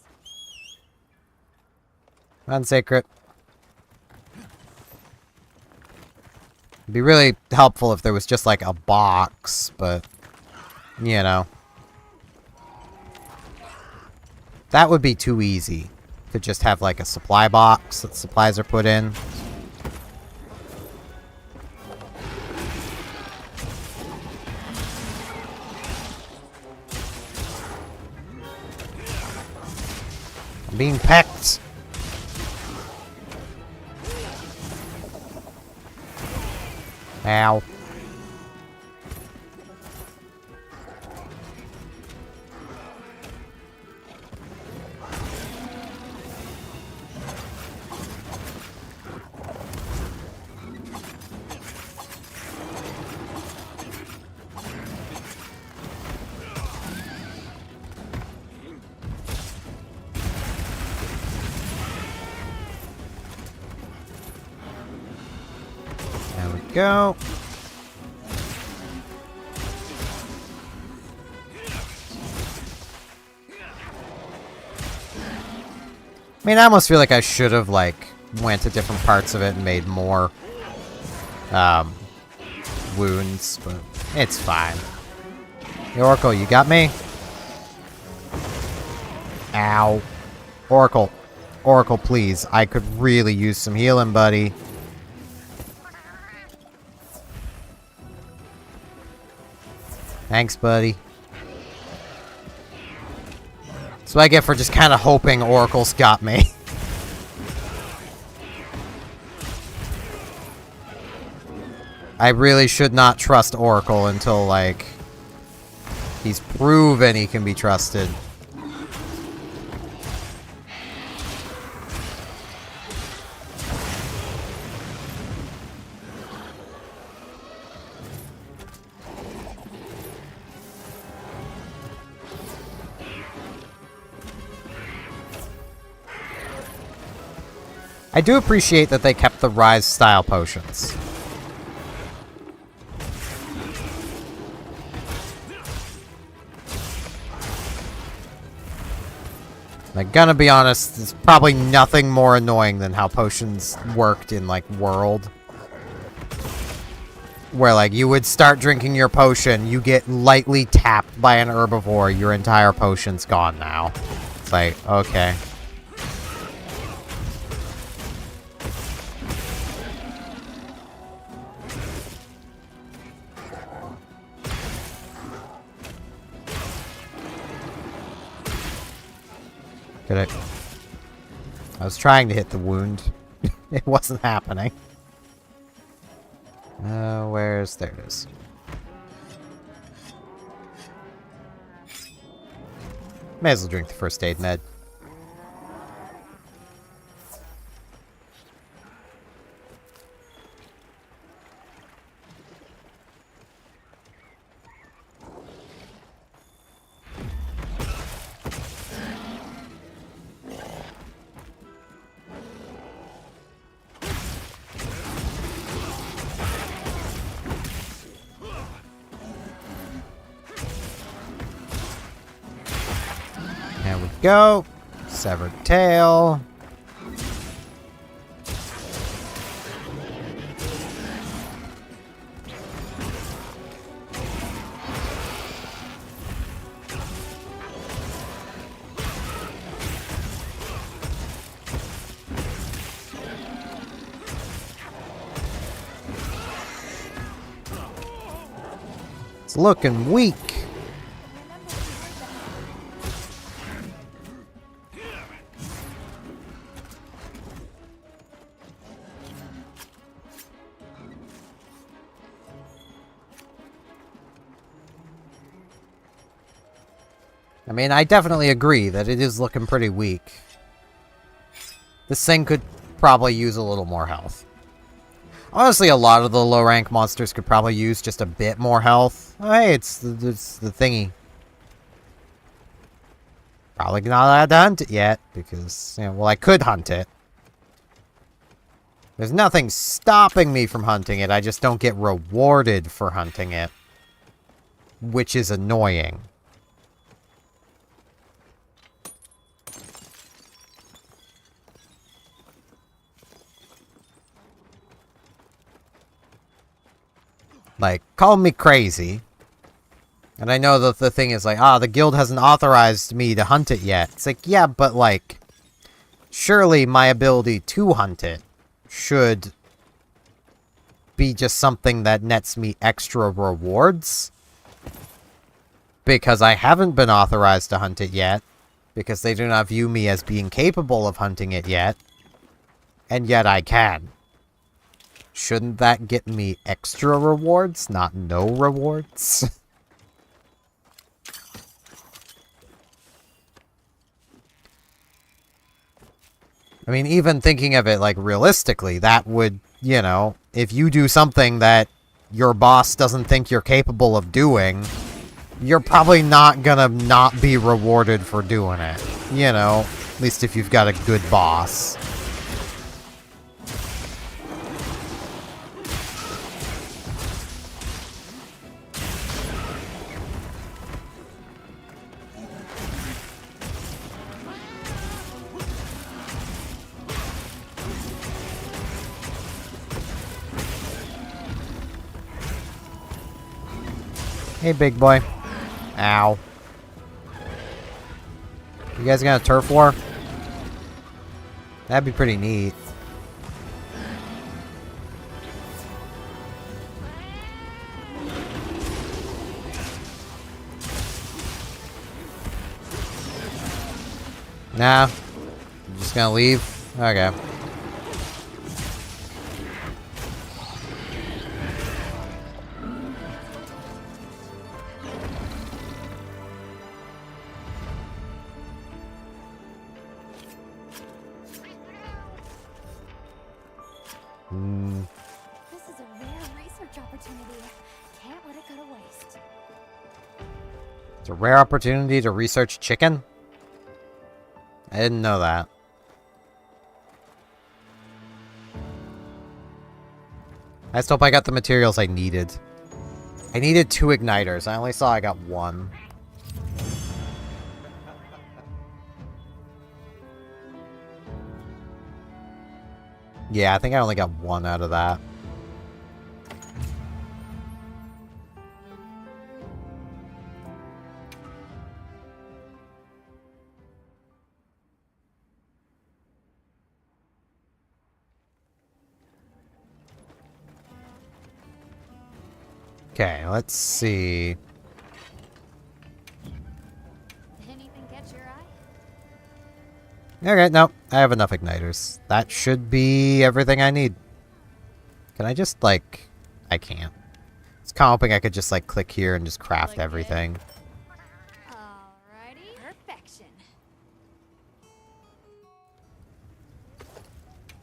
Unsacred. It'd be really helpful if there was just like a box, but you know. That would be too easy. To just have like a supply box that supplies are put in. I'm being pecked. Ow. There we go. I mean, I almost feel like I should have, like, went to different parts of it and made more, wounds, but it's fine. Hey, Oracle, you got me? Ow. Oracle. Oracle, please. I could really use some healing, buddy. Thanks, buddy. That's what I get for just kind of hoping Oracle's got me. I really should not trust Oracle until, like, he's proven he can be trusted. I do appreciate that they kept the Rise style potions. I'm gonna be honest, there's probably nothing more annoying than how potions worked in, like, World. Where, like, you would start drinking your potion, you get lightly tapped by an herbivore, your entire potion's gone now. It's like, okay. I was trying to hit the wound. It wasn't happening. Where's... There it is. May as well drink the first aid med. we go. Severed tail. It's looking weak. I mean, I definitely agree that it is looking pretty weak. This thing could probably use a little more health. Honestly, a lot of the low-rank monsters could probably use just a bit more health. Oh, hey, it's the thingy. Probably not allowed to hunt it yet, because, you know, well, I could hunt it. There's nothing stopping me from hunting it, I just don't get rewarded for hunting it. Which is annoying. Like, call me crazy. And I know that the thing is like, the guild hasn't authorized me to hunt it yet. It's like, yeah, but like, surely my ability to hunt it should be just something that nets me extra rewards. Because I haven't been authorized to hunt it yet. Because they do not view me as being capable of hunting it yet. And yet I can. Shouldn't that get me extra rewards, not no rewards? I mean, even thinking of it, like, realistically, that would, you know, if you do something that your boss doesn't think you're capable of doing, you're probably not gonna not be rewarded for doing it. You know, at least if you've got a good boss. Hey, big boy. Ow. You guys got a turf war? That'd be pretty neat. Nah. I'm just gonna leave? Okay. This is a rare research opportunity. Can't let it go to waste. It's a rare opportunity to research chicken? I didn't know that. I just hope I got the materials I needed. I needed 2 igniters. I only saw I got 1. Yeah, I think I only got 1 out of that. Okay, let's see. Anything catch your eye? Okay, no, I have enough igniters. That should be everything I need. Can I just, like... I can't. I was kind of hoping I could just, like, click here and just craft everything. Alrighty. Perfection.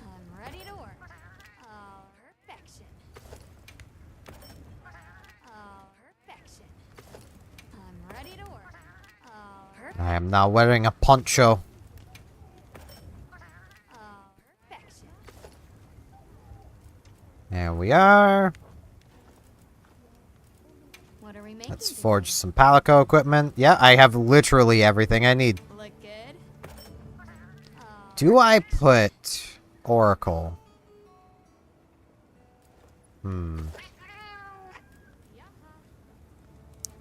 I'm ready to work. Perfection. Perfection. I'm ready to work. I am now wearing a poncho. There we are. What are we making? Let's forge some Palico equipment. Yeah, I have literally everything I need. Look good. Do I put Oracle? I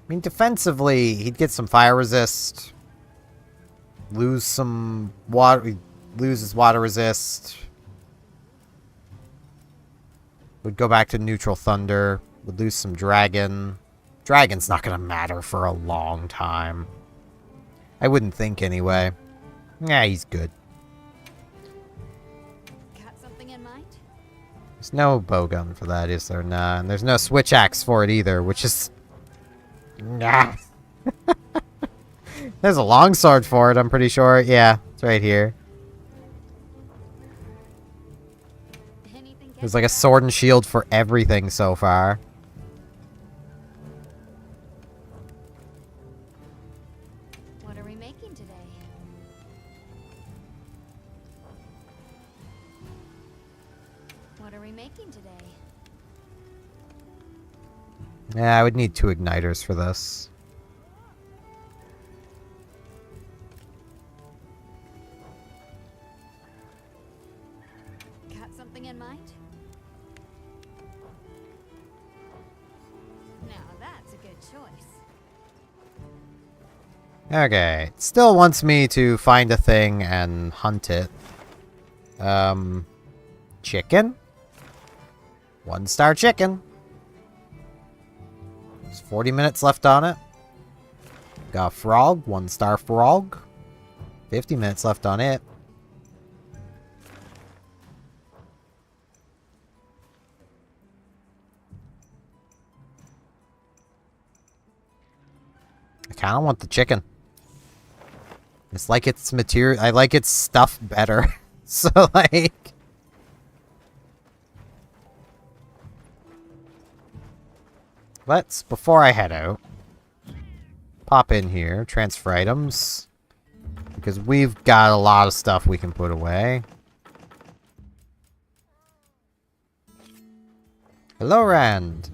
mean, defensively, he'd get some fire resist. Lose some water. Loses water resist. Would go back to neutral thunder. Would lose some dragon. Dragon's not gonna matter for a long time. I wouldn't think anyway. Yeah, he's good. Got something in mind? There's no bowgun for that, is there? Nah, and there's no switch axe for it either, which is... Nah. There's a longsword for it, I'm pretty sure. Yeah, it's right here. There's like a sword and shield for everything so far. What are we making today? What are we making today? Yeah, I would need 2 igniters for this. Got something in mind? Now that's a good choice. Okay, it still wants me to find a thing and hunt it. Chicken? 1-star chicken. There's 40 minutes left on it. Got frog, 1-star frog. 50 minutes left on it. I kind of want the chicken. It's like its material. I like its stuff better. So, like... Let's, before I head out, pop in here, transfer items. Because we've got a lot of stuff we can put away. Hello, Rand.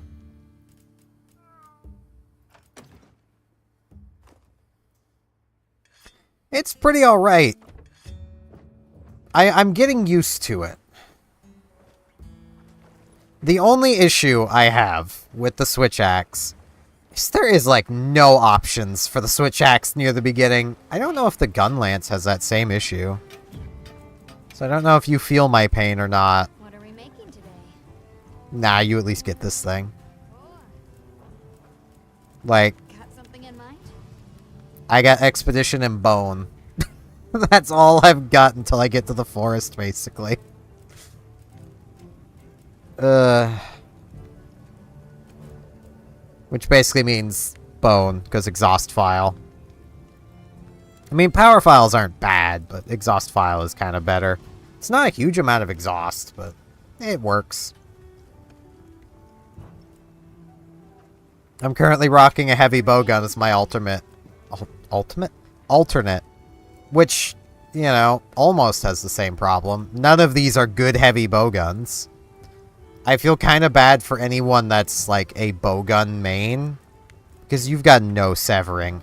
It's pretty alright. I'm getting used to it. The only issue I have with the switch axe is there is like no options for the switch axe near the beginning. I don't know if the gun lance has that same issue. So I don't know if you feel my pain or not. What are we making today? Nah, you at least get this thing. Like, Got something in mind? I got expedition and bone. That's all I've got until I get to the forest, basically. Which basically means bone, because exhaust file. I mean, power files aren't bad, but exhaust file is kind of better. It's not a huge amount of exhaust, but it works. I'm currently rocking a heavy bowgun as my alternate. Alternate. Which, you know, almost has the same problem. None of these are good heavy bowguns. I feel kind of bad for anyone that's like a bowgun main. Because you've got no severing.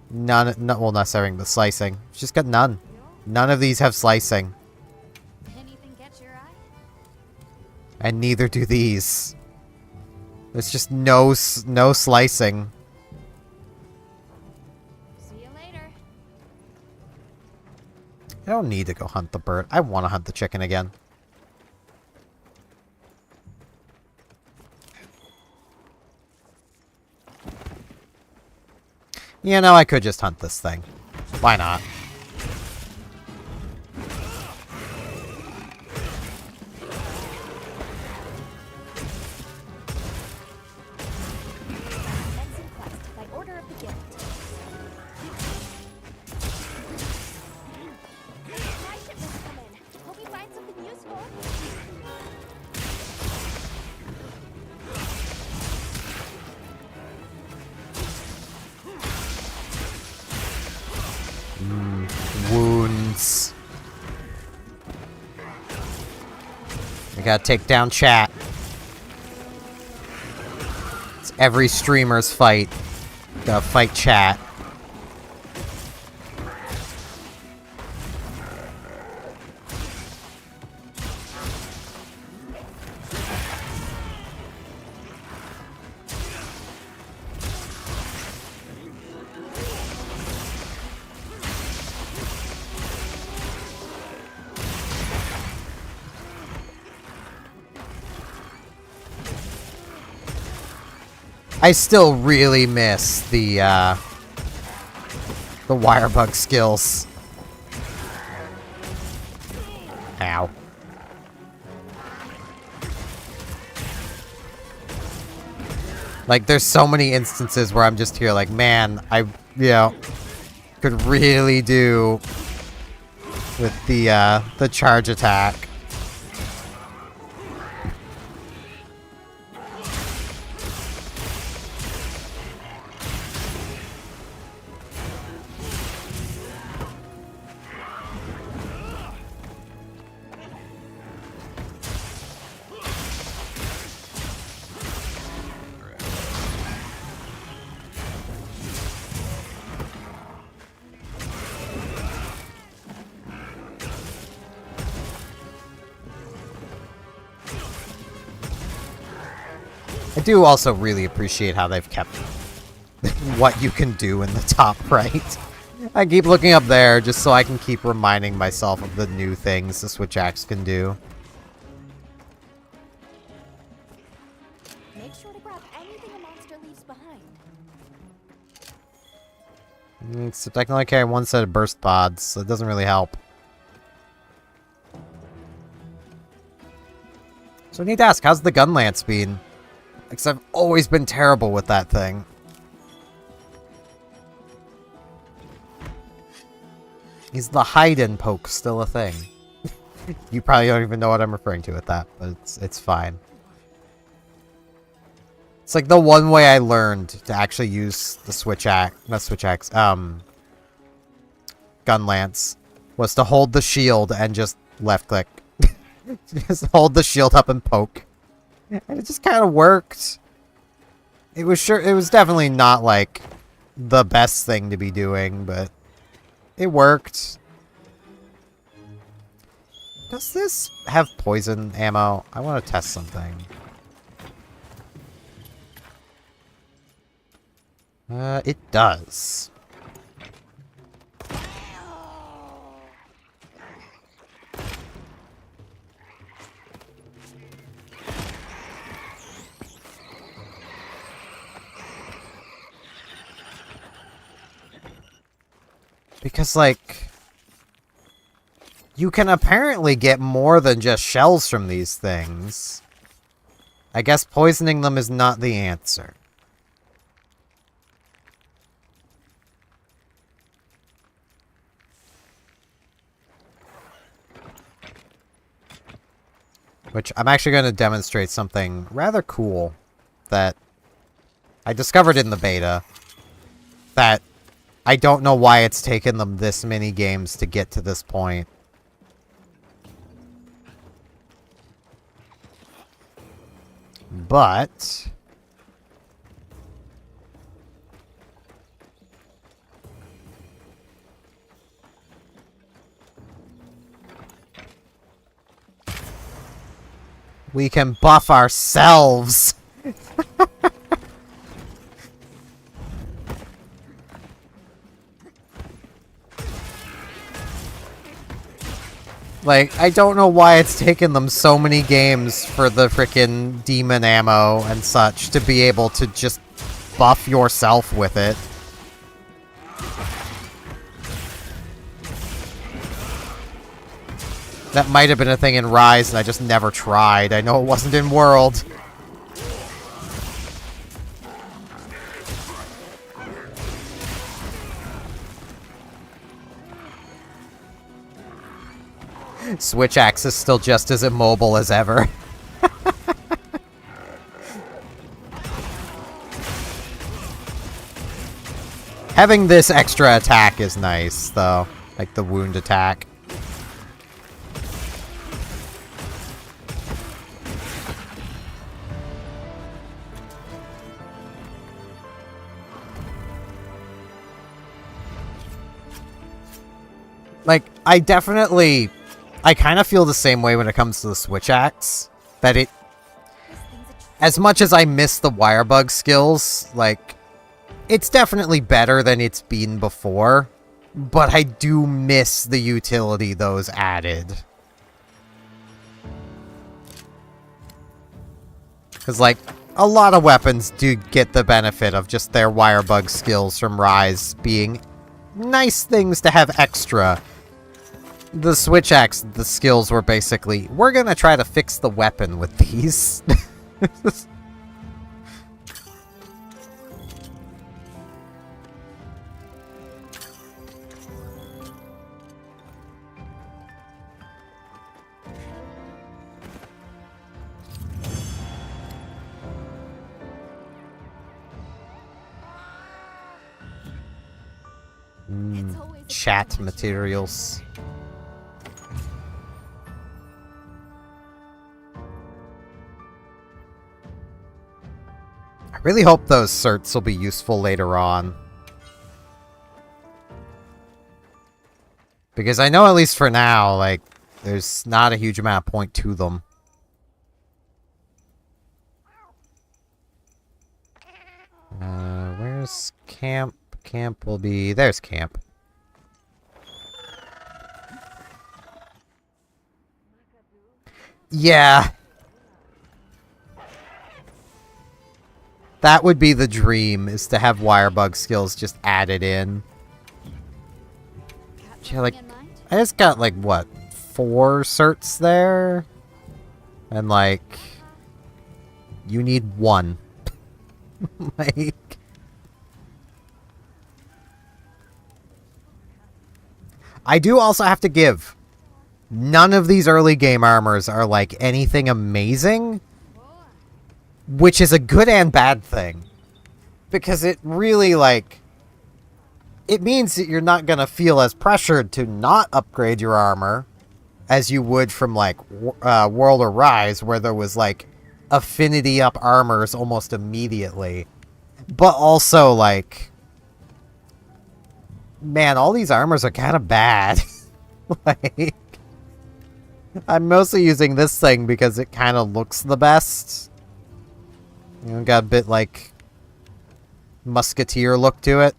None, well, not severing, but slicing. It's just got none. None of these have slicing. Anything catch your eye? And neither do these. There's just no slicing. See you later. I don't need to go hunt the bird. I want to hunt the chicken again. You know, I could just hunt this thing. Why not? By order of the guild. My shipment's come in. Hope you find something useful. Wounds. I gotta take down chat. It's every streamer's fight. Gotta fight chat. I still really miss the wire bug skills. Ow. Like, there's so many instances where I'm just here like, man, I, could really do with the charge attack. I do also really appreciate how they've kept what you can do in the top right. I keep looking up there just so I can keep reminding myself of the new things the Switch Axe can do. Make sure to grab anything a monster leaves behind. Except I can only carry one set of burst pods, so it doesn't really help. So I need to ask, how's the gun lance been? Because I've always been terrible with that thing. Is the hide-in poke still a thing? You probably don't even know what I'm referring to with that, but it's fine. It's like the one way I learned to actually use the gun lance was to hold the shield and just left click. Just hold the shield up and poke. And it just kind of worked. It was definitely not like the best thing to be doing, but it worked. Does this have poison ammo? I want to test something. It does. Because, like, you can apparently get more than just shells from these things. I guess poisoning them is not the answer. Which I'm actually going to demonstrate something rather cool that I discovered in the beta that I don't know why it's taken them this many games to get to this point. But we can buff ourselves. Like, I don't know why it's taken them so many games for the frickin' demon ammo and such to be able to just buff yourself with it. That might have been a thing in Rise and I just never tried. I know it wasn't in World. Switch Axe is still just as immobile as ever. Having this extra attack is nice, though. Like the wound attack. Like, I kind of feel the same way when it comes to the Switch Axe. That it... As much as I miss the wire bug skills, like, it's definitely better than it's been before. But I do miss the utility those added. Because, like, a lot of weapons do get the benefit of just their wire bug skills from Rise being nice things to have extra. The switch axe, the skills were basically, we're gonna try to fix the weapon with these. Chat materials. I really hope those certs will be useful later on. Because I know at least for now, like, there's not a huge amount of point to them. Where's camp? Camp will be... There's camp. Yeah. That would be the dream, is to have wire bug skills just added in. Yeah, like, I just got, like, what, 4 certs there? And, like, you need 1. Like... I do also have to give, none of these early game armors are, like, anything amazing. Which is a good and bad thing. Because it really, like... It means that you're not gonna feel as pressured to not upgrade your armor as you would from, like, World or Rise, where there was, like, affinity up armors almost immediately. But also, like... Man, all these armors are kind of bad. Like... I'm mostly using this thing because it kind of looks the best. You know, got a bit, like, musketeer look to it.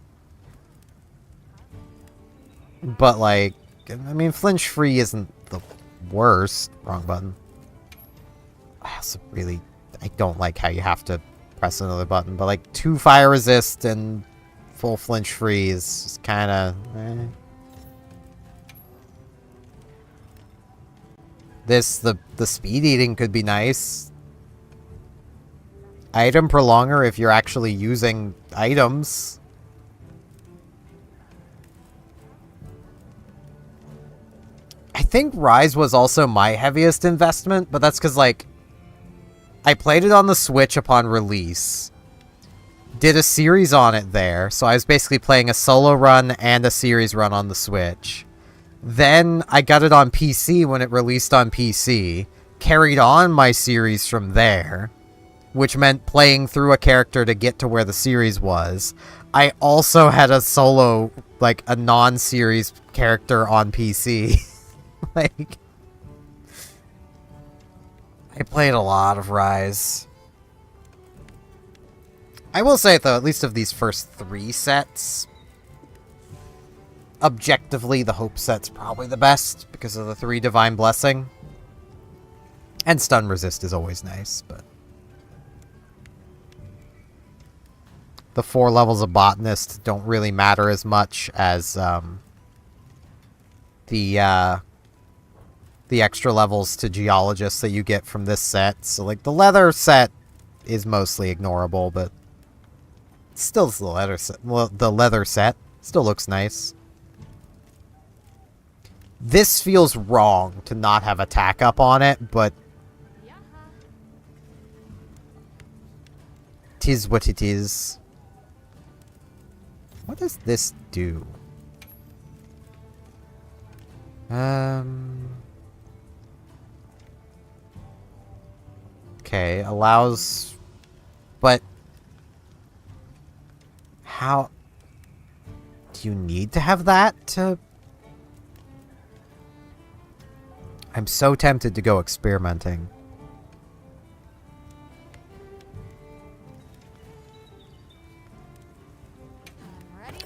But, like, I mean, flinch free isn't the worst. Wrong button. I also really, I don't like how you have to press another button. But, like, 2 fire resist and full flinch free is kind of... The speed eating could be nice. Item prolonger if you're actually using items. I think Rise was also my heaviest investment, but that's because, like, I played it on the Switch upon release. Did a series on it there, so I was basically playing a solo run and a series run on the Switch. Then I got it on PC when it released on PC, carried on my series from there, which meant playing through a character to get to where the series was. I also had a solo, like, a non-series character on PC. Like, I played a lot of Rise. I will say, though, at least of these first 3 sets, objectively, the Hope set's probably the best because of the 3 Divine Blessing. And Stun Resist is always nice, but... The 4 levels of Botanist don't really matter as much as the extra levels to Geologist that you get from this set. So, like, the leather set is mostly ignorable, but still the leather set. Well, the leather set still looks nice. This feels wrong to not have attack up on it, but 'tis what it is. What does this do? Okay, allows... But... How... Do you need to have that to... I'm so tempted to go experimenting.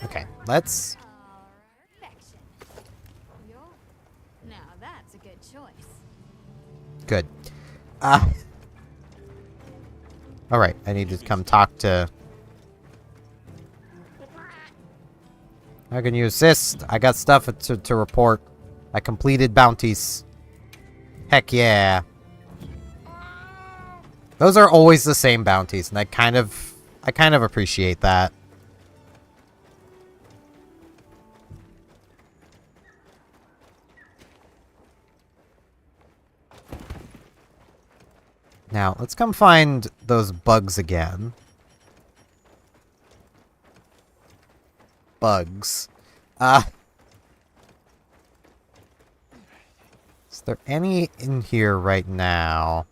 Okay, let's... Now that's a good choice. Good. Alright, I need to come talk to... How can you assist? I got stuff to report. I completed bounties. Heck yeah. Those are always the same bounties, and I kind of appreciate that. Now, let's come find those bugs again. Bugs. Is there any in here right now?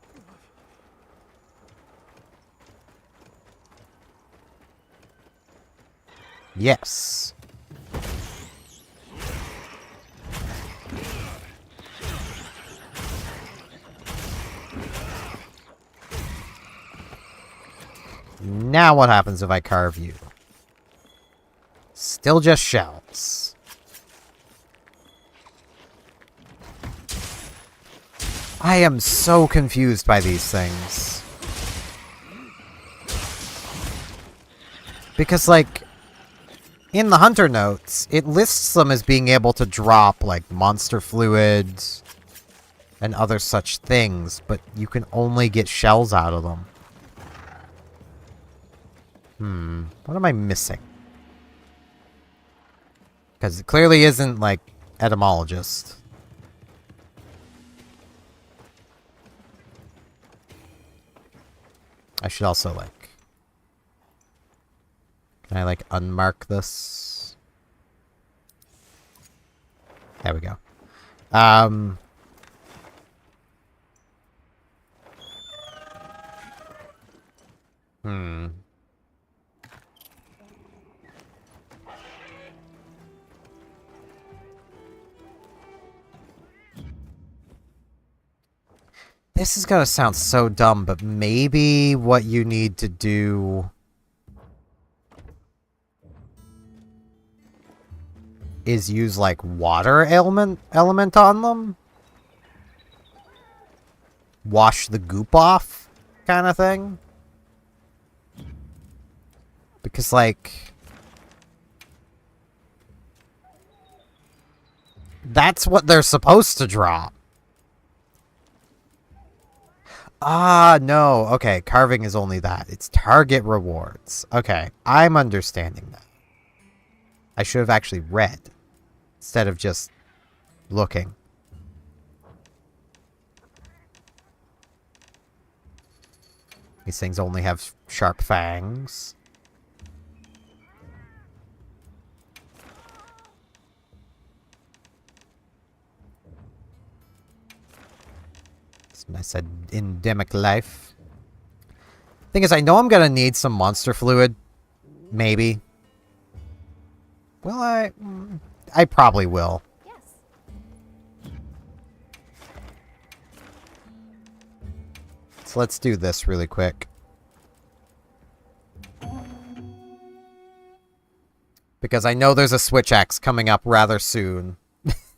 Yes. Now what happens if I carve you? Still just shells. I am so confused by these things. Because, like, in the Hunter Notes, it lists them as being able to drop, like, monster fluids and other such things, but you can only get shells out of them. What am I missing? Because it clearly isn't, like, etymologist. I should also, like... Can I, like, unmark this? There we go. This is gonna sound so dumb, but maybe what you need to do is use, like, water element on them? Wash the goop off, kind of thing? Because, like... That's what they're supposed to drop. Ah, no. Okay, carving is only that. It's target rewards. Okay, I'm understanding that. I should have actually read, instead of just looking. These things only have sharp fangs. I said endemic life. Thing is, I know I'm gonna need some monster fluid. Maybe. Will I? I probably will. Yes. So let's do this really quick. Because I know there's a switch axe coming up rather soon.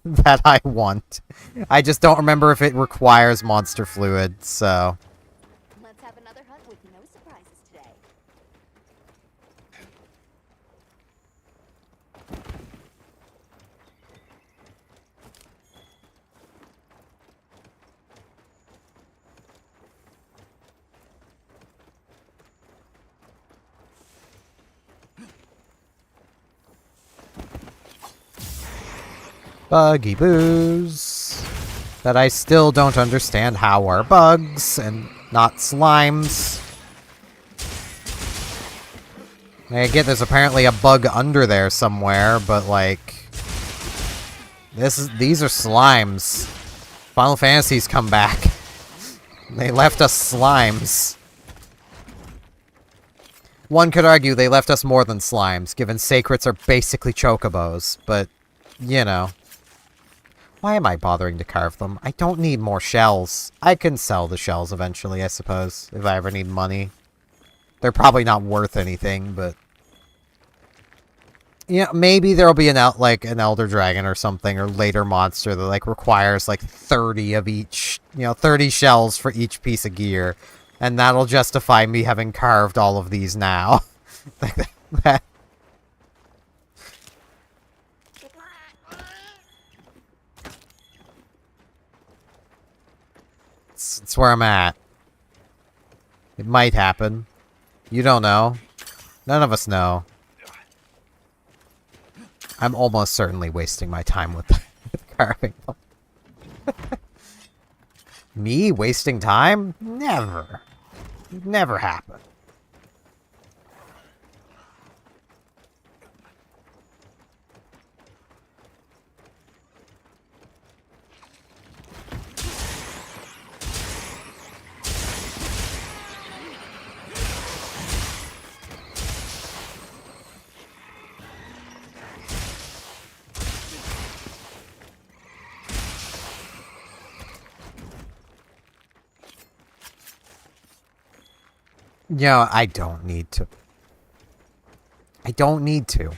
That I want. I just don't remember if it requires monster fluid, so... Let's have another hunt with no surprises today. Buggy boos. That I still don't understand how are bugs and not slimes. I get there's apparently a bug under there somewhere, but like... These are slimes. Final Fantasy's come back. They left us slimes. One could argue they left us more than slimes, given Sacrets are basically chocobos, but, you know. Why am I bothering to carve them? I don't need more shells. I can sell the shells eventually, I suppose, if I ever need money. They're probably not worth anything, but... Yeah, maybe there'll be an Elder Dragon or something, or later monster that, like, requires, like, 30 of each, 30 shells for each piece of gear. And that'll justify me having carved all of these now. That. It's where I'm at. It might happen. You don't know. None of us know. I'm almost certainly wasting my time with carving them. Me wasting time? Never. Never happen. No, I don't need to. I don't need to.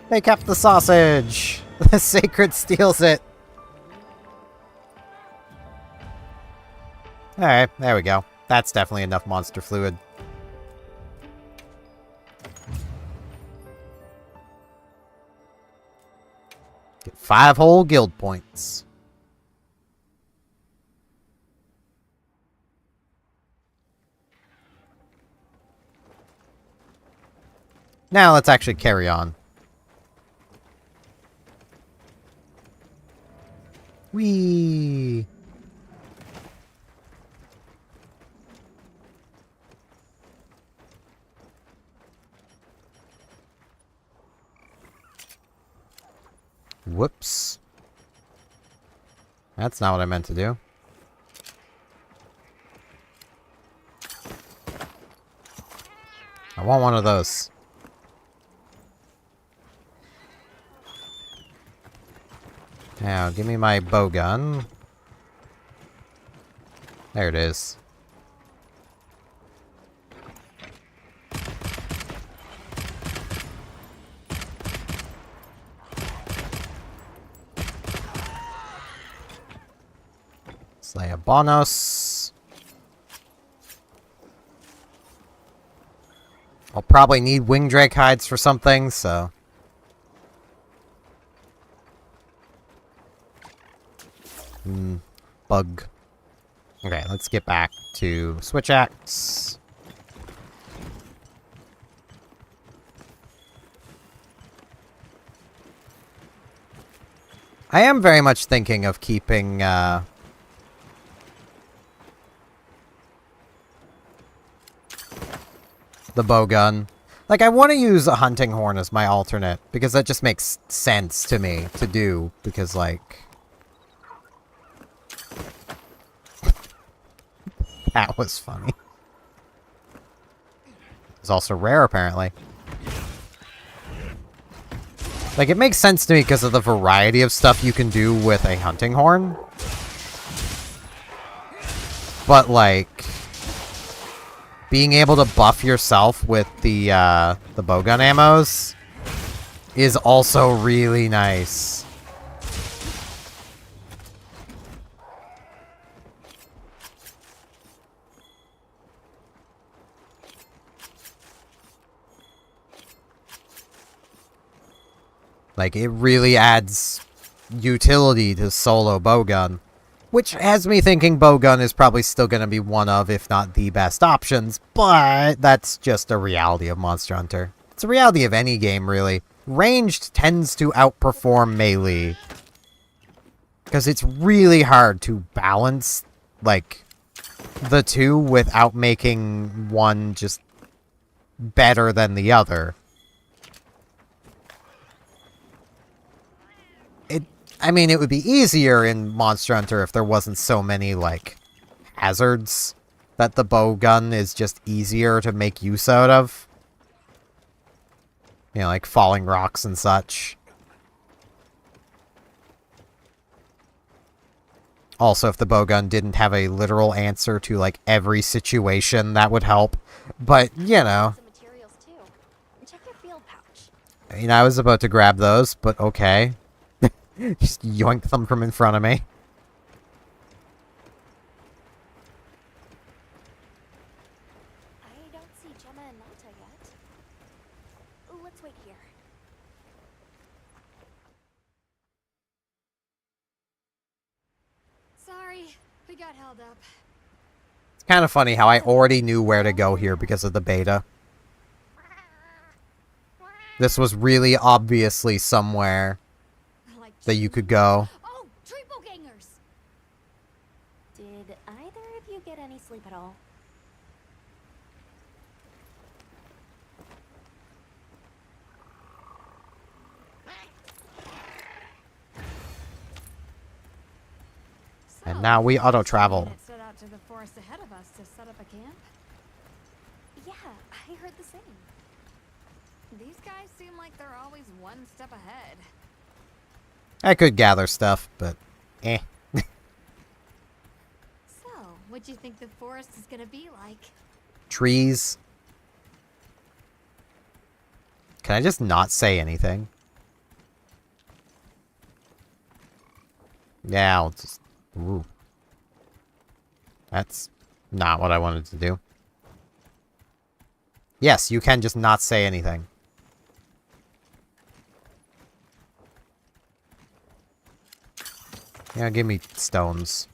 They kept the sausage! The Sacred steals it! Alright, there we go. That's definitely enough monster fluid. Get 5 whole guild points. Now let's actually carry on. Whee! Whoops. That's not what I meant to do. I want one of those. Now, give me my bow gun. There it is. Slay a Bonos. I'll probably need wing drake hides for something, so. Bug. Okay, let's get back to Switch Axe. I am very much thinking of keeping, the bowgun. Like, I want to use a hunting horn as my alternate, because that just makes sense to me to do, because, like... That was funny. It's also rare, apparently. Like, it makes sense to me because of the variety of stuff you can do with a hunting horn. But, like... being able to buff yourself with the bowgun ammos is also really nice. Like, it really adds utility to solo bowgun. Which has me thinking bowgun is probably still going to be one of, if not the best options, but that's just a reality of Monster Hunter. It's a reality of any game, really. Ranged tends to outperform melee. Because it's really hard to balance, like, the two without making one just better than the other. I mean, it would be easier in Monster Hunter if there wasn't so many, like, hazards that the bowgun is just easier to make use out of. You know, like falling rocks and such. Also, if the bowgun didn't have a literal answer to, like, every situation, that would help. But, you know. Some materials too. And check your field pouch. I mean, I was about to grab those, but okay. Just yoink them from in front of me. I don't see Gemma and Nata yet. Let's wait here. Sorry, we got held up. It's kind of funny how I already knew where to go here because of the beta. This was really obviously somewhere that you could go. Oh, triple gangers! Did either of you get any sleep at all? And now we auto-travel. Set out to the forest ahead of us to set up a camp. Yeah, I heard the same. These guys seem like they're always one step ahead. I could gather stuff, but eh. So, what do you think the forest is gonna be like? Trees. Can I just not say anything? Yeah, I'll just... Ooh. That's not what I wanted to do. Yes, you can just not say anything. Yeah, give me stones.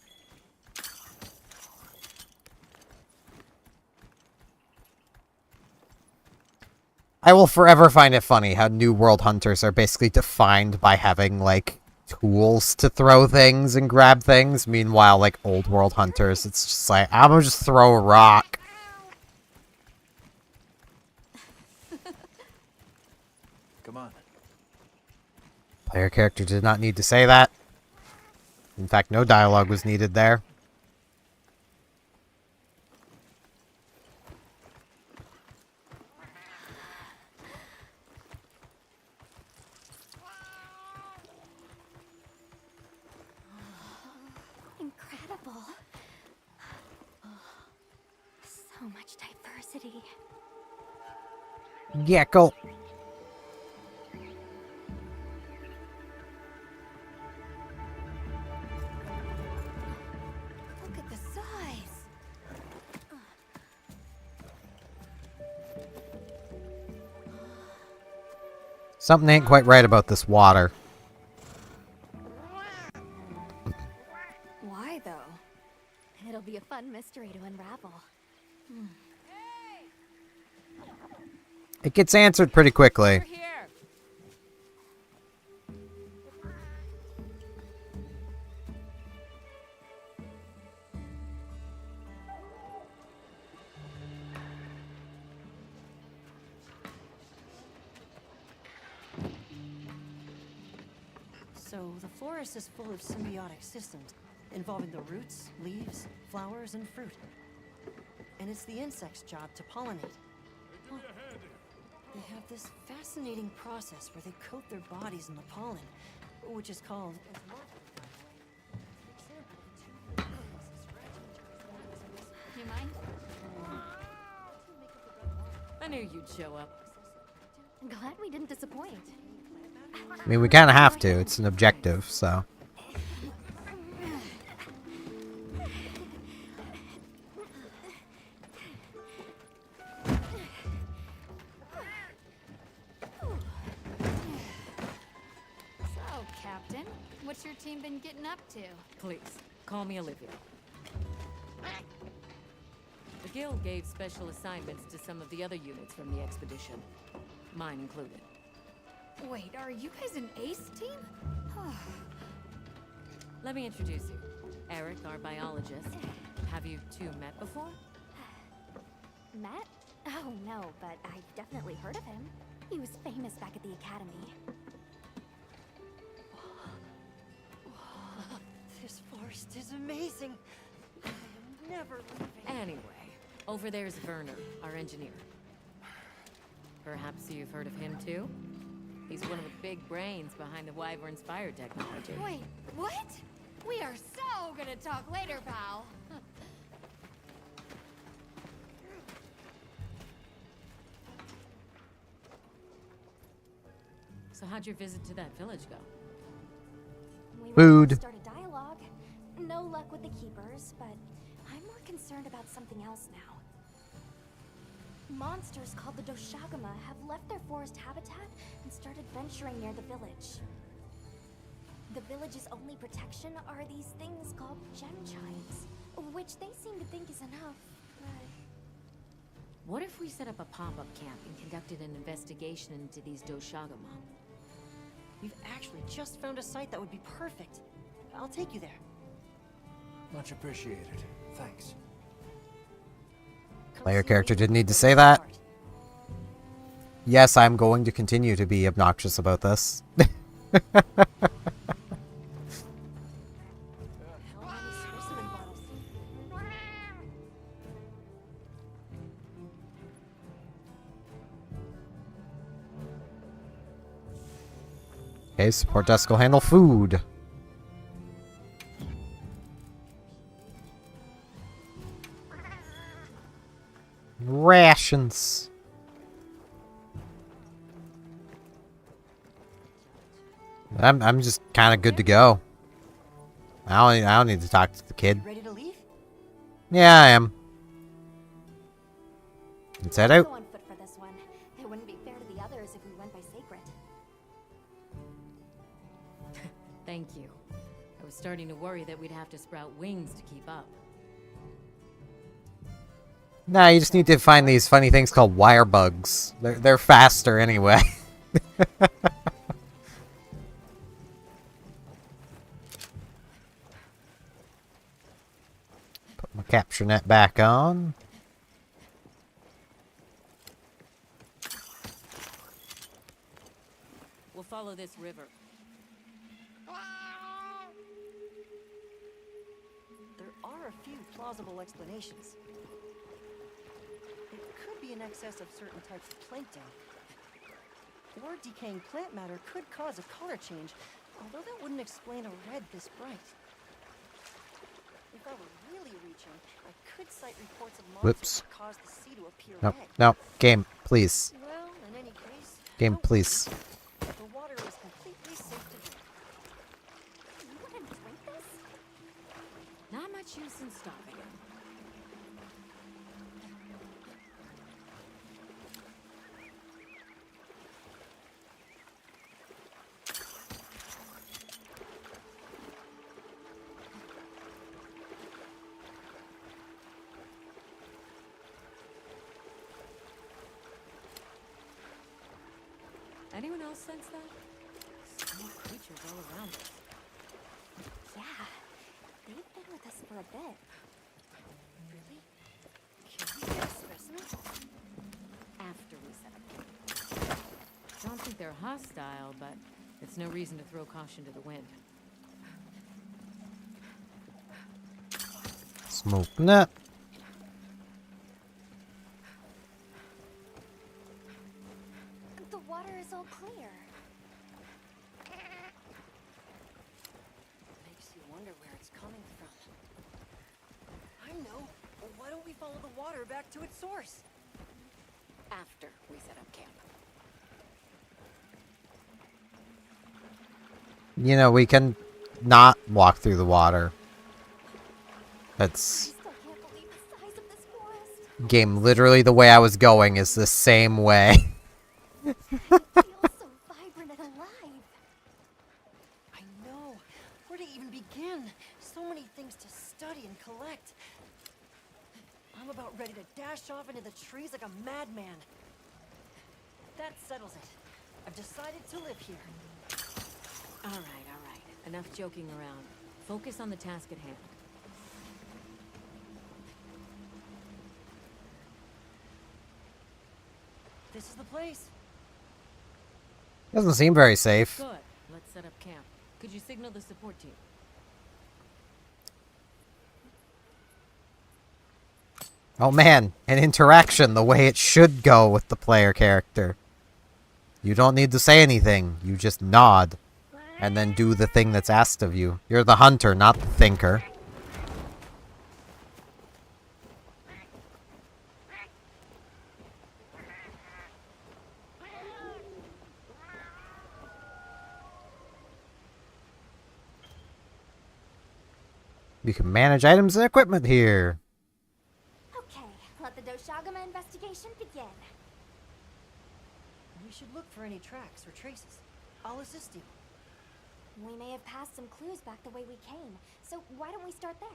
I will forever find it funny how New World hunters are basically defined by having, like, tools to throw things and grab things. Meanwhile, like, Old World hunters, it's just like, I'm gonna just throw a rock. Come on. Player character did not need to say that. In fact, no dialogue was needed there. Incredible. So much diversity. Gecko. Look at the size. Something ain't quite right about this water. Why though? It'll be a fun mystery to unravel. It gets answered pretty quickly. So the forest is full of symbiotic systems, involving the roots, leaves, flowers, and fruit. And it's the insect's job to pollinate. They have this fascinating process where they coat their bodies in the pollen, which is called... You mind? I knew you'd show up. Glad we didn't disappoint. I mean, we kind of have to. It's an objective, so... So, Captain, what's your team been getting up to? Please, call me Olivia. The guild gave special assignments to some of the other units from the expedition. Mine included. Wait, are you guys an ace team? Let me introduce you. Eric, our biologist. Have you two met before? Matt? Oh no, but I've definitely heard of him. He was famous back at the academy. This forest is amazing. I am never leaving. Anyway, over there's Werner, our engineer. Perhaps you've heard of him too? He's one of the big brains behind the Wyvern's fire technology. Wait, what? We are so gonna talk later, pal. So how'd your visit to that village go? We were Food. gonna start a dialogue. No luck with the keepers, but I'm more concerned about something else now. Monsters called the Doshagama have left their forest habitat and started venturing near the village. The village's only protection are these things called gem chimes, which they seem to think is enough, but... What if we set up a pop-up camp and conducted an investigation into these Doshagama? We've actually just found a site that would be perfect. I'll take you there. Much appreciated. Thanks. Player character didn't need to say that. Yes, I'm going to continue to be obnoxious about this. Okay, support desk will handle food. Rations. I'm just kind of good to go. I don't need to talk to the kid. Ready to leave? Yeah, I am. Let's head out. Go on foot for this one. It wouldn't be fair to the others if we went by sacred. Thank you. I was starting to worry that we'd have to sprout wings to keep up. Nah, you just need to find these funny things called wire bugs. They're faster anyway. Put my capture net back on. We'll follow this river. There are a few plausible explanations. It could be an excess of certain types of plankton. Or decaying plant matter could cause a color change, although that wouldn't explain a red this bright. If I were really reaching, I could cite reports of monsters Whoops. that cause the sea to appear No, red. no, game, please. Well, in any case, Game, please. the water is completely safe to drink. You wouldn't drink this? Not much use in stopping it. Anyone else sense that? Small creatures all around us. Yeah. They've been with us for a bit. Really? Can we get a specimen? After we set up camp. Don't think they're hostile, but it's no reason to throw caution to the wind. Smoke net. The water is all clear. Makes you wonder where it's coming from. I know. Well, why don't we follow the water back to its source? After we set up camp. You know, we can not walk through the water. That's... Game, literally the way I was going is the same way. It feels so vibrant and alive. I know. Where to even begin? So many things to study and collect. I'm about ready to dash off into the trees like a madman. That settles it. I've decided to live here. All right. Enough joking around. Focus on the task at hand. This is the place. Doesn't seem very safe. Good. Let's set up camp. Could you signal the support team? Oh man, an interaction the way it should go with the player character. You don't need to say anything, you just nod. and then do the thing that's asked of you. You're the hunter, not the thinker. You can manage items and equipment here. Okay, let the Doshagama investigation begin. We should look for any tracks or traces. I'll assist you. We may have passed some clues back the way we came, so why don't we start there?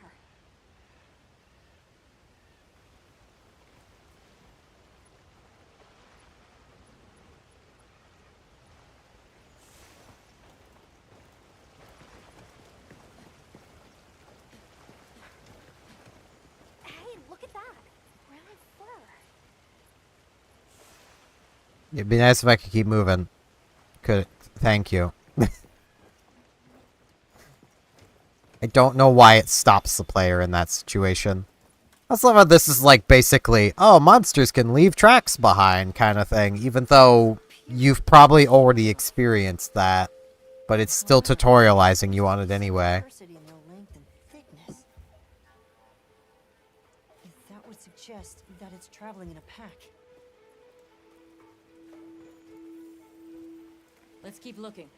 Hey, look at that! Brown fur. It'd be nice if I could keep moving. Could. Thank you. I don't know why it stops the player in that situation. I love how this is like basically, oh, monsters can leave tracks behind kind of thing, even though you've probably already experienced that, but it's still tutorializing you on it anyway. That would suggest that it's traveling in a pack. Let's keep looking.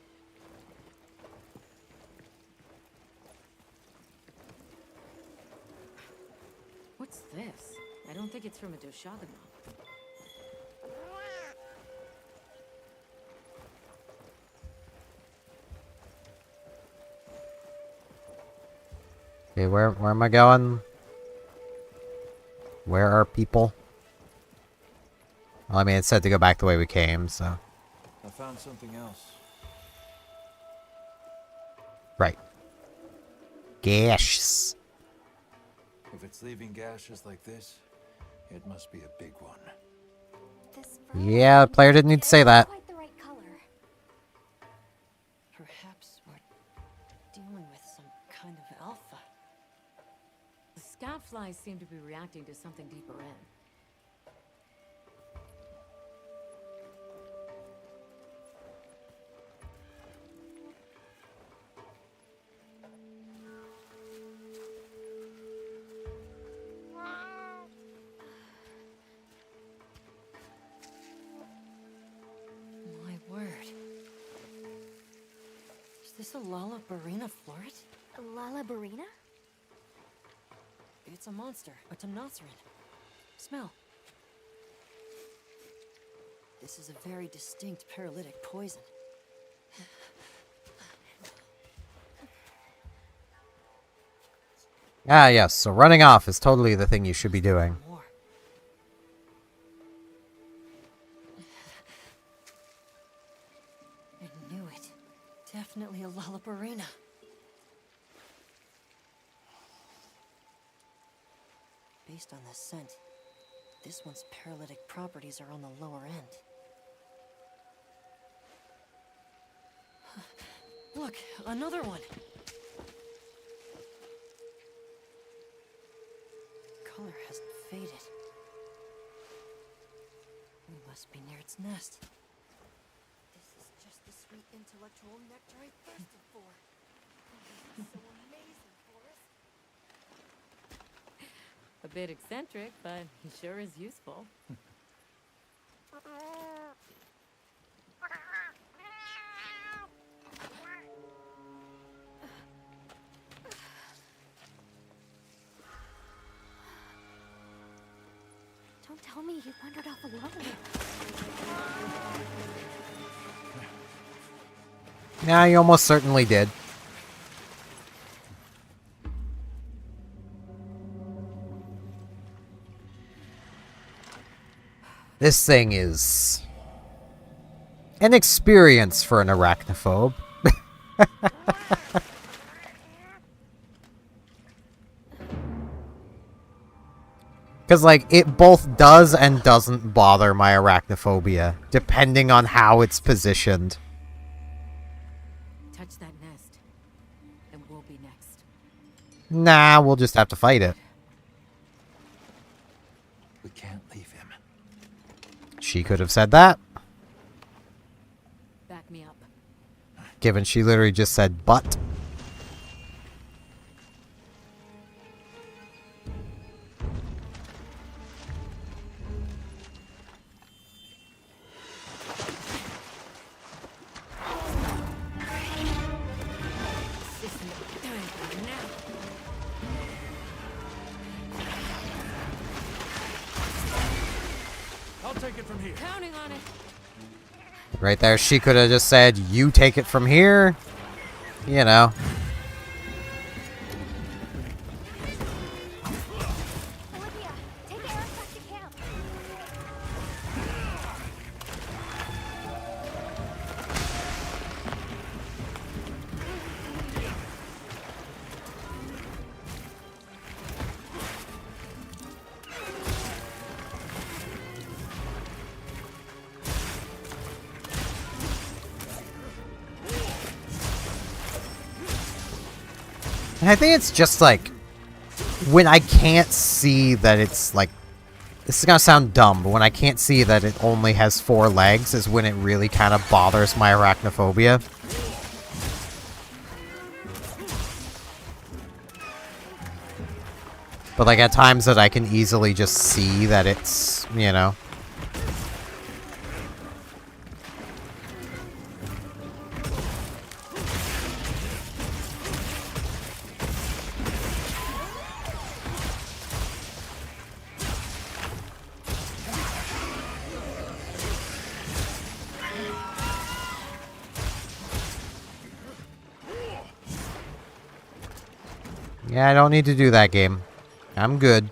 What's this? I don't think it's from a Doshagama. Okay, where am I going? Where are people? Well, I mean, it said to go back the way we came, so... I found something else. Right. Gashes. If it's leaving gashes like this, it must be a big one. Yeah, the player didn't need to say that. Quite the right color. Perhaps we're dealing with some kind of alpha. The scout flies seem to be reacting to something deeper in. My word. Is this a Lalabarina floret? Lalabarina? It's a monster, a Temnoceran. Smell. This is a very distinct paralytic poison. Ah, yes, so running off is totally the thing you should be doing. I knew it. Definitely a Lalabarina. Based on the scent, this one's paralytic properties are on the lower end. Look, another one! Color hasn't faded. We must be near its nest. This is just the sweet intellectual nectar I thirsted for. This is so amazing, Forrest. A bit eccentric, but he sure is useful. Don't tell me he wandered off alone. Yeah, you almost certainly did. This thing is an experience for an arachnophobe. Because, like, it both does and doesn't bother my arachnophobia, depending on how it's positioned. Touch that nest, and we'll be next. Nah, we'll just have to fight it. We can't leave him. She could have said that. Back me up. given she literally just said but. I'll take it from here. Counting on it. Right there, she could have just said, you take it from here. You know. Olivia, take Eric back to camp. And I think it's just like, when I can't see that it's like, this is gonna sound dumb, but when I can't see that it only has 4 legs is when it really kind of bothers my arachnophobia. But like at times that I can easily just see that it's, you know. Yeah, I don't need to do that game. I'm good.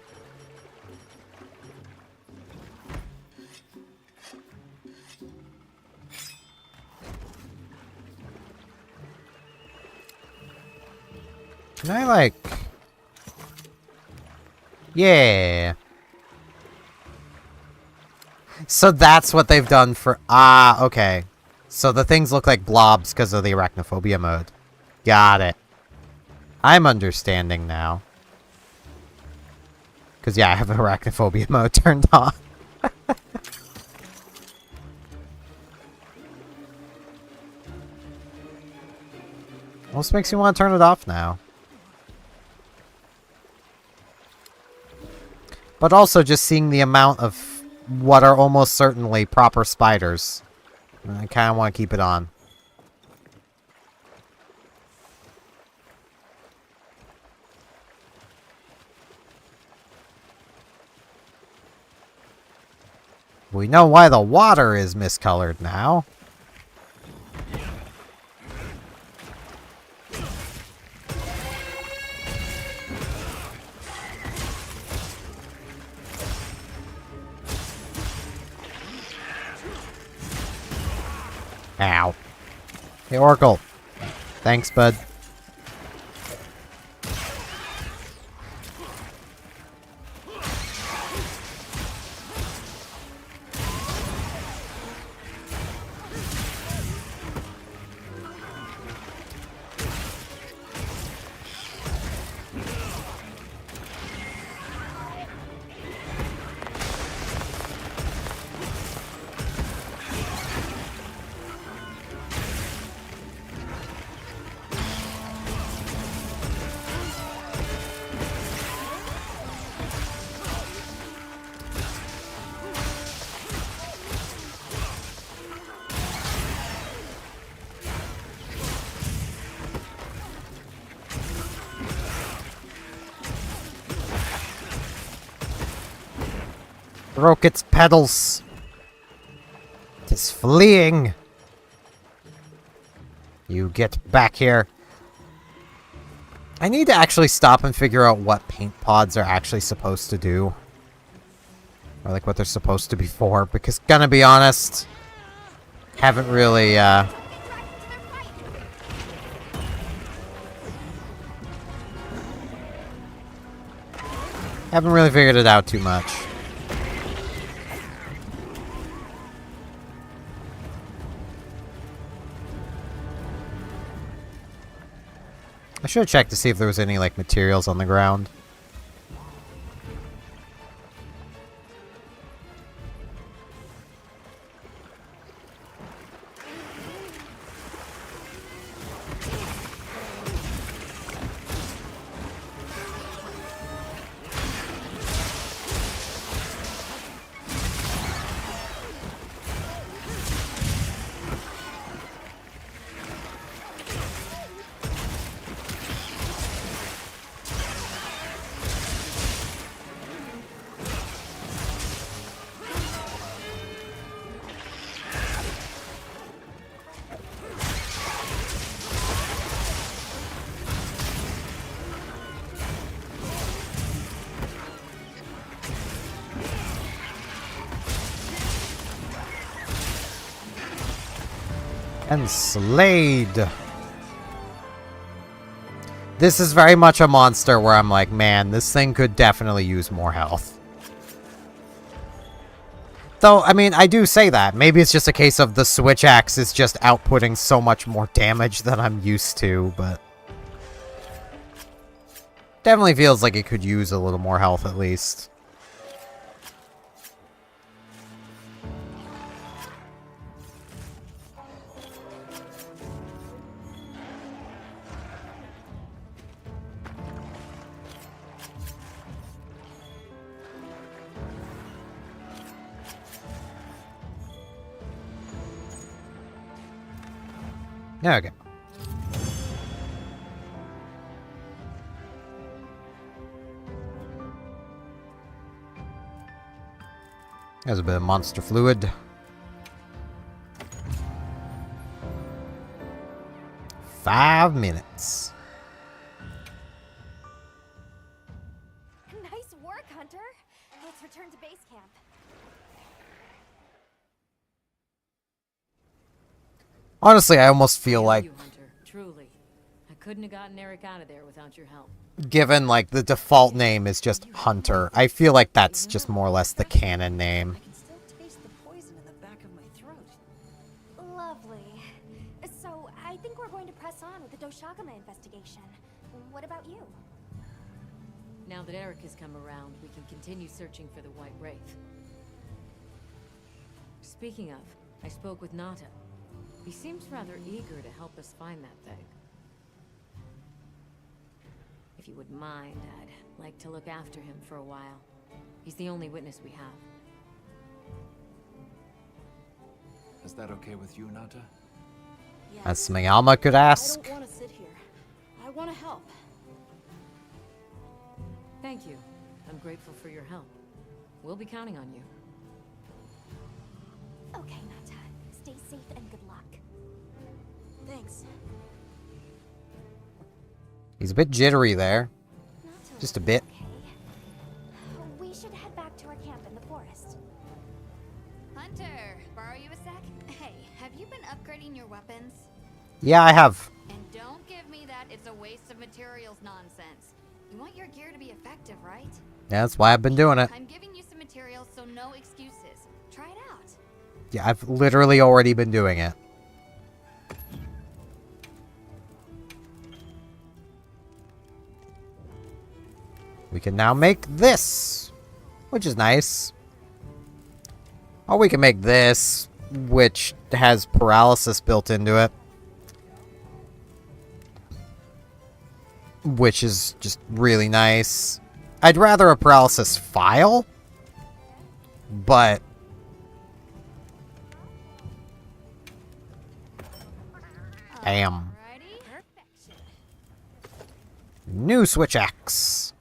Can I, like... Yeah. So that's what they've done for... Ah, okay. So the things look like blobs because of the arachnophobia mode. Got it. I'm understanding now. Because, yeah, I have arachnophobia mode turned on. Almost makes me want to turn it off now. But also just seeing the amount of what are almost certainly proper spiders. I kind of want to keep it on. We know why the water is miscolored now. Ow. Hey, Oracle. Thanks, bud. Broke its petals. It is fleeing. You get back here. I need to actually stop and figure out what paint pods are actually supposed to do. Or like what they're supposed to be for, because gonna be honest, haven't really haven't really figured it out too much. I should have checked to see if there was any, like, materials on the ground. And Slade. This is very much a monster where I'm like, man, this thing could definitely use more health. Though, I mean, I do say that. Maybe it's just a case of the Switch Axe is just outputting so much more damage than I'm used to, but... Definitely feels like it could use a little more health at least. Okay. There's a bit of monster fluid. Five minutes. Nice work, Hunter. Let's return to base camp. Honestly, I almost feel like, You, Hunter. Truly. I couldn't have gotten Eric out of there without your help. given like the default name is just Hunter, I feel like that's just more or less the canon name. I can still taste the poison in the back of my throat. Lovely. So, I think we're going to press on with the Doshagame investigation. What about you? Now that Eric has come around, we can continue searching for the White Wraith. Speaking of, I spoke with Nata. He seems rather eager to help us find that thing. If you wouldn't mind, I'd like to look after him for a while. He's the only witness we have. Is that okay with you, Nata? That's something Alma could ask. I don't want to sit here. I want to help. Thank you. I'm grateful for your help. We'll be counting on you. Okay, Nata. Stay safe and good luck. Thanks. He's a bit jittery there. Nata Just a bit. okay. We should head back to our camp in the forest. Hunter, borrow you a sec? Hey, have you been upgrading your weapons? Yeah, I have. And don't give me that it's a waste of materials nonsense. You want your gear to be effective, right? Yeah, that's why I've been doing it. I'm giving you some materials, so no excuses. Try it out. Yeah, I've literally already been doing it. We can now make this, which is nice. Or we can make this, which has paralysis built into it. Which is just really nice. I'd rather a paralysis file, but damn. New Switch Axe.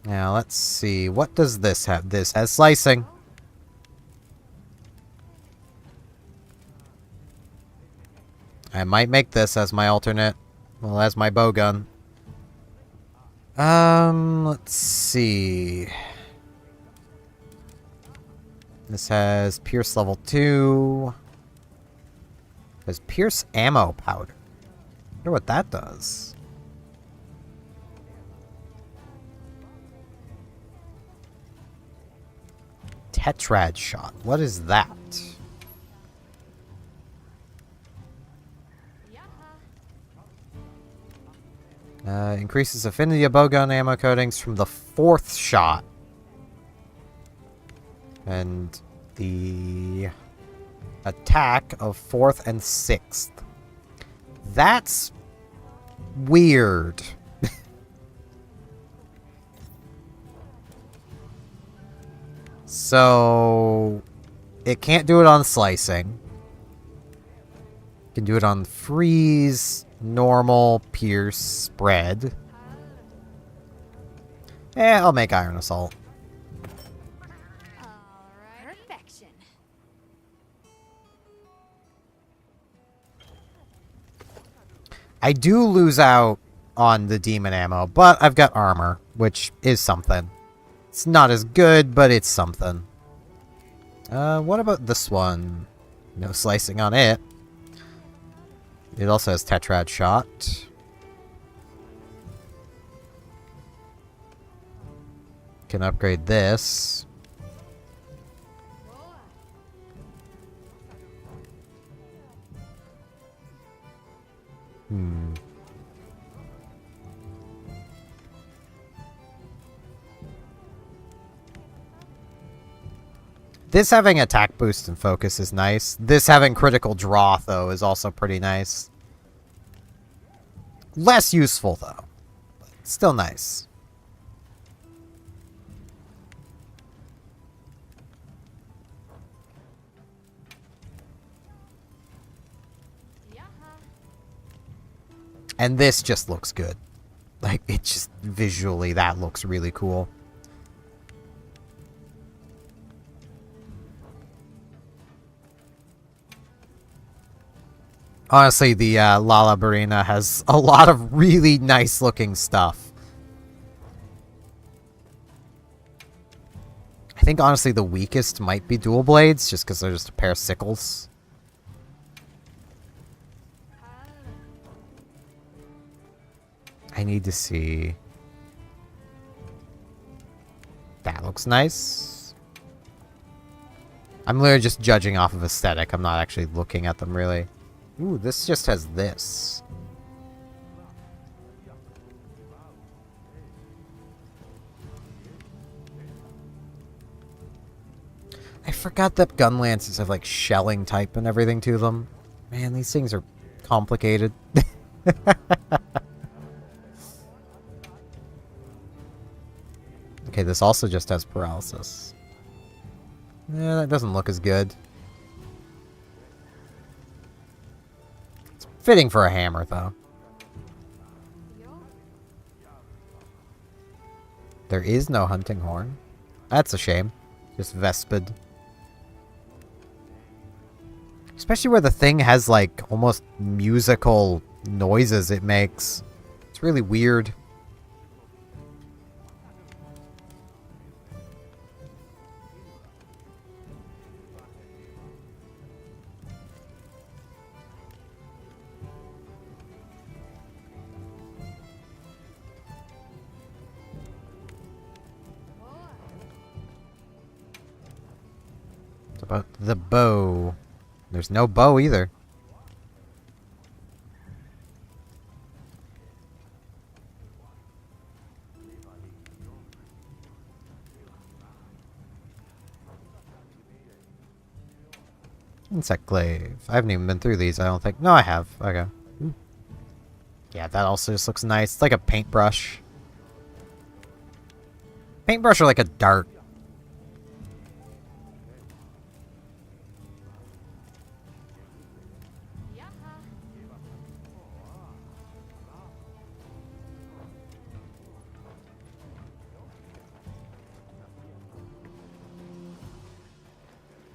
Now let's see. What does this have? This has slicing. I might make this as my alternate. Well, as my bow gun. Let's see. This has Pierce level 2. There's Pierce ammo powder. I wonder what that does. Tetrad shot. What is that? Increases affinity of bowgun ammo coatings from the 4th shot. And the attack of 4th and 6th. That's weird. So it can't do it on slicing. It can do it on freeze, normal, pierce, spread. I'll make iron assault. Perfection. I do lose out on the demon ammo, but I've got armor, which is something. It's not as good, but it's something. What about this one? No slicing on it. It also has Tetrad Shot. Can upgrade this. This having attack boost and focus is nice. This having critical draw, though, is also pretty nice. Less useful, though. But still nice. And this just looks good. Like, it just, visually, that looks really cool. Honestly, the Lala Barina has a lot of really nice looking stuff. I think, honestly, the weakest might be Dual Blades, just because they're just a pair of sickles. I need to see. That looks nice. I'm literally just judging off of aesthetic. I'm not actually looking at them, really. Ooh, this just has this. I forgot that gun lances have, like, shelling type and everything to them. Man, these things are complicated. Okay, this also just has paralysis. Yeah, that doesn't look as good. It's fitting for a hammer, though. There is no hunting horn. That's a shame. Just Vespid. Especially where the thing has, like, almost musical noises it makes. It's really weird. About the bow. There's no bow either. Insect glaive. I haven't even been through these, I don't think. No, I have. Okay. Yeah, that also just looks nice. It's like a paintbrush. Paintbrush are like a dart.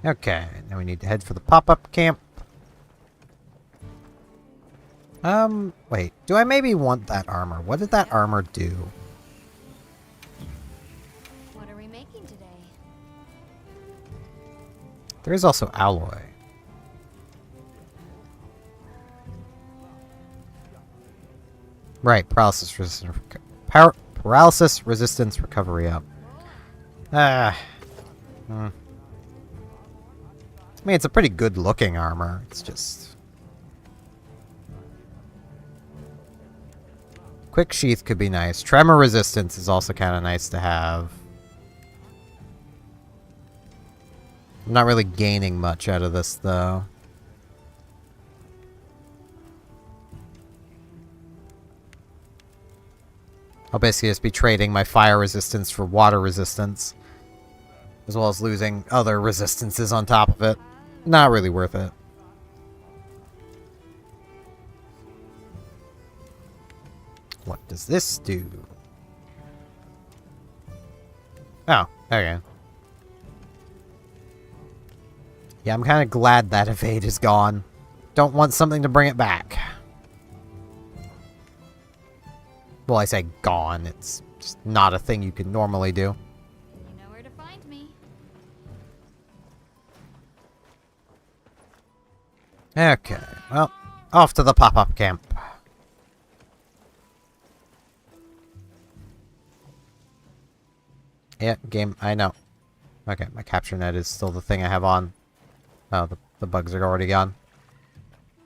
Okay, now we need to head for the pop-up camp. Wait. Do I maybe want that armor? What did that armor do? What are we making today? There is also alloy. Right, paralysis resistance. Paralysis resistance recovery up. I mean, it's a pretty good looking armor. It's just... Quick sheath could be nice. Tremor resistance is also kind of nice to have. I'm not really gaining much out of this, though. I'll basically just be trading my fire resistance for water resistance, as well as losing other resistances on top of it. Not really worth it. What does this do? Oh, okay. Yeah, I'm kind of glad that evade is gone. Don't want something to bring it back. Well, I say gone. It's just not a thing you can normally do. You know where to find me. Okay, well, off to the pop-up camp. Yeah, game, I know. Okay, my capture net is still the thing I have on. Oh, the bugs are already gone.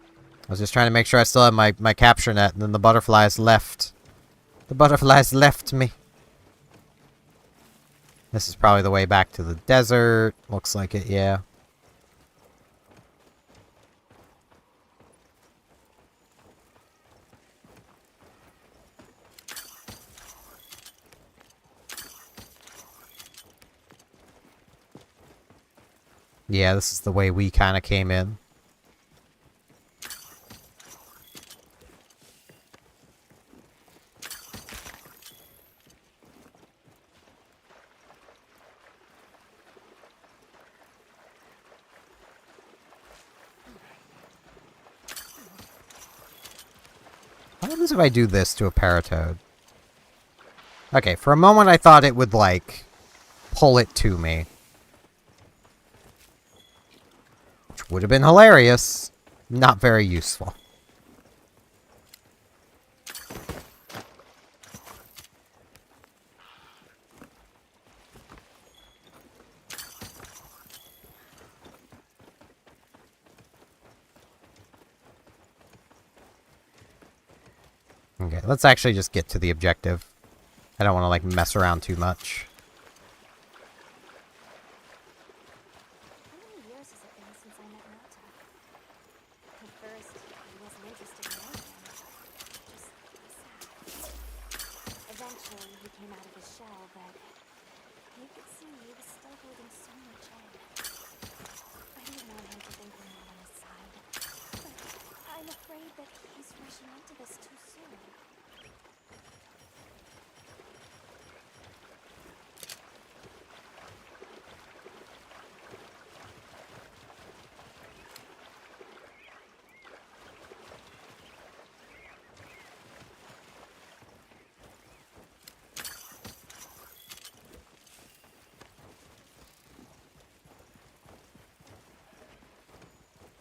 I was just trying to make sure I still have my capture net, and then the butterflies left. The butterflies left me. This is probably the way back to the desert. Looks like it, yeah. Yeah, this is the way we kind of came in. What happens if I do this to a Paratoad? Okay, for a moment I thought it would, like, pull it to me. Which would have been hilarious. Not very useful. Okay, let's actually just get to the objective. I don't want to, like, mess around too much. How many years has it been since I met Nata? At first, I wasn't interested in anything. Just sad. Eventually, he came out of his shell, but you could see he was still holding so much in. I didn't want him to think we're not on his side, but I'm afraid that he's rushing into this too soon.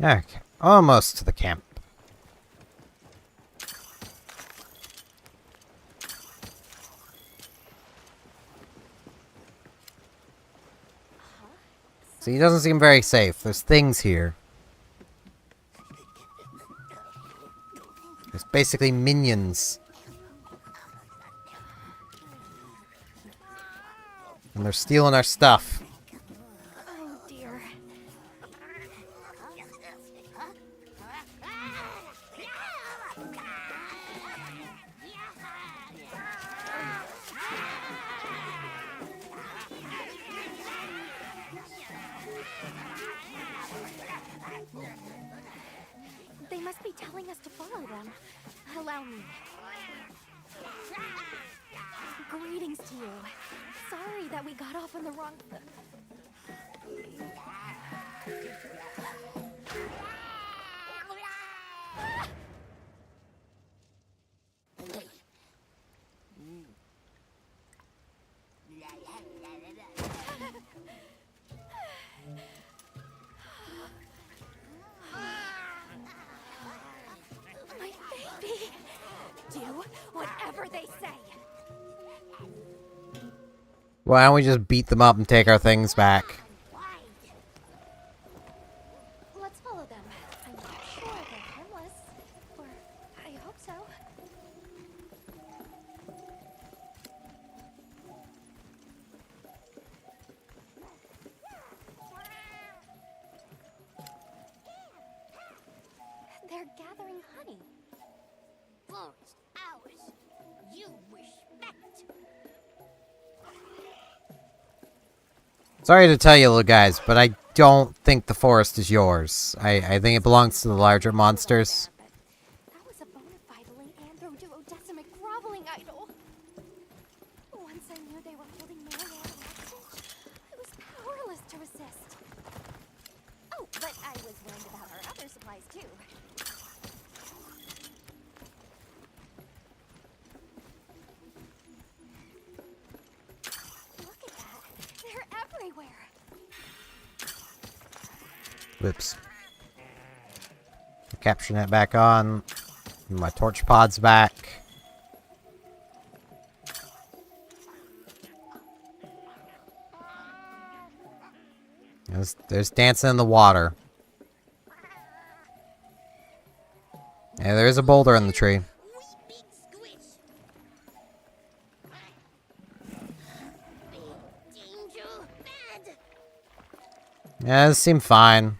Okay, almost to the camp. See, he doesn't seem very safe. There's things here. There's basically minions. And they're stealing our stuff. Oh dear. They must be telling us to follow them. Allow me. Greetings to you. Sorry that we got off on the wrong foot. My baby! Do whatever they say. Why don't we just beat them up and take our things back? Let's follow them. I'm not sure they're harmless. Or I hope so. They're gathering honey. Forest, ours. You respect. Sorry to tell you, little guys, but I don't think the forest is yours. I think it belongs to the larger monsters. That was a bona fide anthro-duodecimic groveling idol. Once I knew they were holding Marianne hostage, I was powerless to resist. Oh, but I was worried about our other supplies too. Look at that. They're everywhere. Whoops. Capture net back on. My torch pod's back. There's dancing in the water. Yeah, there is a boulder in the tree. Yeah, this seemed fine.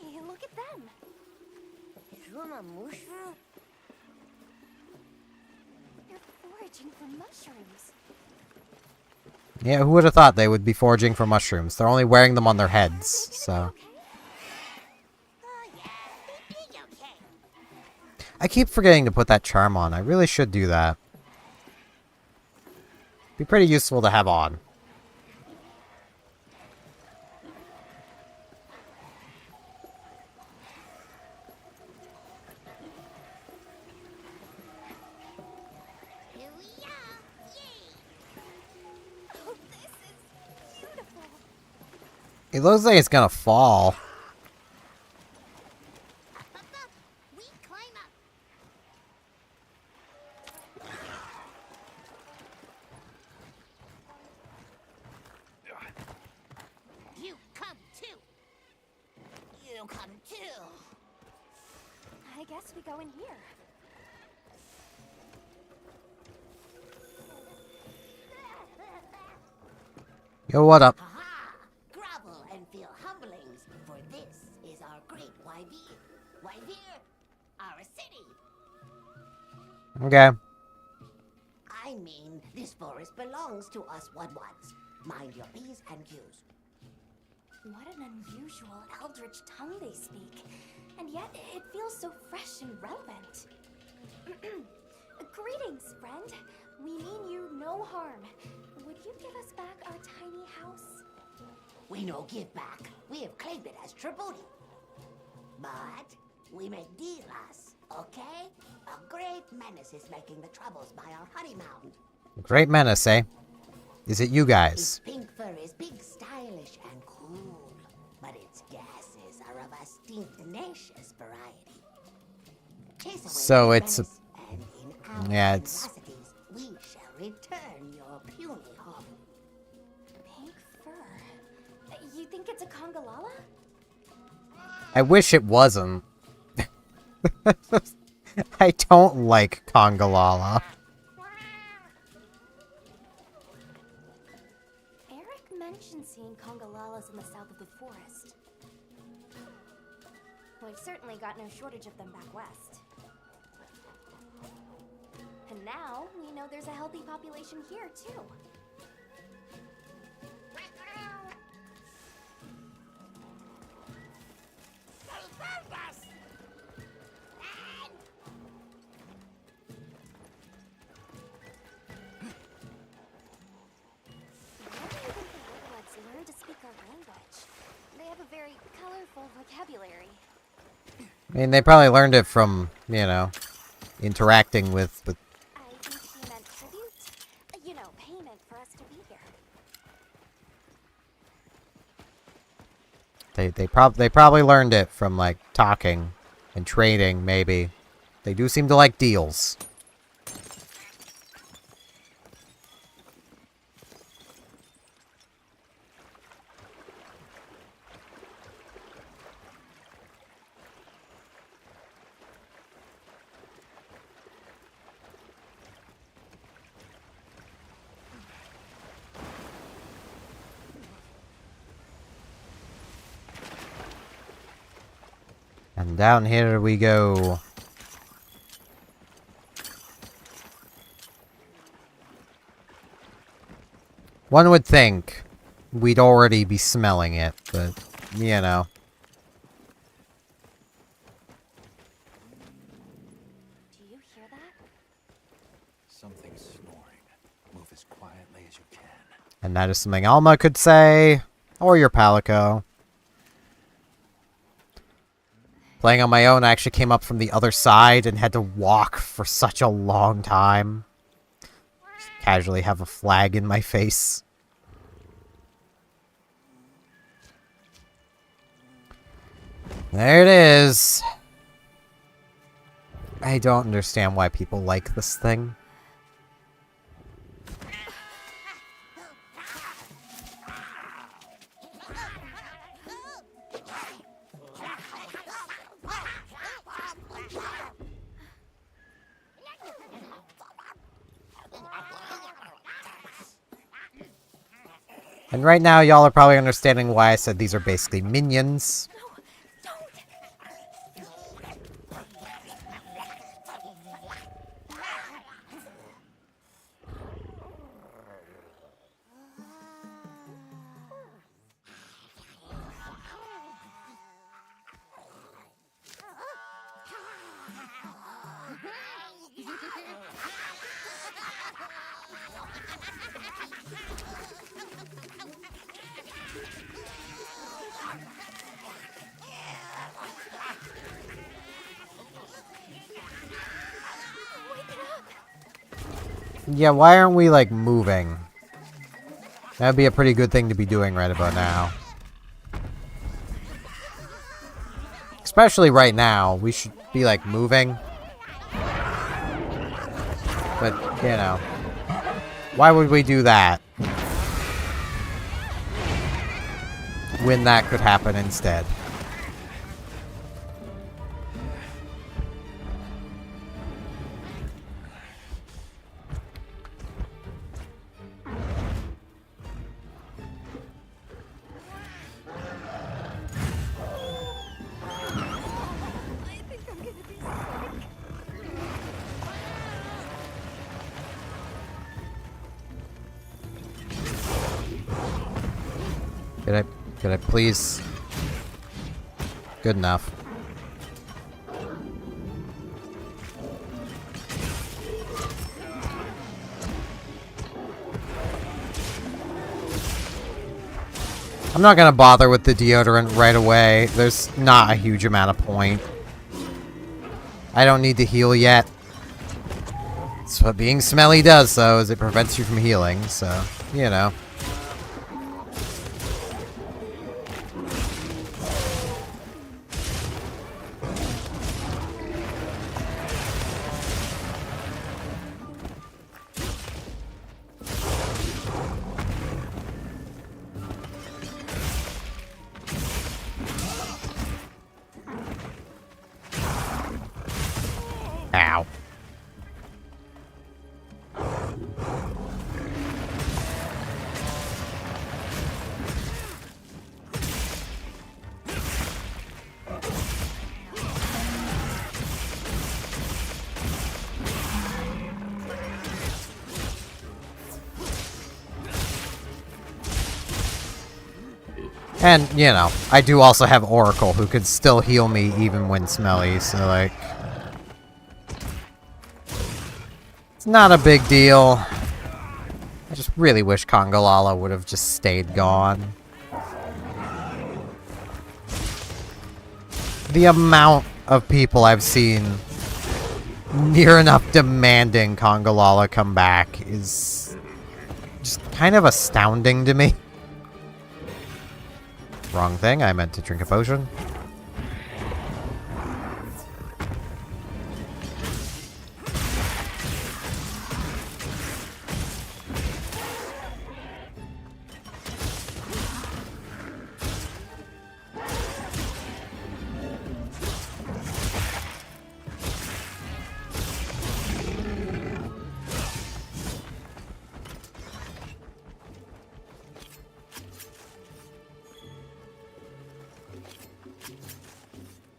Hey, look at them. They're foraging for mushrooms. Yeah, who would have thought they would be foraging for mushrooms? They're only wearing them on their heads, so... I keep forgetting to put that charm on. I really should do that. Be pretty useful to have on. It looks like it's gonna fall. You come too. You come too. I guess we go in here. Yo, what up? Grovel and feel humblings, for this is our great Wyvir. Wyvir, our city. Okay. I mean, this forest belongs to us Wudwuds. Mind your P's and Q's. What an unusual eldritch tongue they speak. And yet, it feels so fresh and relevant. Greetings, friend. We mean you no harm. Would you give us back our tiny house? We no give back. We have claimed it as tribute. But we make dealers, okay? A great menace is making the troubles by our honey mound. Great menace, eh? Is it you guys? Its pink fur is big, stylish, and cool. But its gases are of a stink-tenacious variety. Chase away So the it's a... menace, and in our Yeah, it's... generosities, we shall return your puny home. Pink fur. You think it's a Congalala? I wish it wasn't. I don't like Congalala. Eric mentioned seeing Congalalas in the south of the forest. We've certainly got no shortage of them back west. And now, we know there's a healthy population here, too. Learn to speak our language. They have a very colorful vocabulary. I mean, they probably learned it from, you know, interacting with... I think she meant tribute. You know, payment for us to be here. They probably learned it from, like, talking and trading, maybe. They do seem to like deals. And down here we go. One would think we'd already be smelling it, but, you know. Do you hear that? Something's snoring. Move as quietly as you can. And that is something Alma could say, or your Palico. Playing on my own, I actually came up from the other side and had to walk for such a long time. Just casually have a flag in my face. There it is. I don't understand why people like this thing. And right now, y'all are probably understanding why I said these are basically minions. Yeah, why aren't we, like, moving? That'd be a pretty good thing to be doing right about now. Especially right now. We should be, like, moving. But, you know. Why would we do that? When that could happen instead. Could I please? Good enough. I'm not gonna bother with the deodorant right away. There's not a huge amount of point. I don't need to heal yet. That's what being smelly does, though, is it prevents you from healing, so, you know. Ow. And, you know, I do also have Oracle, who could still heal me even when smelly, so, like... It's not a big deal. I just really wish Kongolala would have just stayed gone. The amount of people I've seen near enough demanding Kongolala come back is just kind of astounding to me. Wrong thing, I meant to drink a potion.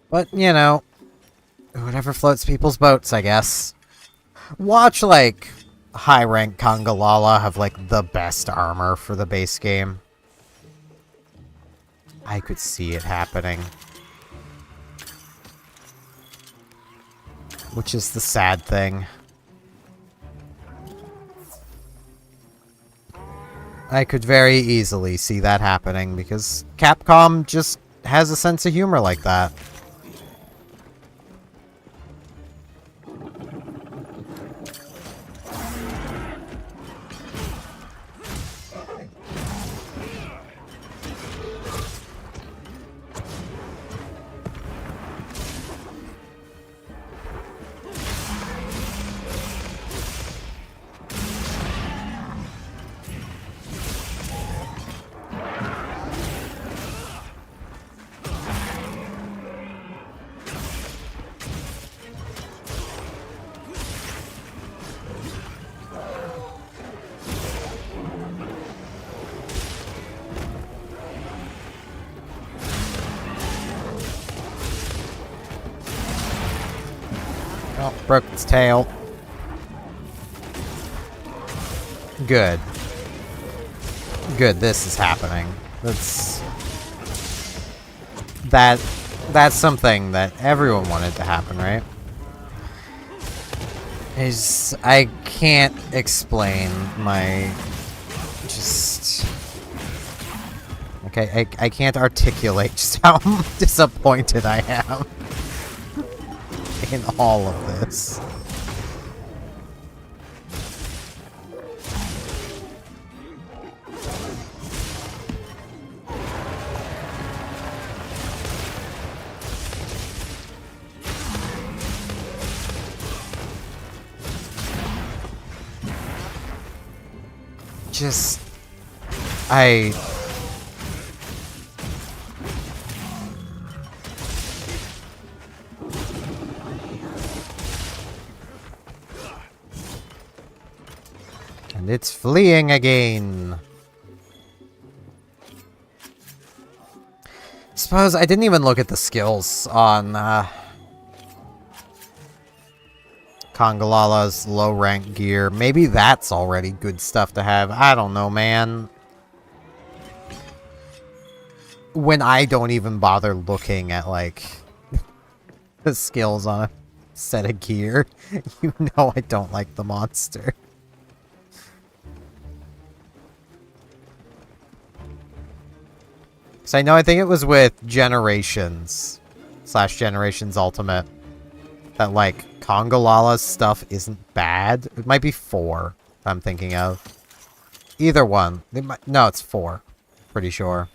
But, you know, whatever floats people's boats, I guess. Watch, like, high-rank Kongolala have, like, the best armor for the base game. I could see it happening. Which is the sad thing. I could very easily see that happening, because Capcom just has a sense of humor like that. Broke its tail. Good. Good, this is happening. That's something that everyone wanted to happen, right? I can't explain my okay, I can't articulate just how disappointed I am in all of this. And it's fleeing again. Suppose I didn't even look at the skills on Kongolala's low rank gear. Maybe that's already good stuff to have. I don't know, man. When I don't even bother looking at, like, the skills on a set of gear, you know I don't like the monster. So I think it was with Generations / Generations Ultimate that, like, Kongolala's stuff isn't bad. It might be 4 I'm thinking of. Either one. No, it's 4. Pretty sure.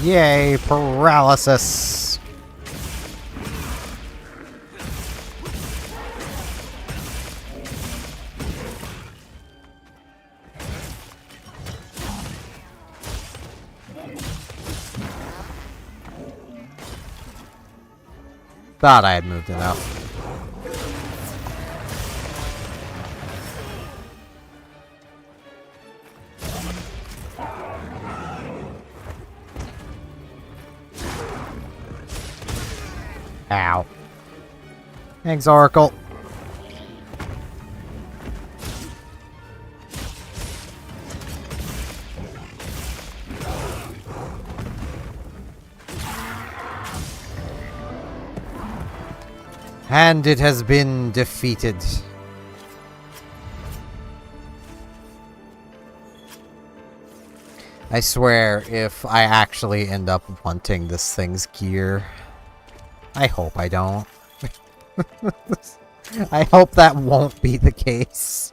Yay, paralysis! Thought I had moved enough. Ow. Thanks, Oracle. And it has been defeated. I swear, if I actually end up wanting this thing's gear, I hope I don't. I hope that won't be the case.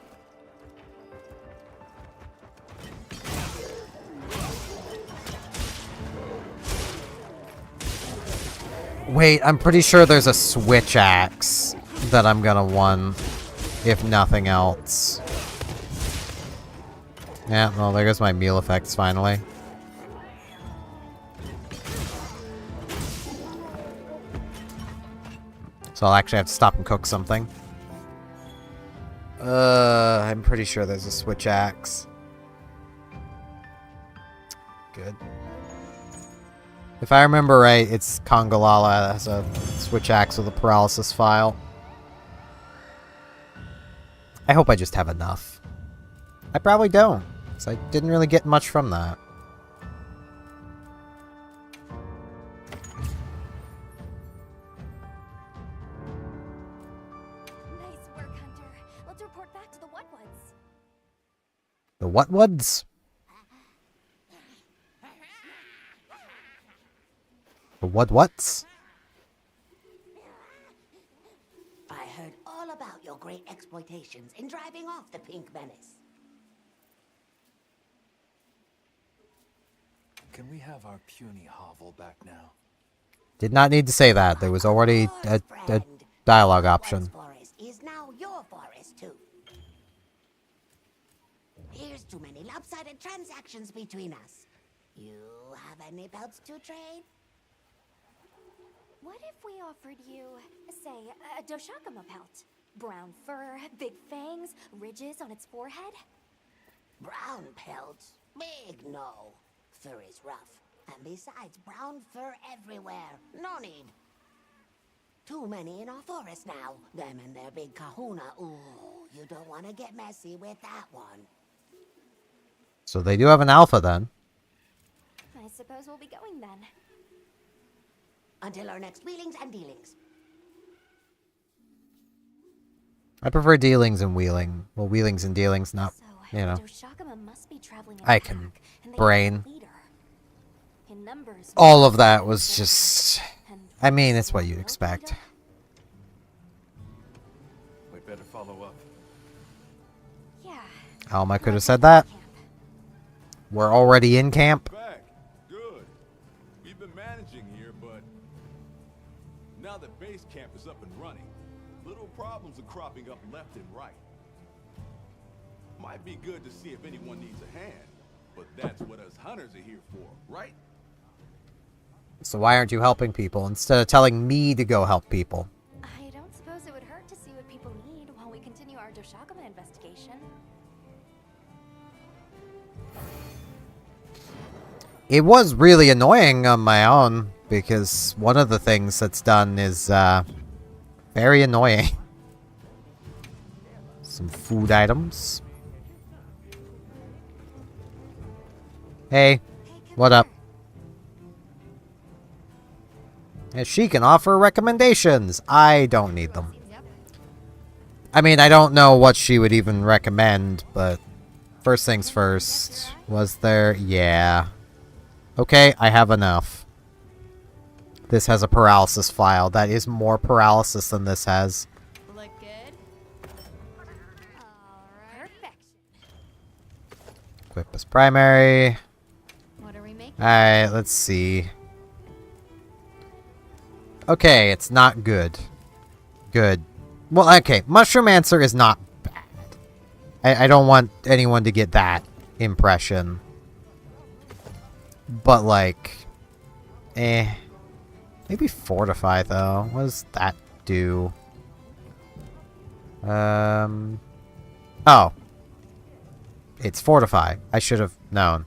Wait, I'm pretty sure there's a switch axe that I'm gonna want, if nothing else. Yeah, well, there goes my meal effects finally. So I'll actually have to stop and cook something. I'm pretty sure there's a switch axe. Good. If I remember right, it's Kongolala that has a switch axe with a paralysis file. I hope I just have enough. I probably don't, because I didn't really get much from that. Nice work, Hunter. Let's report back to the Whatwoods. The Whatwoods? The what's? I heard all about your great exploitations in driving off the Pink Menace. Can we have our puny hovel back now? Did not need to say that. There was already a dialogue option. Forest is now your forest too. Here's too many lopsided transactions between us. You have any pelts to trade? What if we offered you, say, a Doshakama pelt? Brown fur, big fangs, ridges on its forehead? Brown pelts? Big no. Fur is rough. And besides, brown fur everywhere. No need. Too many in our forest now. Them and their big kahuna. Ooh, you don't want to get messy with that one. So they do have an alpha then. I suppose we'll be going then. Until our next wheelings and dealings. I prefer dealings and wheeling. Well, wheelings and dealings, not, you know. Doshakama must be traveling in I a can pack, and they brain. have a leader. In numbers, All of that was just... I mean, it's what you'd expect. We better follow up. Yeah. Alma could have said that. We're already in camp. Back. Good. We've been managing here, but now that base camp is up and running, little problems are cropping up left and right. Might be good to see if anyone needs a hand, but that's what us hunters are here for, right? So why aren't you helping people instead of telling me to go help people? I don't suppose it would hurt to see what people need while we continue our Doshakama investigation. It was really annoying on my own, because one of the things that's done is, very annoying. Some food items. Hey, what up? And she can offer recommendations. I don't need them. I mean, I don't know what she would even recommend, but first things first. Was there? Yeah. Okay, I have enough. This has a paralysis file. That is more paralysis than this has. Look good? Perfect. Equip as primary. What are we making? Alright, let's see. Okay, it's not good. Good. Well, okay, Mushroomancer is not bad. I don't want anyone to get that impression. But, like... Maybe Fortify, though. What does that do? Oh. It's Fortify. I should have known.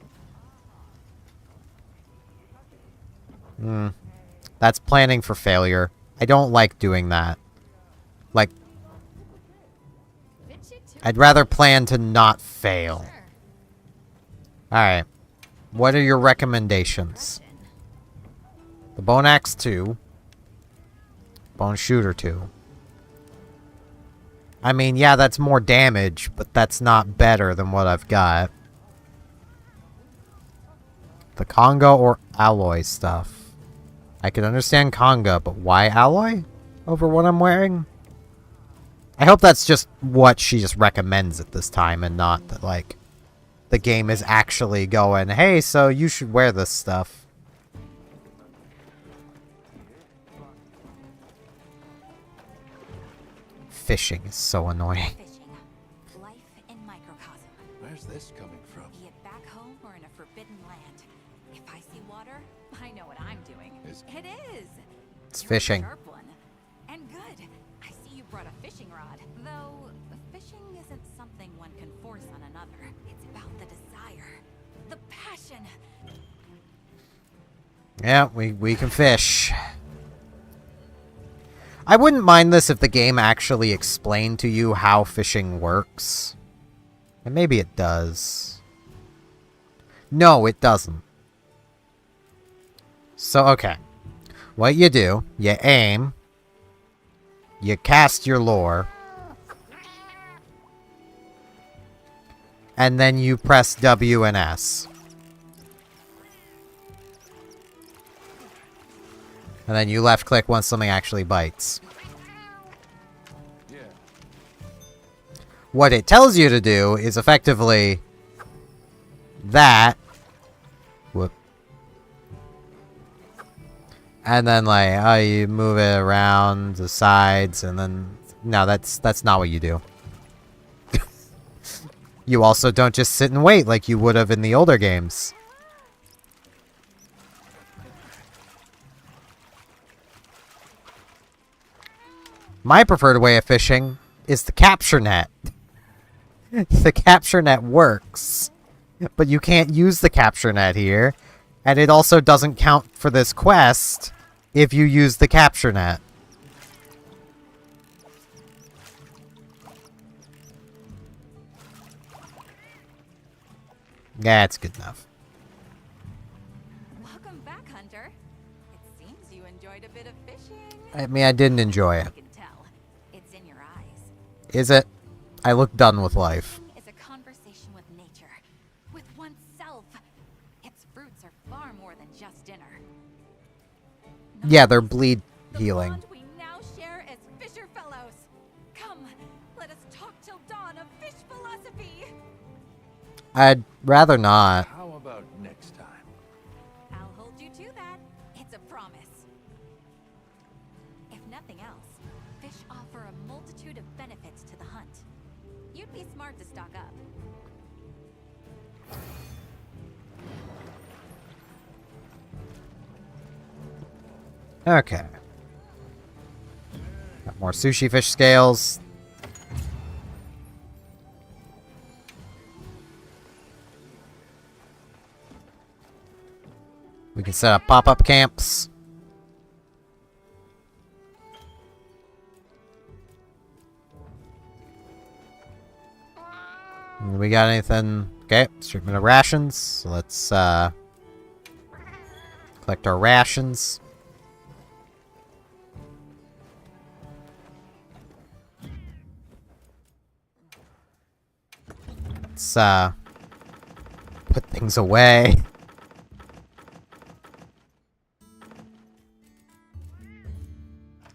That's planning for failure. I don't like doing that. Like, I'd rather plan to not fail. Alright. What are your recommendations? The Bone Axe 2. Bone Shooter 2. I mean, yeah, that's more damage, but that's not better than what I've got. The Conga or Alloy stuff. I can understand Conga, but why Alloy over what I'm wearing? I hope that's just what she just recommends at this time and not that, like, the game is actually going, hey, so you should wear this stuff. Fishing is so annoying. Life in microcosm. Where's this coming from? Be it back home or in a forbidden land. If I see water, I know what I'm doing. It is. It's You're fishing. A sharp one. And good. I see you brought a fishing rod. Though, fishing isn't something one can force on another. It's about the desire. The passion. Yeah, we can fish. I wouldn't mind this if the game actually explained to you how fishing works. And maybe it does. No, it doesn't. So, okay. What you do, you aim, you cast your lure, and then you press W and S. And then you left click once something actually bites. Yeah. What it tells you to do is effectively that. Whoop. And then like, oh, you move it around the sides, and then no, that's not what you do. You also don't just sit and wait like you would have in the older games. My preferred way of fishing is the capture net. The capture net works, but you can't use the capture net here, and it also doesn't count for this quest if you use the capture net. Yeah, it's good enough. Welcome back, Hunter. It seems you enjoyed a bit of fishing. I mean, I didn't enjoy it. I can tell. It's in your eyes. Is it? I look done with life. It's a conversation with nature, with oneself. Its fruits are far more than just dinner. Yeah, they're bleed healing. We now share as fisher fellows. Come, let us talk till dawn of fish philosophy. I'd rather not. How about next time? I'll hold you to that. It's a promise. If nothing else, fish offer a multitude of benefits to the hunt. You'd be smart to stock up. Okay. Got more sushi fish scales. We can set up pop-up camps. We got anything? Okay, shipment of rations. So let's collect our rations. Let's put things away.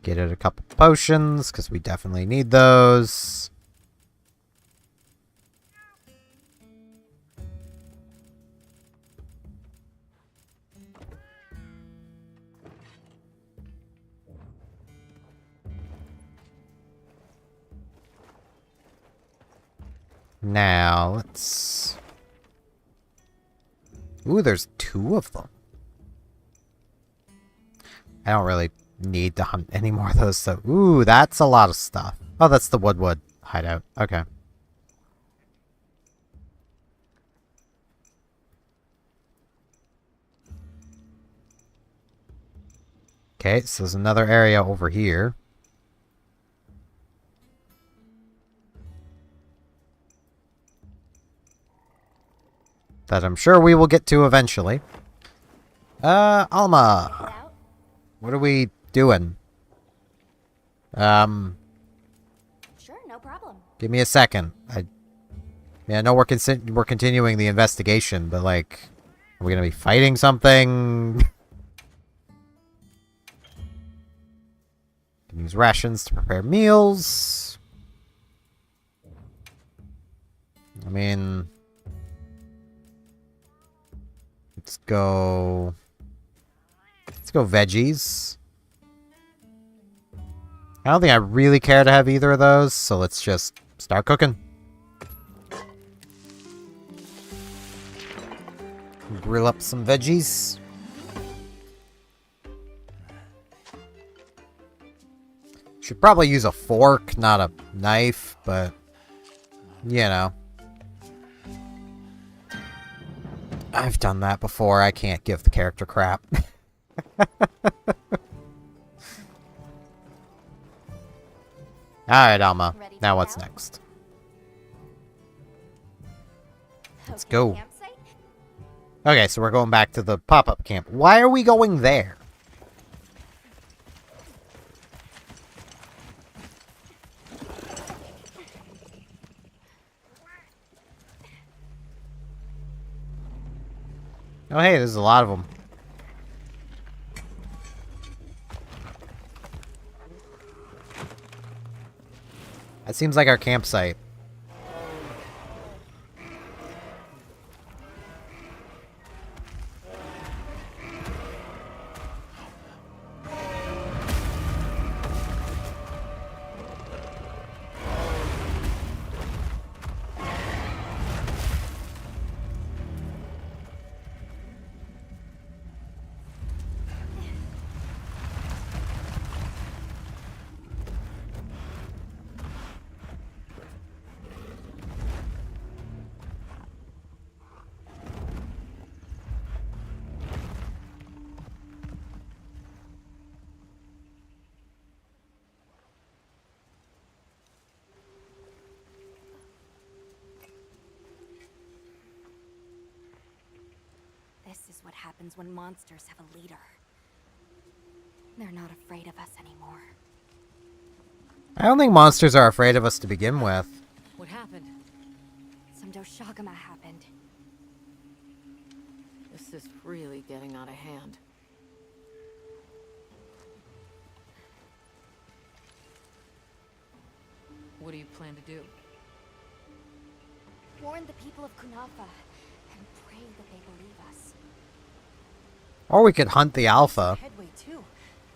Get it a couple potions, because we definitely need those. Now, let's... Ooh, there's 2 of them. I don't really need to hunt any more of those, so... Ooh, that's a lot of stuff. Oh, that's the Woodwood hideout. Okay. Okay, so there's another area over here. That I'm sure we will get to eventually. Alma. What are we doing? Sure, no problem. Give me a second. I know we're continuing the investigation, but like, are we gonna be fighting something? Can use rations to prepare meals. I mean, let's go veggies. I don't think I really care to have either of those, so let's just start cooking. Grill up some veggies. Should probably use a fork, not a knife, but you know. I've done that before. I can't give the character crap. Alright, Alma. Now what's next? Let's go. Okay, so we're going back to the pop-up camp. Why are we going there? Oh, hey, there's a lot of them. That seems like our campsite. happens when monsters have a leader. They're not afraid of us anymore. I don't think monsters are afraid of us to begin with. What happened? Some Doshagama happened. This is really getting out of hand. What do you plan to do? Warn the people of Kunafa and pray that they believe us. Or we could hunt the Alpha. Headway too.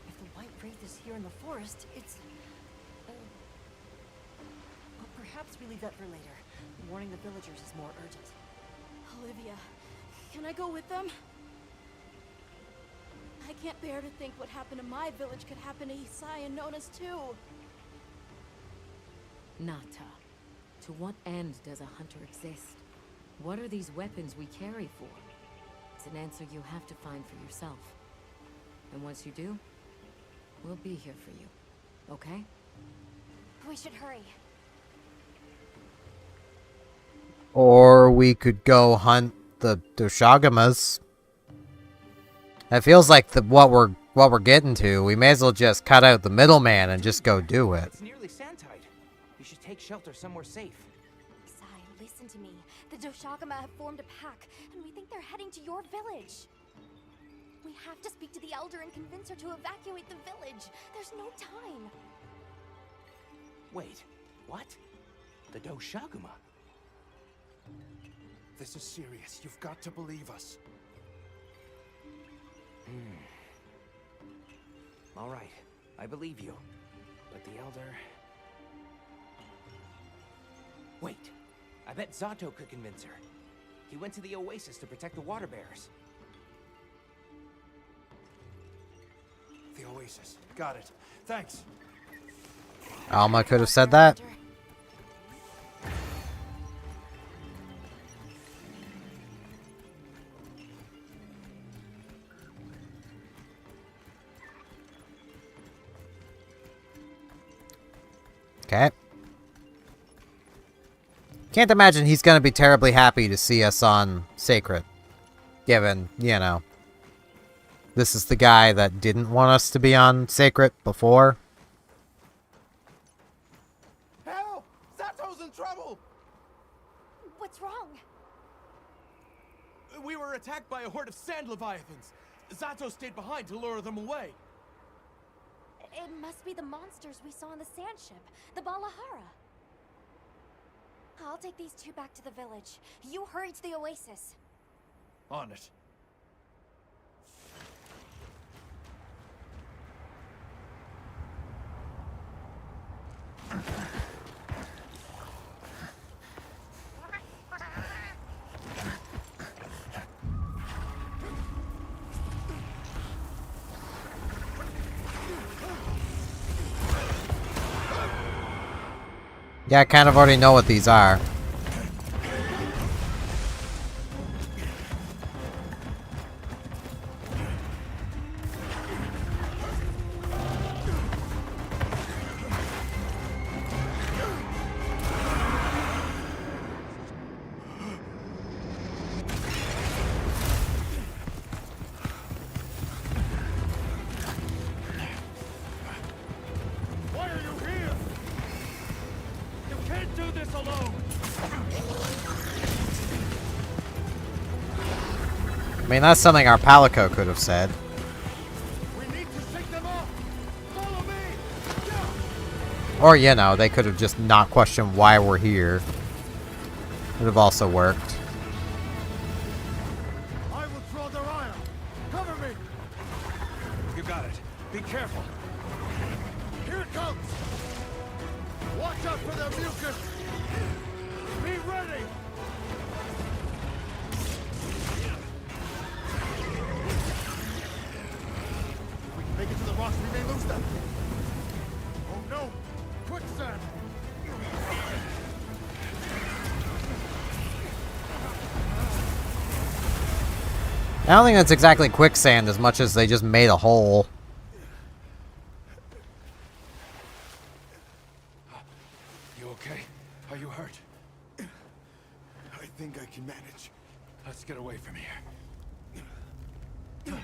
If the White Wraith is here in the forest, it's... But perhaps we leave that for later. Warning the villagers is more urgent. Olivia, can I go with them? I can't bear to think what happened to my village could happen to Isai and Nona's too. Nata, to what end does a hunter exist? What are these weapons we carry for? It's an answer you have to find for yourself. And once you do, we'll be here for you. Okay? We should hurry. Or we could go hunt the Doshagamas. It feels like what we're getting to. We may as well just cut out the middleman and just go do it. It's nearly Sandtide. You should take shelter somewhere safe. Sai, listen to me. The Doshagama have formed a pack, and we think they're heading to your village. We have to speak to the Elder and convince her to evacuate the village. There's no time. Wait, what? The Doshagama? This is serious. You've got to believe us. All right, I believe you. But the Elder... Wait, I bet Zato could convince her. He went to the Oasis to protect the water bearers. The Oasis. Got it. Thanks. Alma could have said that. Okay. Can't imagine he's gonna be terribly happy to see us on Sacred. Given, you know, this is the guy that didn't want us to be on Sacred before. Help! Zato's in trouble! What's wrong? We were attacked by a horde of sand leviathans. Zato stayed behind to lure them away. It must be the monsters we saw on the sand ship, the Balahara. I'll take these two back to the village. You hurry to the Oasis. On it. Yeah, I kind of already know what these are. Why are you here? You can't do this alone! I mean, that's something our Palico could have said. We need to shake them off! Follow me! Or, you know, they could have just not questioned why we're here. Would have also worked. I will draw their ire! Cover me! You got it. Be careful. Here it comes! Watch out for their mucus! Be ready! If we can make it to the rocks, we may lose them. Oh no! Quicksand! I don't think that's exactly quicksand as much as they just made a hole. You okay? Are you hurt? I think I can manage. Let's get away from here. As I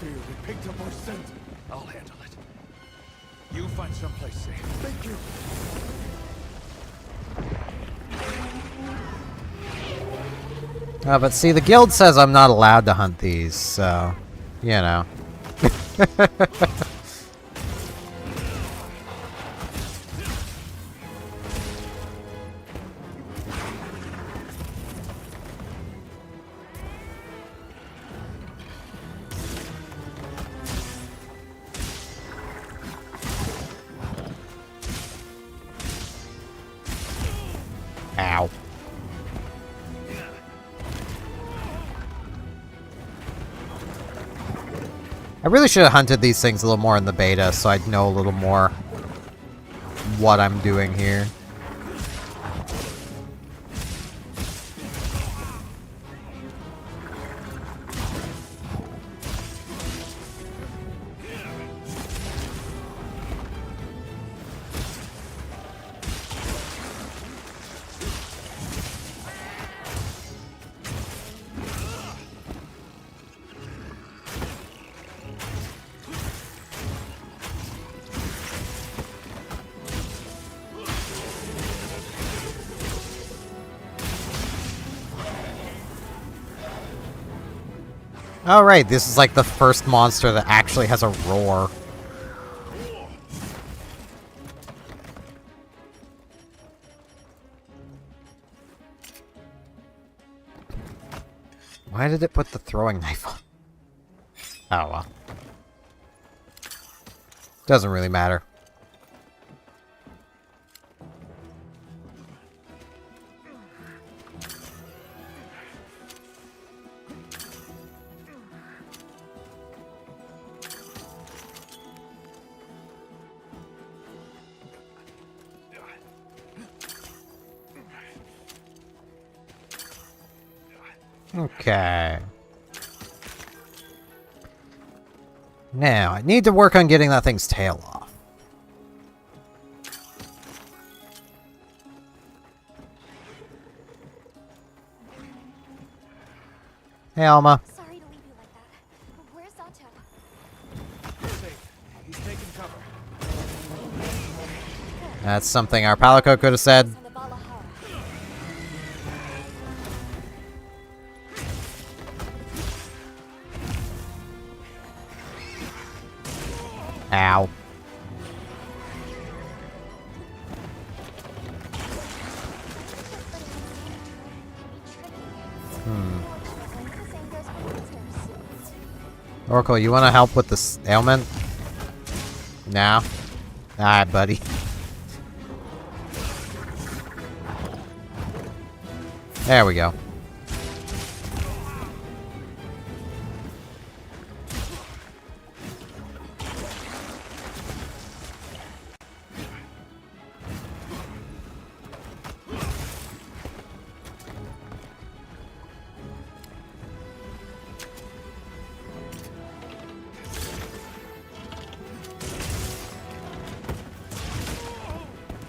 feared, it picked up our scent. I'll handle it. You find someplace safe. Thank you. But see, the guild says I'm not allowed to hunt these, so, you know. Ow. I really should have hunted these things a little more in the beta so I'd know a little more what I'm doing here. Oh right, this is like the first monster that actually has a roar. Why did it put the throwing knife on? Oh well. Doesn't really matter. Okay. Now, I need to work on getting that thing's tail off. Hey, Alma. Sorry to leave you like that. Where's Zato? Safe. He's taking cover. That's something our Palico could have said. Ow. Oracle, you want to help with this ailment? No? Alright, buddy. There we go.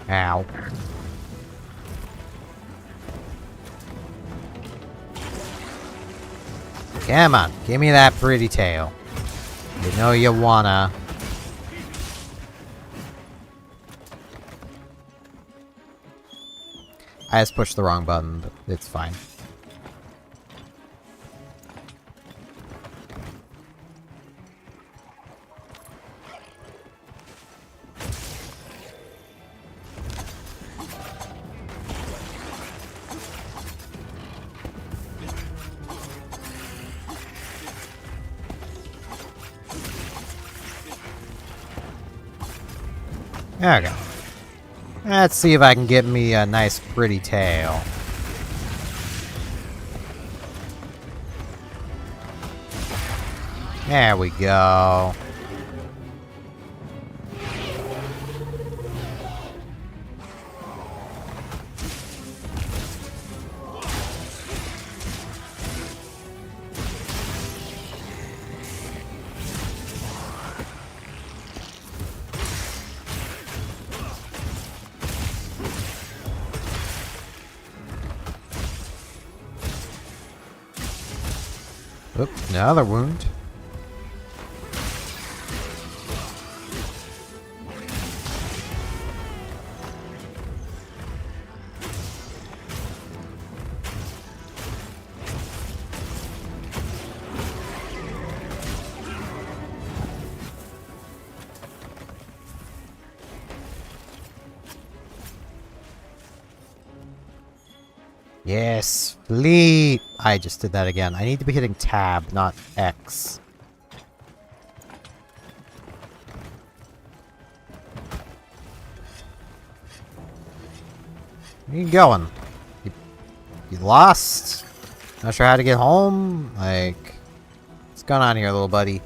Ow. Come on, give me that pretty tail. You know you wanna. I just pushed the wrong button, but it's fine. There we go. Let's see if I can get me a nice pretty tail. There we go. Oop, another wound. Yes, flee! I just did that again. I need to be hitting tab, not X. Where you going? You lost? Not sure how to get home? Like, what's going on here, little buddy?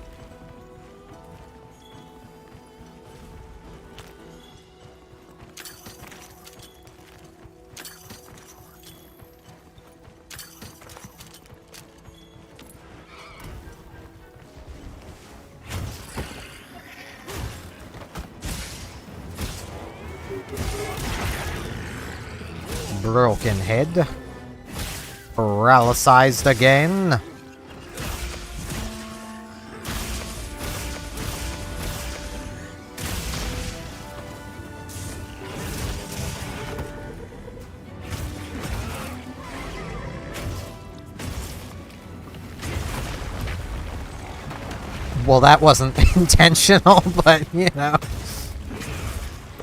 Broken head. Paralyzed again. Well, that wasn't intentional, but, you know.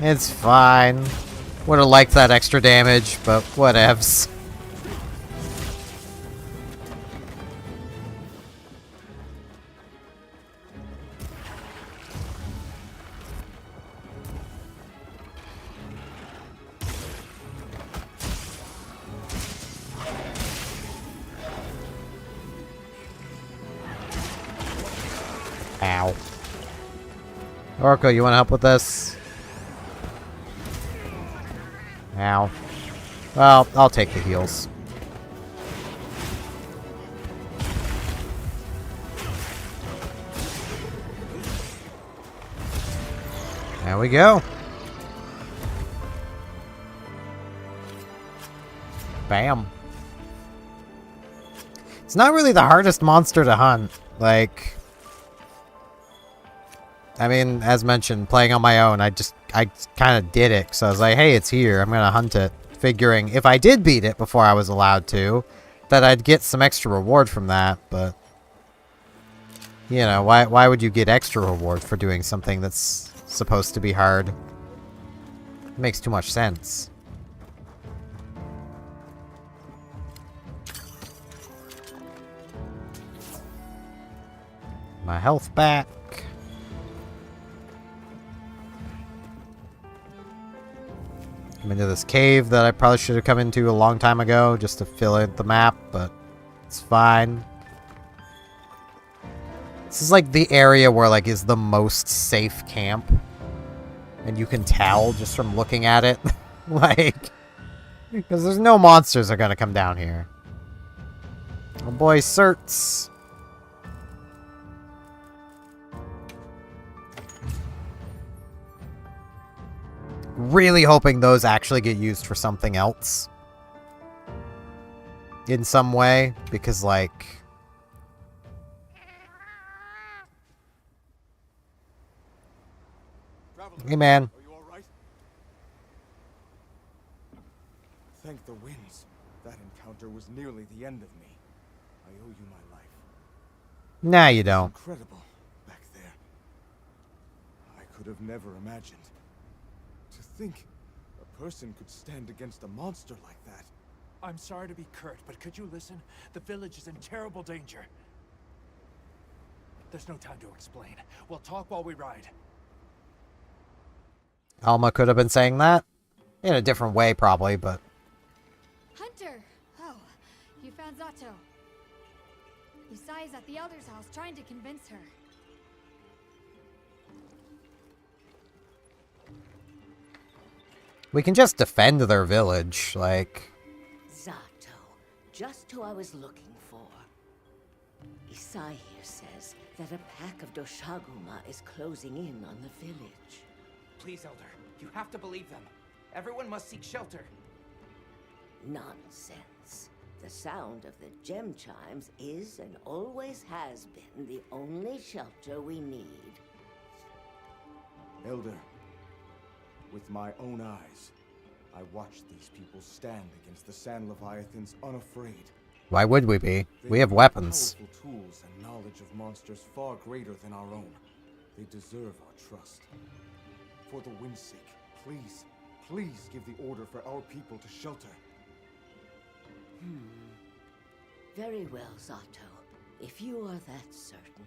It's fine. Would have liked that extra damage, but whatevs. Ow. Orko, you want to help with this? Ow. Well, I'll take the heals. There we go. Bam. It's not really the hardest monster to hunt. Like, I mean, as mentioned, playing on my own, I kind of did it. So I was like, hey, it's here. I'm going to hunt it. Figuring if I did beat it before I was allowed to, that I'd get some extra reward from that. But, you know, why would you get extra reward for doing something that's supposed to be hard? It makes too much sense. My health back. I'm into this cave that I probably should have come into a long time ago just to fill in the map, but it's fine. This is like the area where like is the most safe camp. And you can tell just from looking at it. Like, because there's no monsters that are going to come down here. Oh boy, certs. Really hoping those actually get used for something else. In some way. Because, like... Hey, man. Are you all right? Thank the winds. That encounter was nearly the end of me. I owe you my life. Nah, you don't. Incredible back there. I could have never imagined. To think a person could stand against a monster like that. I'm sorry to be curt, but could you listen? The village is in terrible danger. There's no time to explain. We'll talk while we ride. Alma could have been saying that. In a different way, probably, but... Hunter! Oh, you found Zato. Yusai's at the Elder's house trying to convince her. We can just defend their village, like... Zato, just who I was looking for. Isai here says that a pack of Doshaguma is closing in on the village. Please, Elder, you have to believe them. Everyone must seek shelter. Nonsense. The sound of the gem chimes is and always has been the only shelter we need. Elder, with my own eyes, I watched these people stand against the Sand Leviathans unafraid. Why would we be? We have weapons. Powerful tools and knowledge of monsters far greater than our own. They deserve our trust. For the wind's sake, please, please give the order for our people to shelter. Very well, Zato. If you are that certain.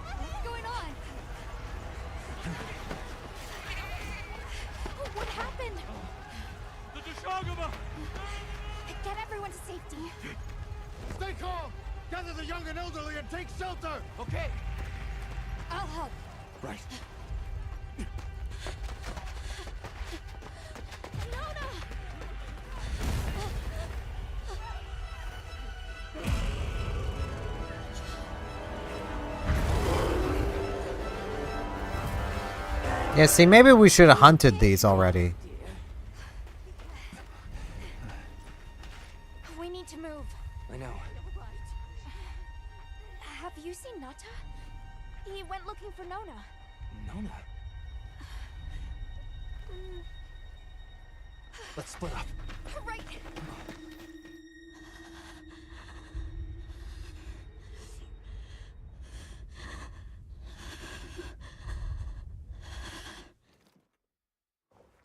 What's going on? Oh, what happened? The Deshagama! Get everyone to safety. Stay calm! Gather the young and elderly and take shelter! Okay. I'll help. Right. Nona! Yeah, see, maybe we should have hunted these already. We need to move. I know. Have you seen Nata? He went looking for Nona. Nona? Let's split up. Right.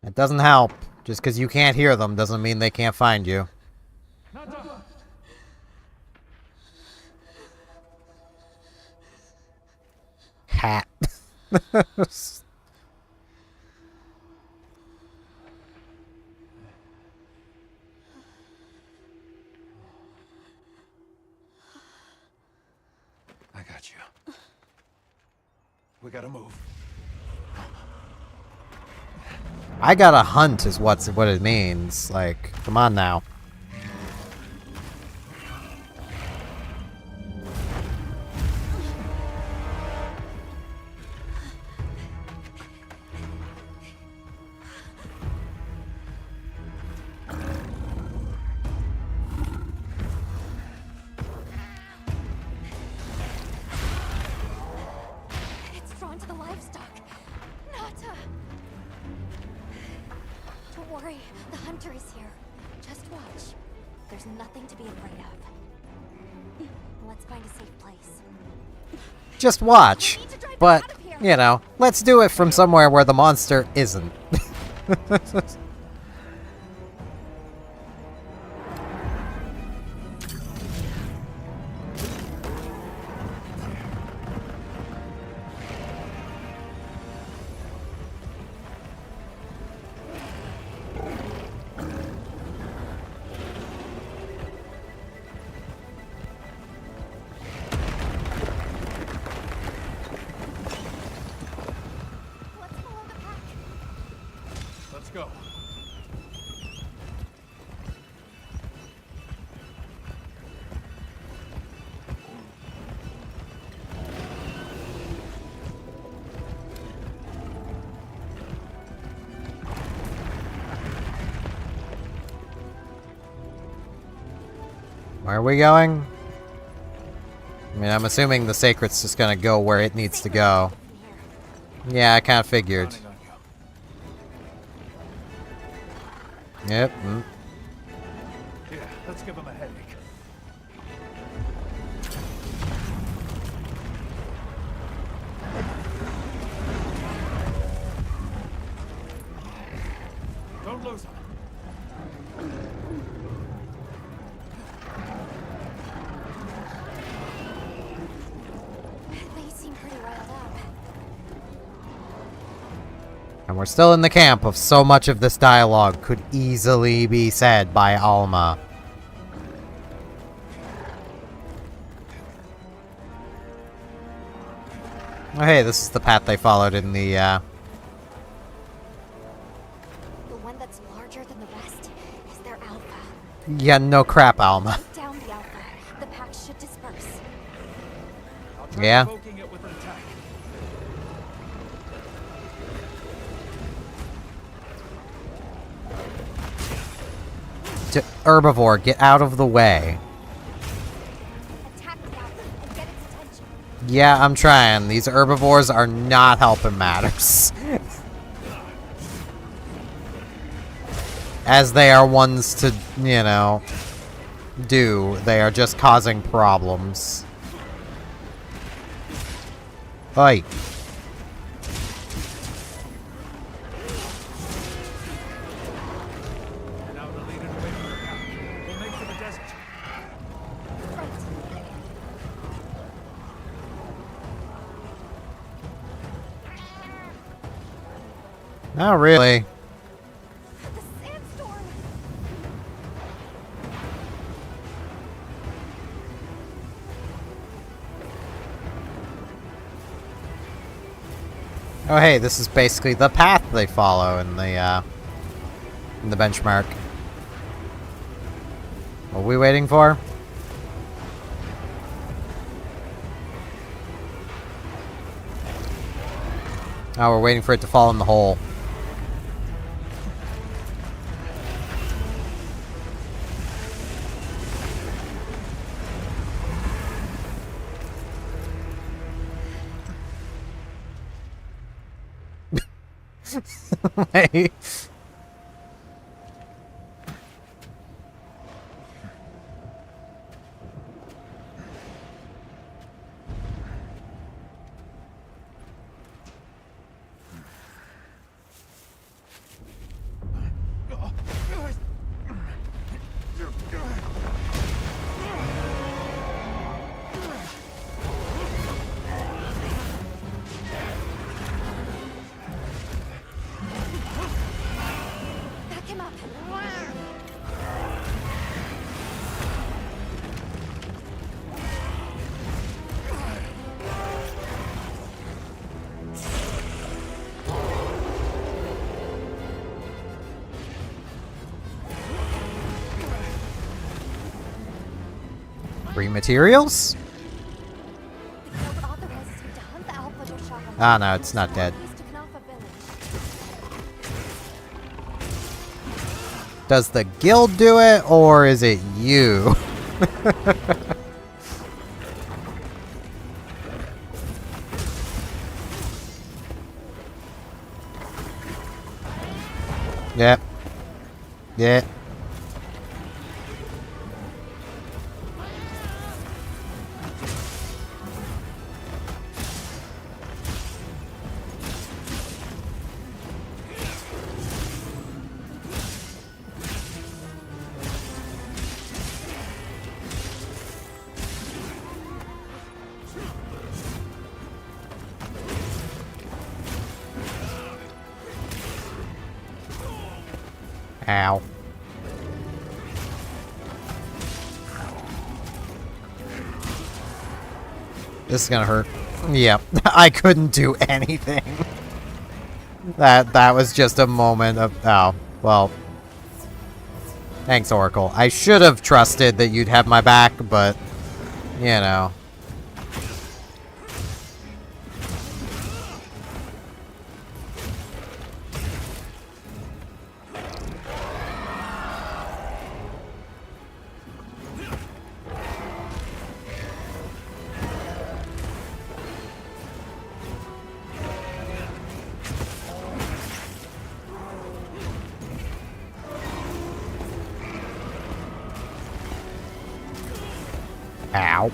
It doesn't help. Just because you can't hear them doesn't mean they can't find you. Hat. I got you. We gotta move. I gotta hunt is what it means. Like, come on now. It's drawn to the livestock. Nata! Don't worry, the hunter is here. Just watch. There's nothing to be afraid of. Let's find a safe place. Just watch. But, you know, let's do it from somewhere where the monster isn't. Let's go. Where are we going? I mean, I'm assuming the Sacred's just gonna go where it needs to go. Yeah, I kind of figured. Yep. Yeah, let's give him a headache. Don't lose him. They seem pretty riled up. And we're still in the camp of so much of this dialogue could easily be said by Alma. Oh, hey, this is the path they followed in the, The one that's larger than the rest is their alpha. Yeah, no crap, Alma. Down the alpha. The pack should disperse. Yeah. Invoking herbivore get out of the way. Attack the outlet and get its attention. Yeah, I'm trying. These herbivores are not helping matters. As they are ones to, you know, do. They are just causing problems. Oi. Not really. Oh hey, this is basically the path they follow in the benchmark. What are we waiting for? Oh, we're waiting for it to fall in the hole. Wait. Back him up. Free materials? Ah, no, it's not dead. Does the guild do it, or is it you? Yep. Yeah. Ow. This is gonna hurt. Yep. I couldn't do anything. That was just a moment of... Oh, well. Thanks, Oracle. I should have trusted that you'd have my back, but... You know. Ow.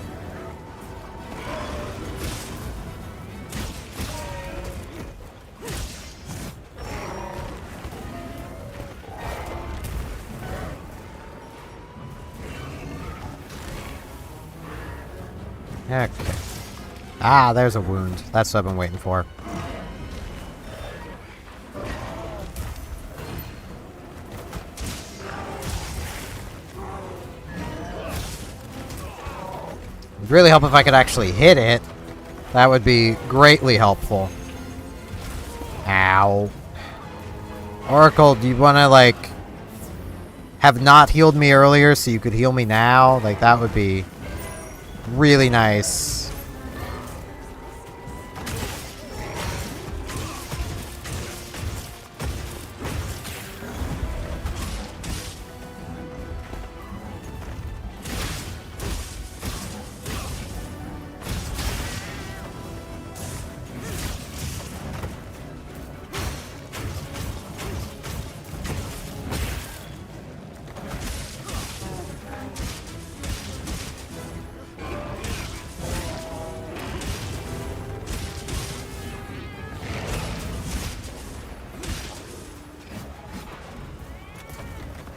Okay. Ah, there's a wound. That's what I've been waiting for. It'd really help if I could actually hit it. That would be greatly helpful. Ow. Oracle, do you want to, like, have not healed me earlier so you could heal me now? Like, that would be really nice.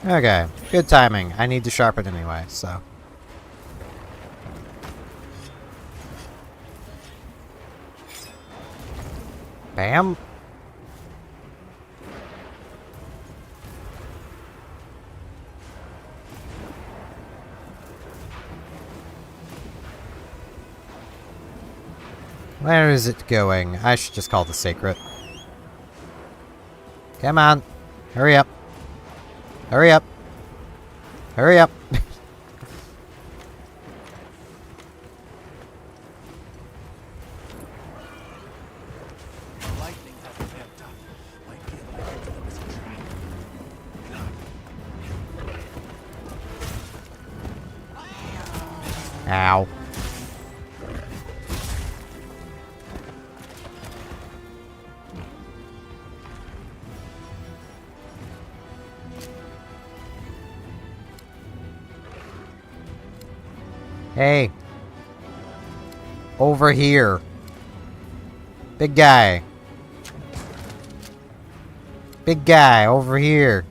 Okay, good timing. I need to sharpen anyway, so. Bam. Where is it going? I should just call the Sacred. Come on. Hurry up. Hurry up. Hurry up. Ow. Hey. Over here. Big guy. Big guy, over here.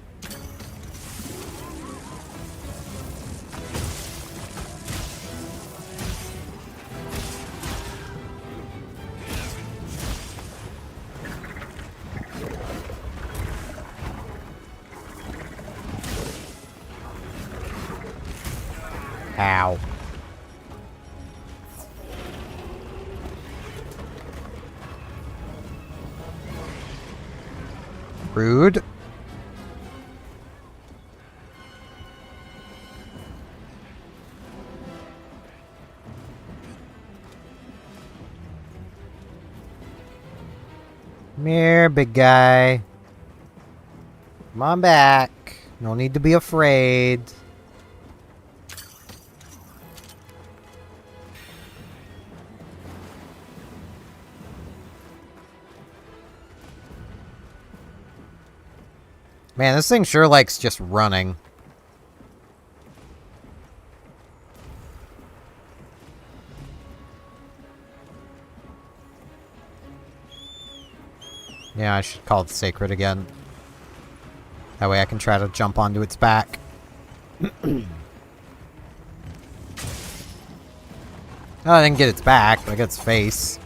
Ow. Rude. Come here, big guy. Come on back. No need to be afraid. Man, this thing sure likes just running. Yeah, I should call it Sacred again. That way I can try to jump onto its back. Oh, I didn't get its back, but I got its face.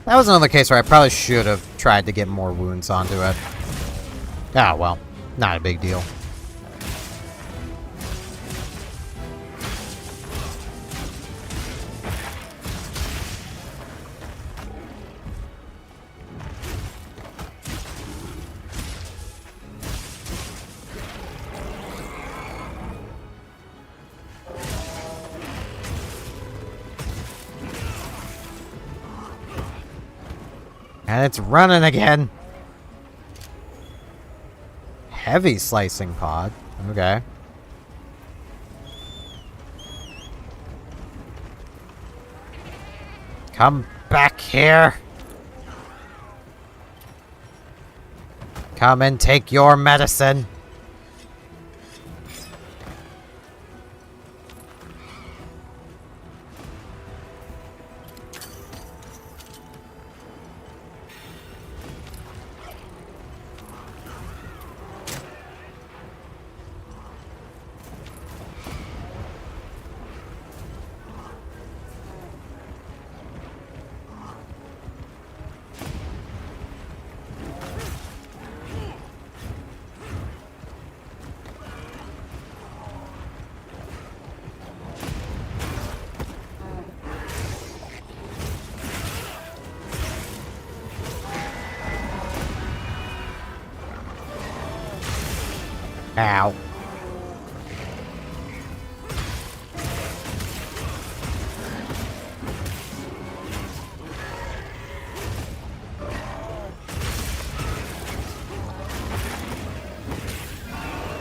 That was another case where I probably should have tried to get more wounds onto it. Ah, well, not a big deal. And it's running again. Heavy slicing pod. Okay. Come back here. Come and take your medicine. Ow.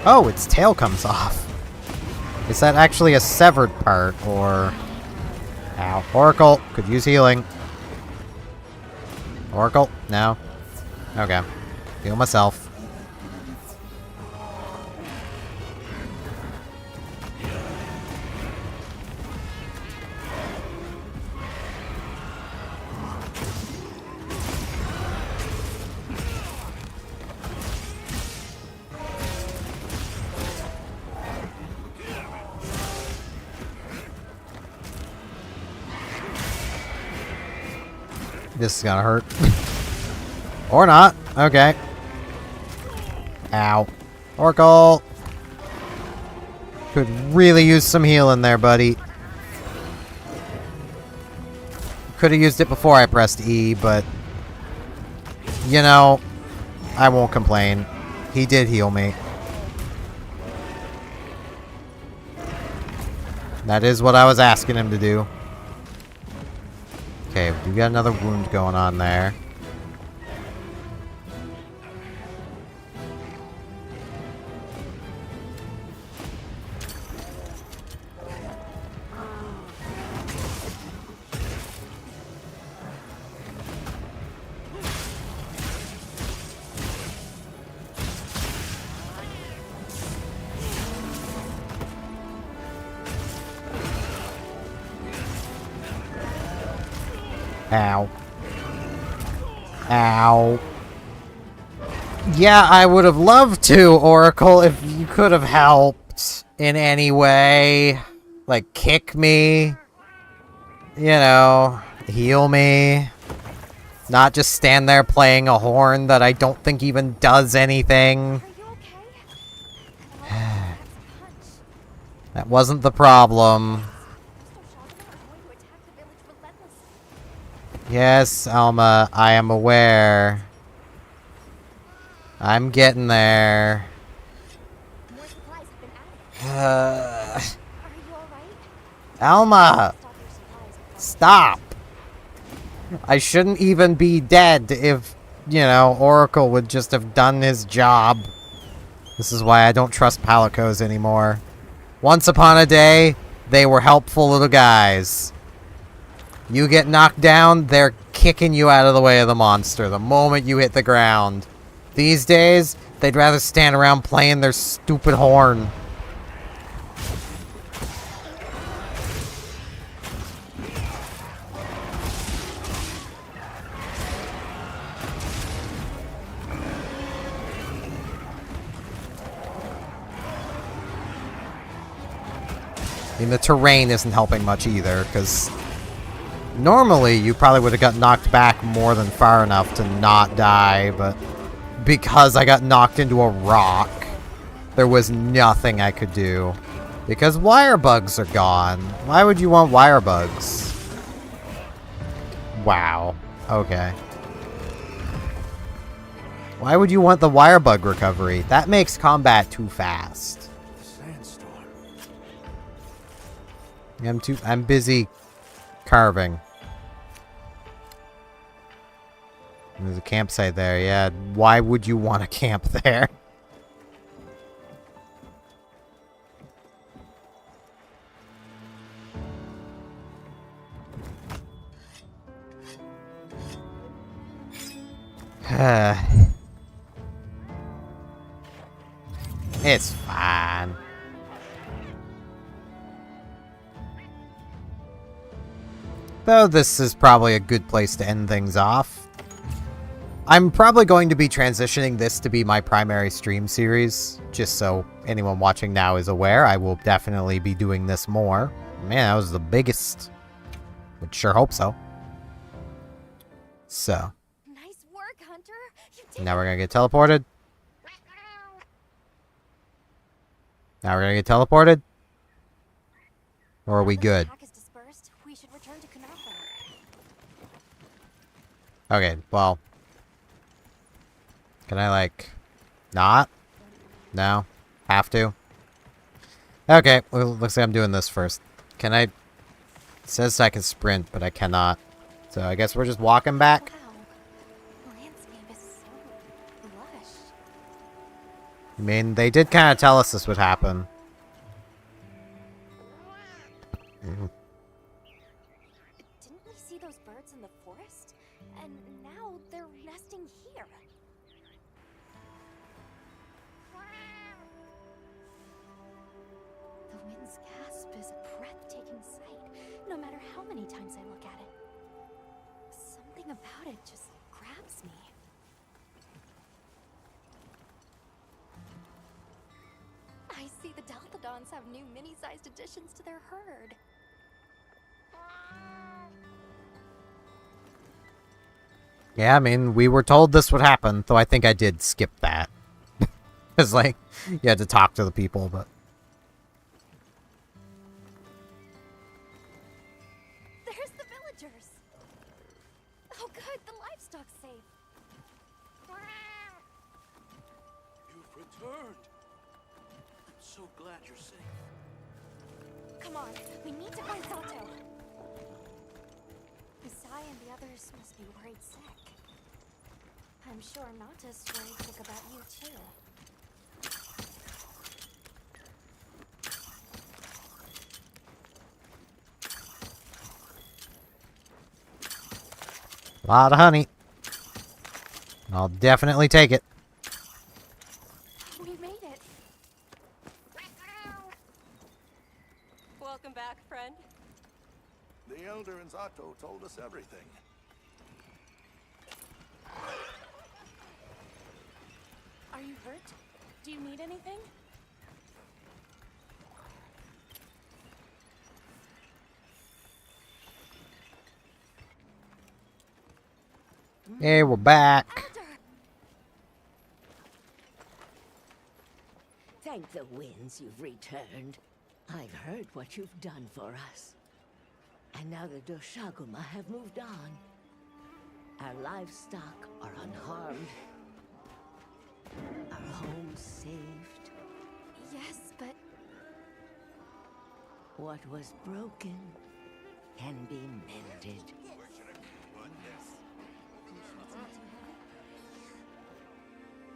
Oh, its tail comes off. Is that actually a severed part, or... Ow. Ow. Oracle, could use healing. Oracle? No. Okay. Heal myself. This is gonna hurt. Or not. Okay. Ow. Oracle! Could really use some healing there, buddy. Could have used it before I pressed E, but... You know, I won't complain. He did heal me. That is what I was asking him to do. Okay, we do got another wound going on there. Ow. Ow. Yeah, I would have loved to, Oracle, if you could have helped in any way. Like, kick me. You know, heal me. Not just stand there playing a horn that I don't think even does anything. That wasn't the problem. Yes, Alma, I am aware. I'm getting there. Alma! Stop! I shouldn't even be dead if, you know, Oracle would just have done his job. This is why I don't trust Palicos anymore. Once upon a day, they were helpful little guys. You get knocked down, they're kicking you out of the way of the monster the moment you hit the ground. These days, they'd rather stand around playing their stupid horn. I mean, the terrain isn't helping much either, because normally you probably would have got knocked back more than far enough to not die, but because I got knocked into a rock, there was nothing I could do. Because wire bugs are gone. Why would you want wire bugs? Wow. Okay. Why would you want the wire bug recovery? That makes combat too fast. I'm busy carving. There's a campsite there, yeah. Why would you want to camp there? It's fine. Though this is probably a good place to end things off. I'm probably going to be transitioning this to be my primary stream series, just so anyone watching now is aware. I will definitely be doing this more. Man, that was the biggest. Would sure hope so. So. Nice work, Hunter. Now we're gonna get teleported. Now we're gonna get teleported? Or are we good? Okay, well. Can I, like, not? No? Have to? Okay, well, looks like I'm doing this first. Can I... It says I can sprint, but I cannot. So I guess we're just walking back? I mean, they did kind of tell us this would happen. know they're nesting here. The wind's gasp is a breathtaking sight, no matter how many times I look at it. Something about it just grabs me. I see the Dalthodons have new mini-sized additions to their herd. Yeah, I mean, we were told this would happen, though I think I did skip that. Because, like, you had to talk to the people, but... There's the villagers! Oh good, the livestock's safe. You've returned. I'm so glad you're safe. Come on, we need to find Sato. Usai and the others must be worried sick. I'm sure Nata's worried sick about you too. A lot of honey. I'll definitely take it. We made it. Welcome back, friend. The Elder and Zato told us everything. Are you hurt? Do you need anything? Hey, we're back. Thank the winds you've returned. I've heard what you've done for us. And now the Doshaguma have moved on. Our livestock are unharmed. Our home saved. Yes, but... What was broken can be mended.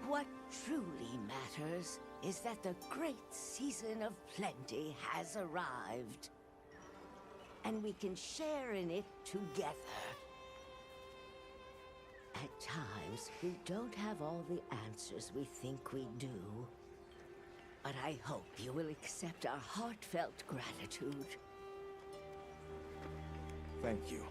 What truly matters is that the great season of plenty has arrived. And we can share in it together. At times, we don't have all the answers we think we do. But I hope you will accept our heartfelt gratitude. Thank you.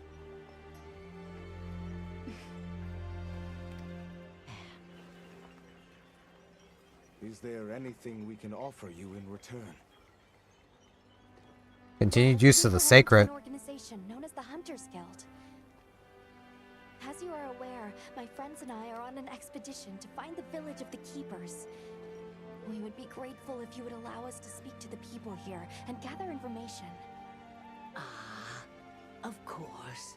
Is there anything we can offer you in return? Continued use of the sacred. An organization known as the Hunters Guild. As you are aware, my friends and I are on an expedition to find the village of the Keepers. We would be grateful if you would allow us to speak to the people here and gather information. Of course.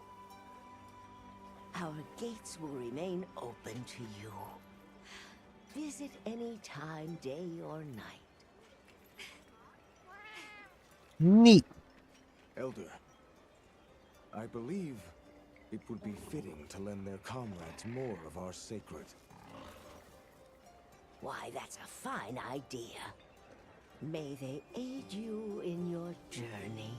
Our gates will remain open to you. Visit any time, day or night. Neat. Elder, I believe it would be fitting to lend their comrades more of our sacred. Why, that's a fine idea. May they aid you in your journey.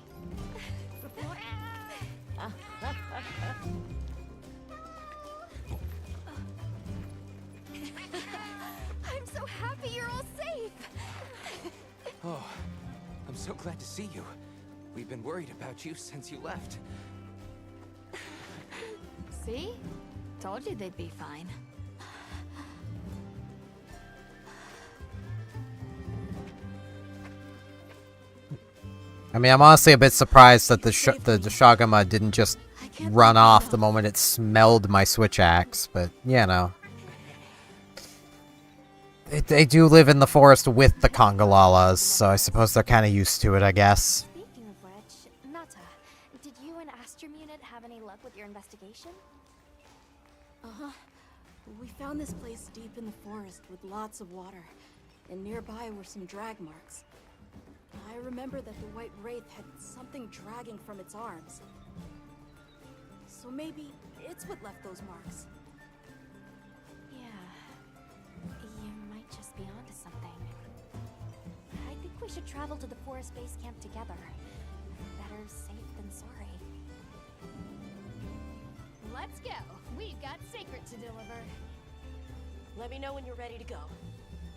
I'm so happy you're all safe! Oh, I'm so glad to see you. We've been worried about you since you left. See? Told you they'd be fine. I mean, I'm honestly a bit surprised that the Doshaguma didn't just run off the moment it smelled my switch axe, but, you know. They do live in the forest with the Kongalalas, so I suppose they're kind of used to it, I guess. Speaking of which, Nata, did you and Astromunit have any luck with your investigation? Uh-huh. We found this place deep in the forest with lots of water, and nearby were some drag marks. I remember that the White Wraith had something dragging from its arms. So maybe it's what left those marks. Yeah. You might just be onto something. I think we should travel to the forest base camp together. Better safe than sorry. Let's go. We've got sacred to deliver. Let me know when you're ready to go.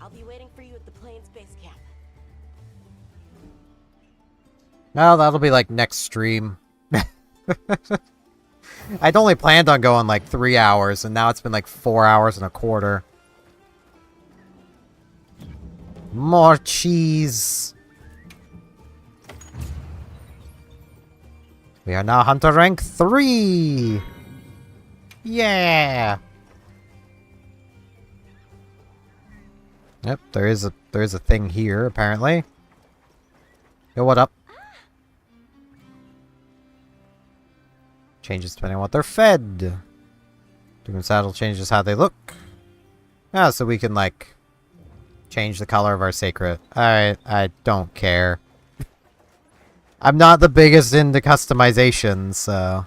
I'll be waiting for you at the Plains base camp. No, that'll be like next stream. I'd only planned on going like 3 hours, and now it's been like 4 hours and a quarter. More cheese. We are now Hunter rank 3. Yeah. Yep, there is a thing here apparently. Yo, what up? Changes depending on what they're fed. Different saddle changes how they look. Ah, so we can like change the color of our sacred. Alright, I don't care. I'm not the biggest into customization, so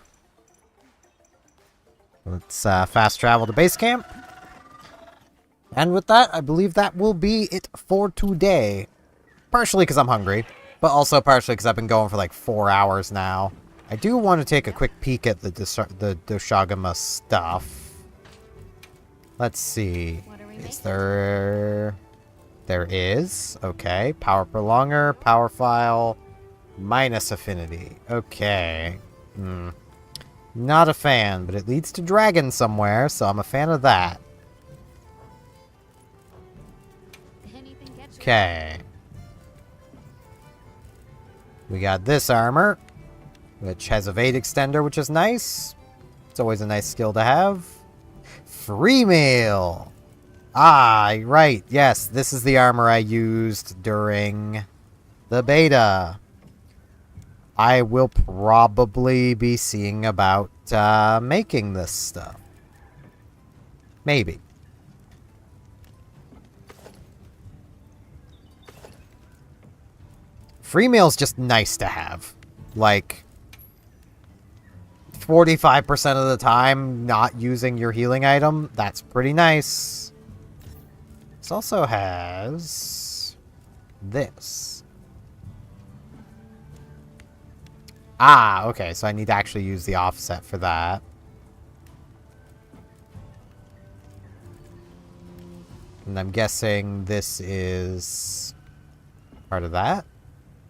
let's fast travel to base camp. And with that, I believe that will be it for today. Partially because I'm hungry, but also partially because I've been going for like 4 hours now. I do want to take a quick peek at the Doshagama stuff. Let's see. Is there... There is. Okay. Power Prolonger, Power File, minus Affinity. Okay. Not a fan, but it leads to Dragon somewhere, so I'm a fan of that. Okay. We got this armor, which has Evade Extender, which is nice. It's always a nice skill to have. Free meal! Ah, right. Yes, this is the armor I used during the beta. I will probably be seeing about making this stuff. Maybe. Free meal's just nice to have. Like, 45% of the time not using your healing item, that's pretty nice. This also has this. Ah, okay, so I need to actually use the offset for that. And I'm guessing this is part of that.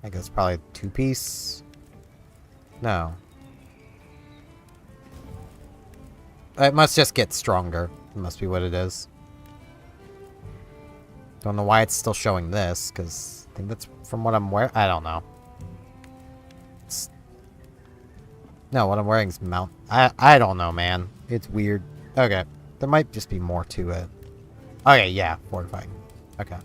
I guess probably 2-piece. No. It must just get stronger. It must be what it is. Don't know why it's still showing this, because I think that's from what I'm wearing. I don't know. No, what I'm wearing is mount. I don't know, man. It's weird. Okay. There might just be more to it. Okay, yeah. Fortifying. Okay.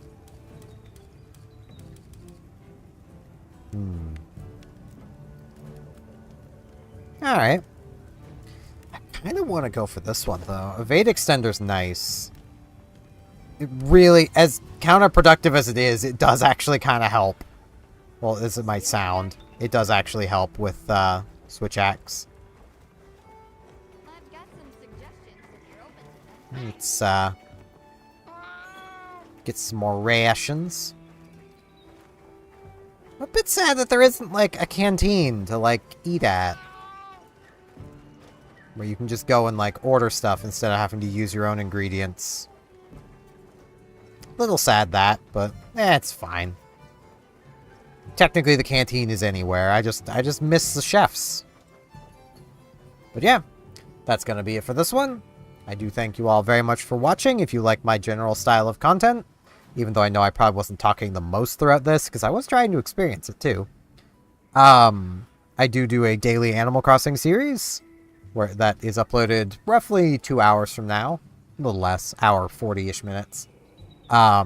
Alright. I kind of want to go for this one, though. Evade Extender's nice. It really, as counterproductive as it is, it does actually kind of help. Well, as it might sound, it does actually help with Switch Axe. Let's get some more rations. I'm a bit sad that there isn't, like, a canteen to, like, eat at. Where you can just go and, like, order stuff instead of having to use your own ingredients. Little sad that, but it's fine. Technically the canteen is anywhere. I just miss the chefs. But yeah, that's gonna be it for this one. I do thank you all very much for watching. If you like my general style of content, even though I know I probably wasn't talking the most throughout this, because I was trying to experience it too. I do a daily Animal Crossing series, where that is uploaded roughly 2 hours from now. A little less, hour 40-ish minutes. I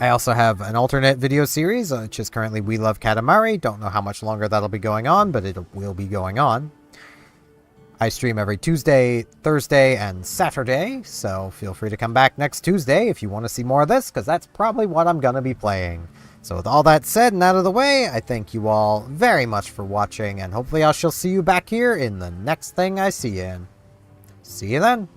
also have an alternate video series, which is currently We Love Katamari. Don't know how much longer that'll be going on, but it will be going on. I stream every Tuesday, Thursday, and Saturday, so feel free to come back next Tuesday if you want to see more of this, because that's probably what I'm going to be playing. So with all that said and out of the way, I thank you all very much for watching, and hopefully I shall see you back here in the next thing I see you in. See you then.